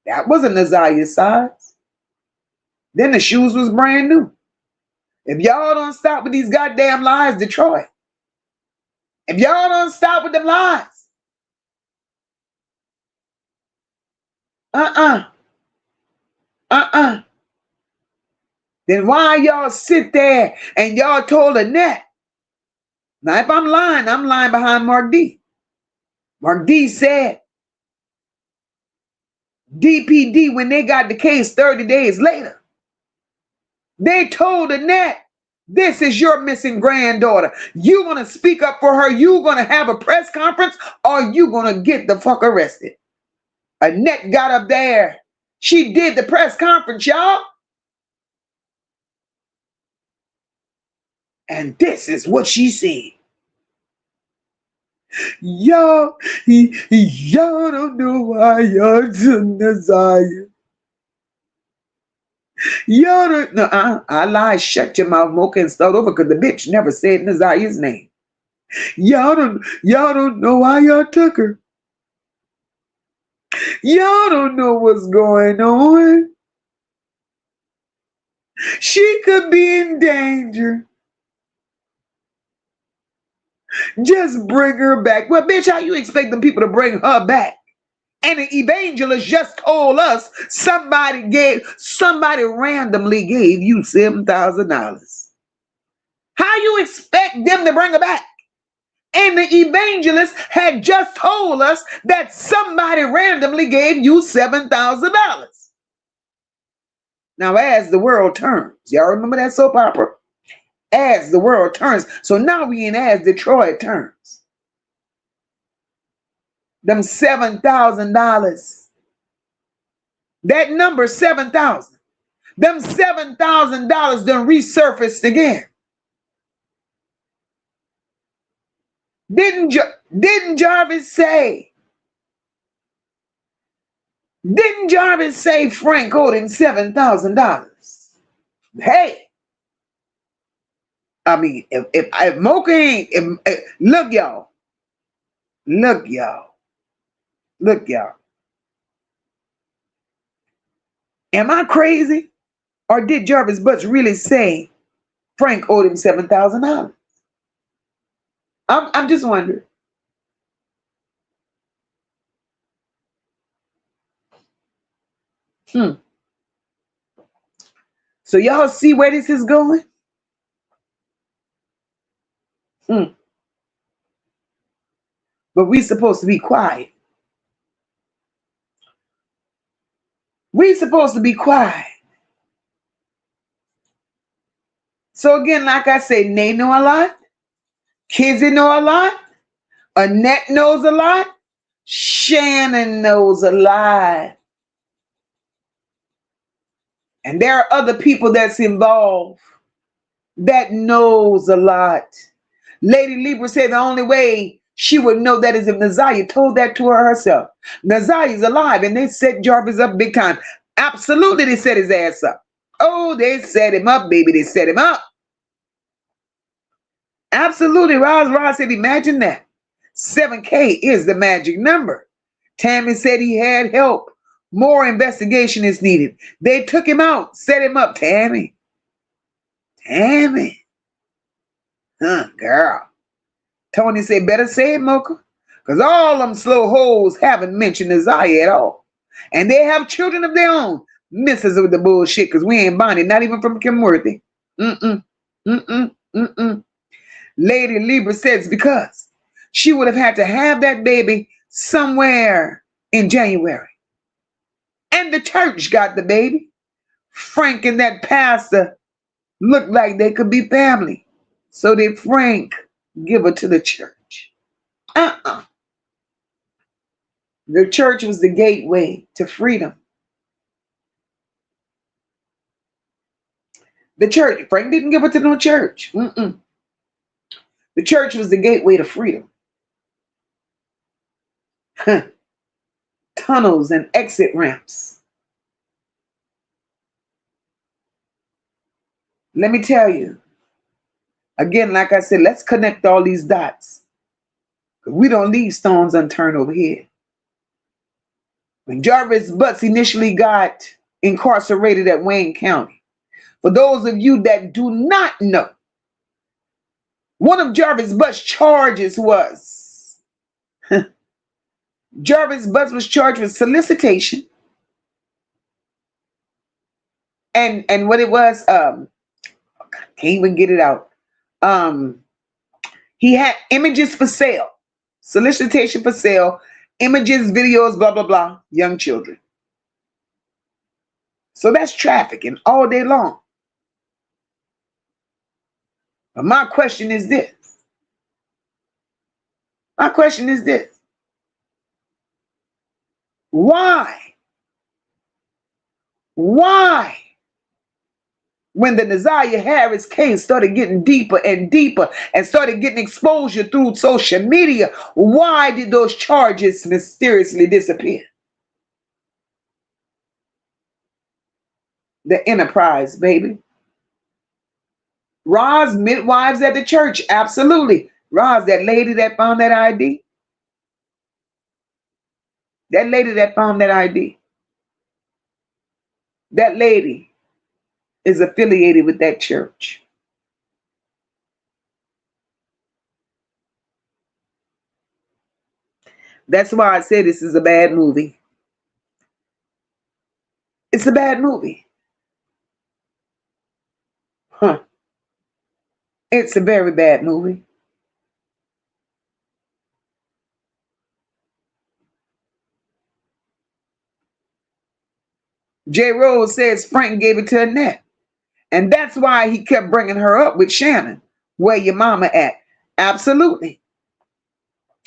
That wasn't Naziyah's size. Then the shoes was brand new. If y'all don't stop with these goddamn lies, Detroit. If y'all don't stop with them lies. Then why y'all sit there and y'all told Annette? Now, if I'm lying behind Mark D. Mark D said DPD, when they got the case 30 days later, they told Annette, this is your missing granddaughter. You going to speak up for her? You going to have a press conference? Or you going to get the fuck arrested? Annette got up there. She did the press conference, y'all. And this is what she said. Y'all don't know why y'all took Naziyah. Y'all don't know. I lied. Shut your mouth, Moca, and start over, because the bitch never said Naziyah's name. Y'all don't know why y'all took her. Y'all don't know what's going on. She could be in danger. Just bring her back. Well, bitch, how you expect them people to bring her back? And the evangelist just told us somebody randomly gave you $7,000. How you expect them to bring her back? And the evangelist had just told us that somebody randomly gave you $7,000. Now, as the world turns, y'all remember that soap opera? As the world turns. So now we in As Detroit turns. Them $7,000. That number 7,000. Them $7,000 done resurfaced again. Didn't Jarvis say Frank owed him $7,000? Hey, I mean, if Moca ain't, look y'all. Am I crazy? Or did Jarvis Butts really say Frank owed him $7,000? I'm just wondering. So y'all see where this is going? But we supposed to be quiet. We supposed to be quiet. So again, like I say, Nay know a lot. Kizzy know a lot. Annette knows a lot. Shannon knows a lot. And there are other people that's involved that knows a lot. Lady Libra said the only way she would know that is if Naziyah told that to her herself. Naziyah's alive, and they set Jarvis up big time. Absolutely, they set his ass up. Oh, they set him up, baby. They set him up. Absolutely. Roz said, imagine that. 7K is the magic number. Tammy said he had help. More investigation is needed. They took him out, set him up. Tammy. Girl. Tony said, better say it, Moca. Because all them slow hoes haven't mentioned Naziyah at all. And they have children of their own. Misses with the bullshit, because we ain't bonded, not even from Kim Worthy. Lady Libra says because she would have had to have that baby somewhere in January. And the church got the baby. Frank and that pastor looked like they could be family. So did Frank give her to the church? The church was the gateway to freedom. The church, Frank didn't give her to no church. The church was the gateway to freedom. Tunnels and exit ramps. Let me tell you, again, like I said, let's connect all these dots. We don't leave stones unturned over here. When Jarvis Butts initially got incarcerated at Wayne County, for those of you that do not know, one of Jarvis Butts' charges was, Jarvis Butts was charged with solicitation. And what it was, can't even get it out. He had images for sale, solicitation for sale, images, videos, blah, blah, blah, young children. So that's trafficking all day long. But my question is this. Why when the Naziyah Harris case started getting deeper and deeper and started getting exposure through social media, why did those charges mysteriously disappear? The enterprise, baby. Roz, midwives at the church, absolutely. Roz, that lady that found that ID. That lady that found that ID. That lady is affiliated with that church. That's why I say this is a bad movie. It's a bad movie. Huh. It's a very bad movie. J. Rose says Frank gave it to Annette. And that's why he kept bringing her up with Shannon. Where your mama at? Absolutely.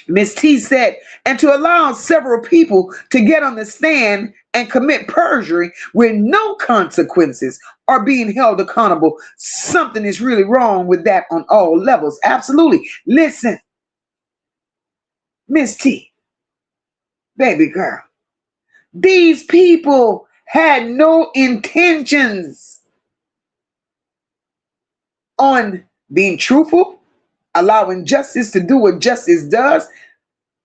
Miss T said, and to allow several people to get on the stand and commit perjury with no consequences are being held accountable. Something is really wrong with that on all levels. Absolutely. Listen, Miss T, baby girl, these people had no intentions on being truthful, allowing justice to do what justice does.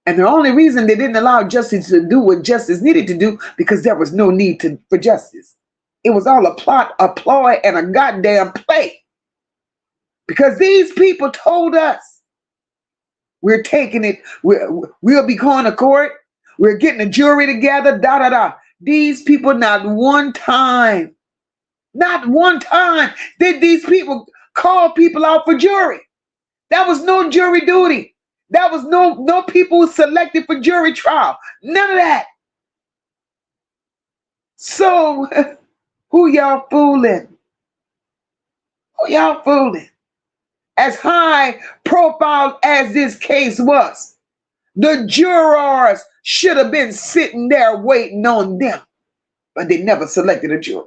And the only reason they didn't allow justice to do what justice needed to do, because there was no need for justice. It was all a plot, a ploy, and a goddamn play. Because these people told us, we're taking it, we'll be going to court, we're getting a jury together, da da da. These people not one time did these people call people out for jury. That was no jury duty. That was no people selected for jury trial. None of that. So who y'all fooling? Who y'all fooling? As high profile as this case was, the jurors should have been sitting there waiting on them. But they never selected a jury.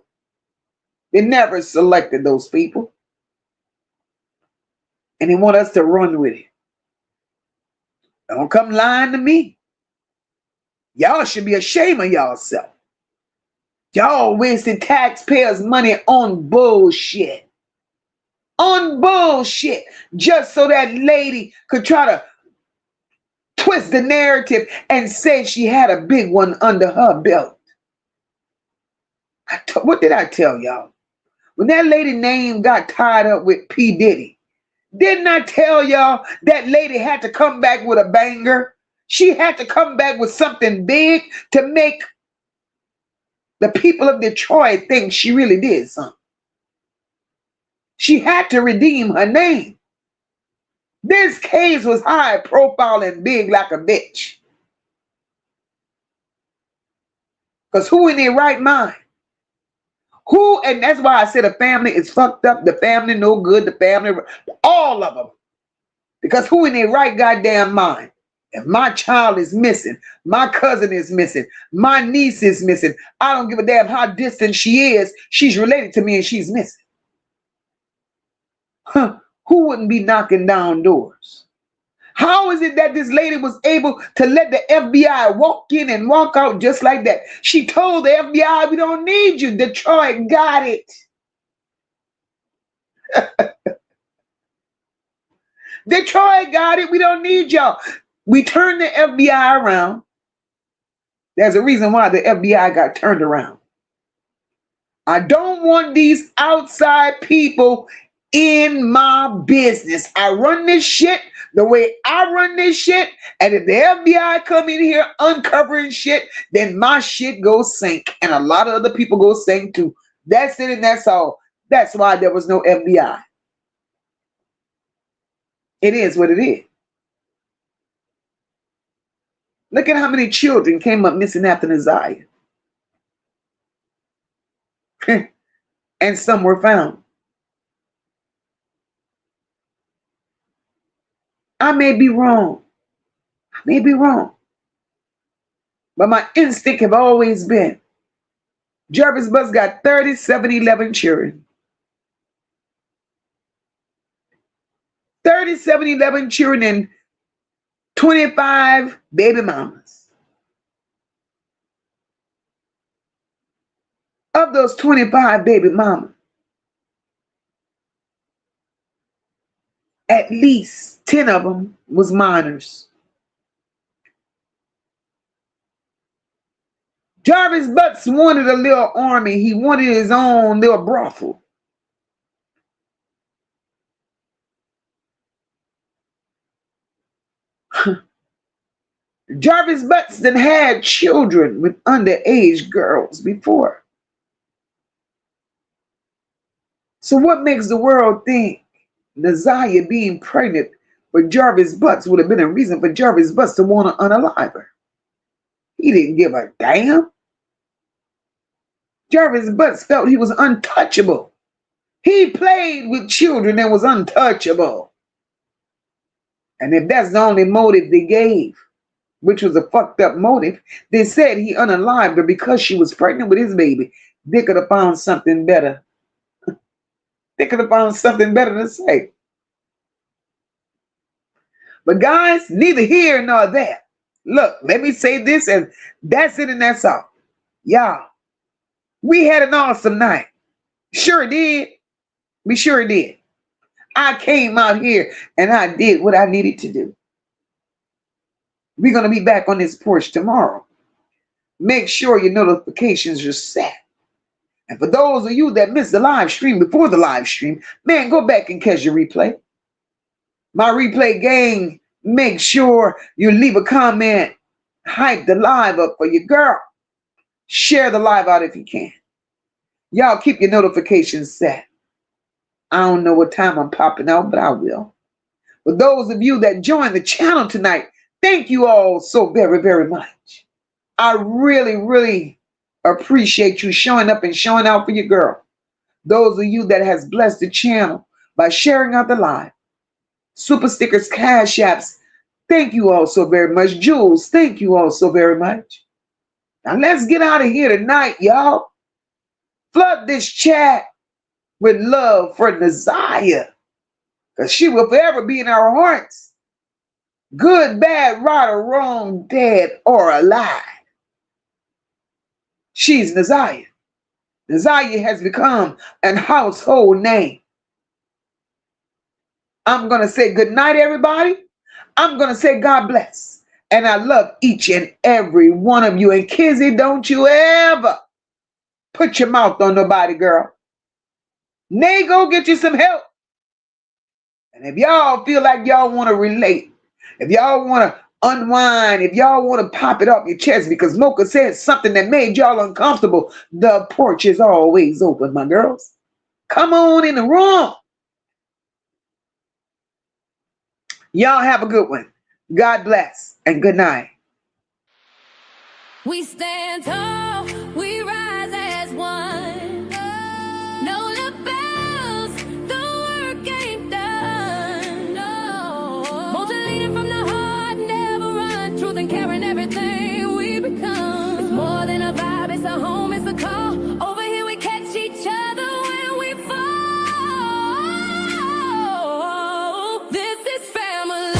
They never selected those people. And they want us to run with it. Don't come lying to me. Y'all should be ashamed of y'allself. Y'all wasting taxpayers' money on bullshit. On bullshit. Just so that lady could try to twist the narrative and say she had a big one under her belt. What did I tell y'all? When that lady name got tied up with P. Diddy, didn't I tell y'all that lady had to come back with a banger? She had to come back with something big to make the people of Detroit think she really did something. She had to redeem her name. This case was high profile and big like a bitch. Because who in their right mind? Who, and that's why I said the family is fucked up, the family no good, the family, all of them. Because who in their right goddamn mind? If my child is missing, my cousin is missing, my niece is missing, I don't give a damn how distant she is, she's related to me and she's missing. Huh? Who wouldn't be knocking down doors? How is it that this lady was able to let the FBI walk in and walk out just like that? She told the FBI, we don't need you. Detroit got it. Detroit got it. We don't need y'all. We turned the FBI around. There's a reason why the FBI got turned around. I don't want these outside people in my business. I run this shit the way I run this shit, and if the FBI come in here uncovering shit, then my shit goes sink, and a lot of other people go sink too. That's it, and that's all. That's why there was no FBI. It is what it is. Look at how many children came up missing after Naziyah. And some were found. I may be wrong. I may be wrong. But my instinct have always been, Jarvis Butts got 30, 7, 11 children. 11 children and 25 baby mamas. Of those 25 baby mamas, at least 10 of them was minors. Jarvis Butts wanted a little army. He wanted his own little brothel. Jarvis Butts then had children with underage girls before. So what makes the world think Naziyah being pregnant with Jarvis Butts would have been a reason for Jarvis Butts to want to unalive her? He didn't give a damn. Jarvis Butts felt he was untouchable. He played with children and was untouchable. And if that's the only motive they gave, which was a fucked up motive, they said he unalived her because she was pregnant with his baby. They could have found something better. They could have found something better to say. But guys, neither here nor there. Look, let me say this, and that's it and that's all. Y'all, we had an awesome night. Sure did. We sure did. I came out here and I did what I needed to do. We're going to be back on this porch tomorrow. Make sure your notifications are set. And for those of you that missed the live stream before the live stream, man, go back and catch your replay. My replay gang, make sure you leave a comment. Hype the live up for your girl. Share the live out if you can. Y'all keep your notifications set. I don't know what time I'm popping out, but I will. For those of you that joined the channel tonight, thank you all so very, very much. I really, really appreciate you showing up and showing out for your girl. Those of you that has blessed the channel by sharing out the live. Super stickers, cash apps, thank you all so very much. Jules, thank you all so very much. Now let's get out of here tonight, y'all. Flood this chat with love for Naziyah, because she will forever be in our hearts. Good, bad, right or wrong, dead or alive. She's Naziyah. Naziyah has become a household name. I'm going to say good night, everybody. I'm going to say God bless. And I love each and every one of you. And Kizzy, don't you ever put your mouth on nobody, girl. Nay, go get you some help. And if y'all feel like y'all want to relate, if y'all want to unwind, if y'all want to pop it off your chest because Moca said something that made y'all uncomfortable, the porch is always open, my girls. Come on in the room. Y'all have a good one. God bless and good night. We stand tall, we rise as one. No look bells, the work ain't done. No. Motor leading from the heart, never run. Truth and caring, everything we become. It's more than a vibe, it's a home, it's a call. Over here we catch each other when we fall. This is family.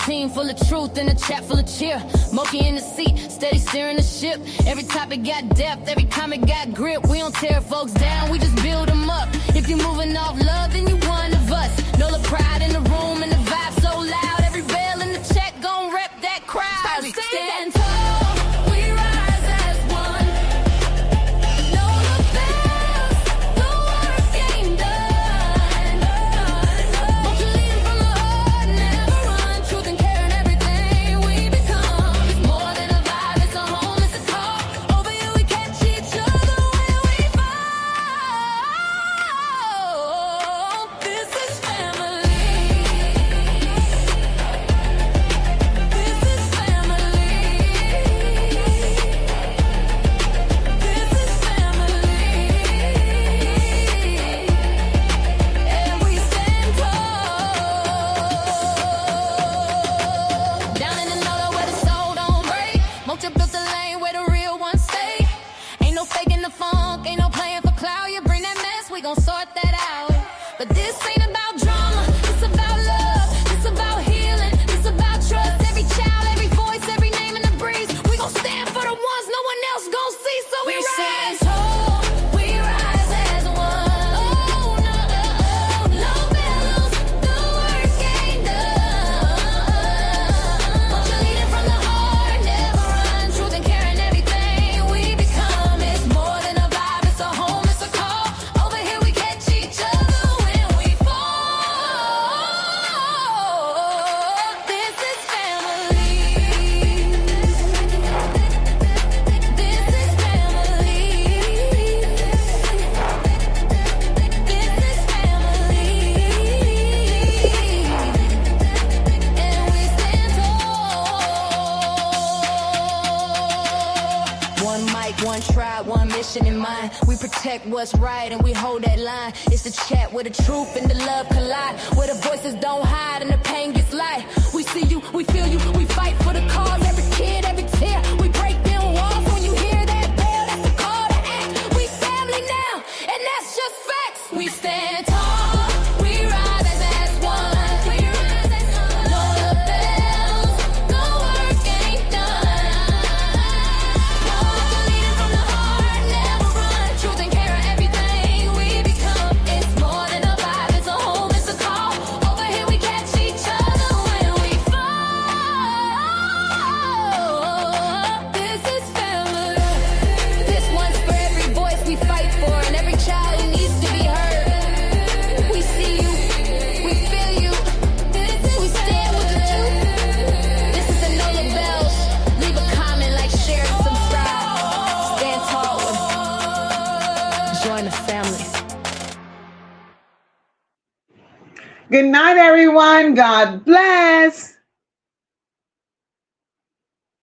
Team full of truth and a chat full of cheer. Moca in the seat, steady steering the ship. Every topic got depth, every comment got grip. We don't tear folks down, we just build them up. If you're moving off love, then you one of us. Know the pride in the room and the vibe so loud. Every bell in the check gon' rep that crowd. We stand tall, we rise as one. Know the bells, the work ain't done. Won't you lead from the heart, never run. Truth and care and everything we become. It's more than a vibe, it's a home, it's a call. Over here we catch each other when we fall. This is family. This is family. One tribe, one mission in mind. We protect what's right and we hold that line. It's the chat where the truth and the love collide, where the voices don't hide and the pain gets light. We see you, we feel you, we fight for the cause. Every kid, every tear, we break down walls. When you hear that bell, that's the call to act. We family now, and that's just facts. We stand tall, we rise as one. Know the bells, the work ain't done. Leading from the heart, never run. Truth and care are everything we become. It's more than a vibe, it's a home, it's a call. Over here we catch each other when we fall. This is family. This one's for every voice we fight for and every child who needs to be heard. We see you, we feel you, we stand with the truth. This is the Know Your Bells. Leave a comment, like, share, subscribe. Stand tall and join the family. Good night, everyone. God bless.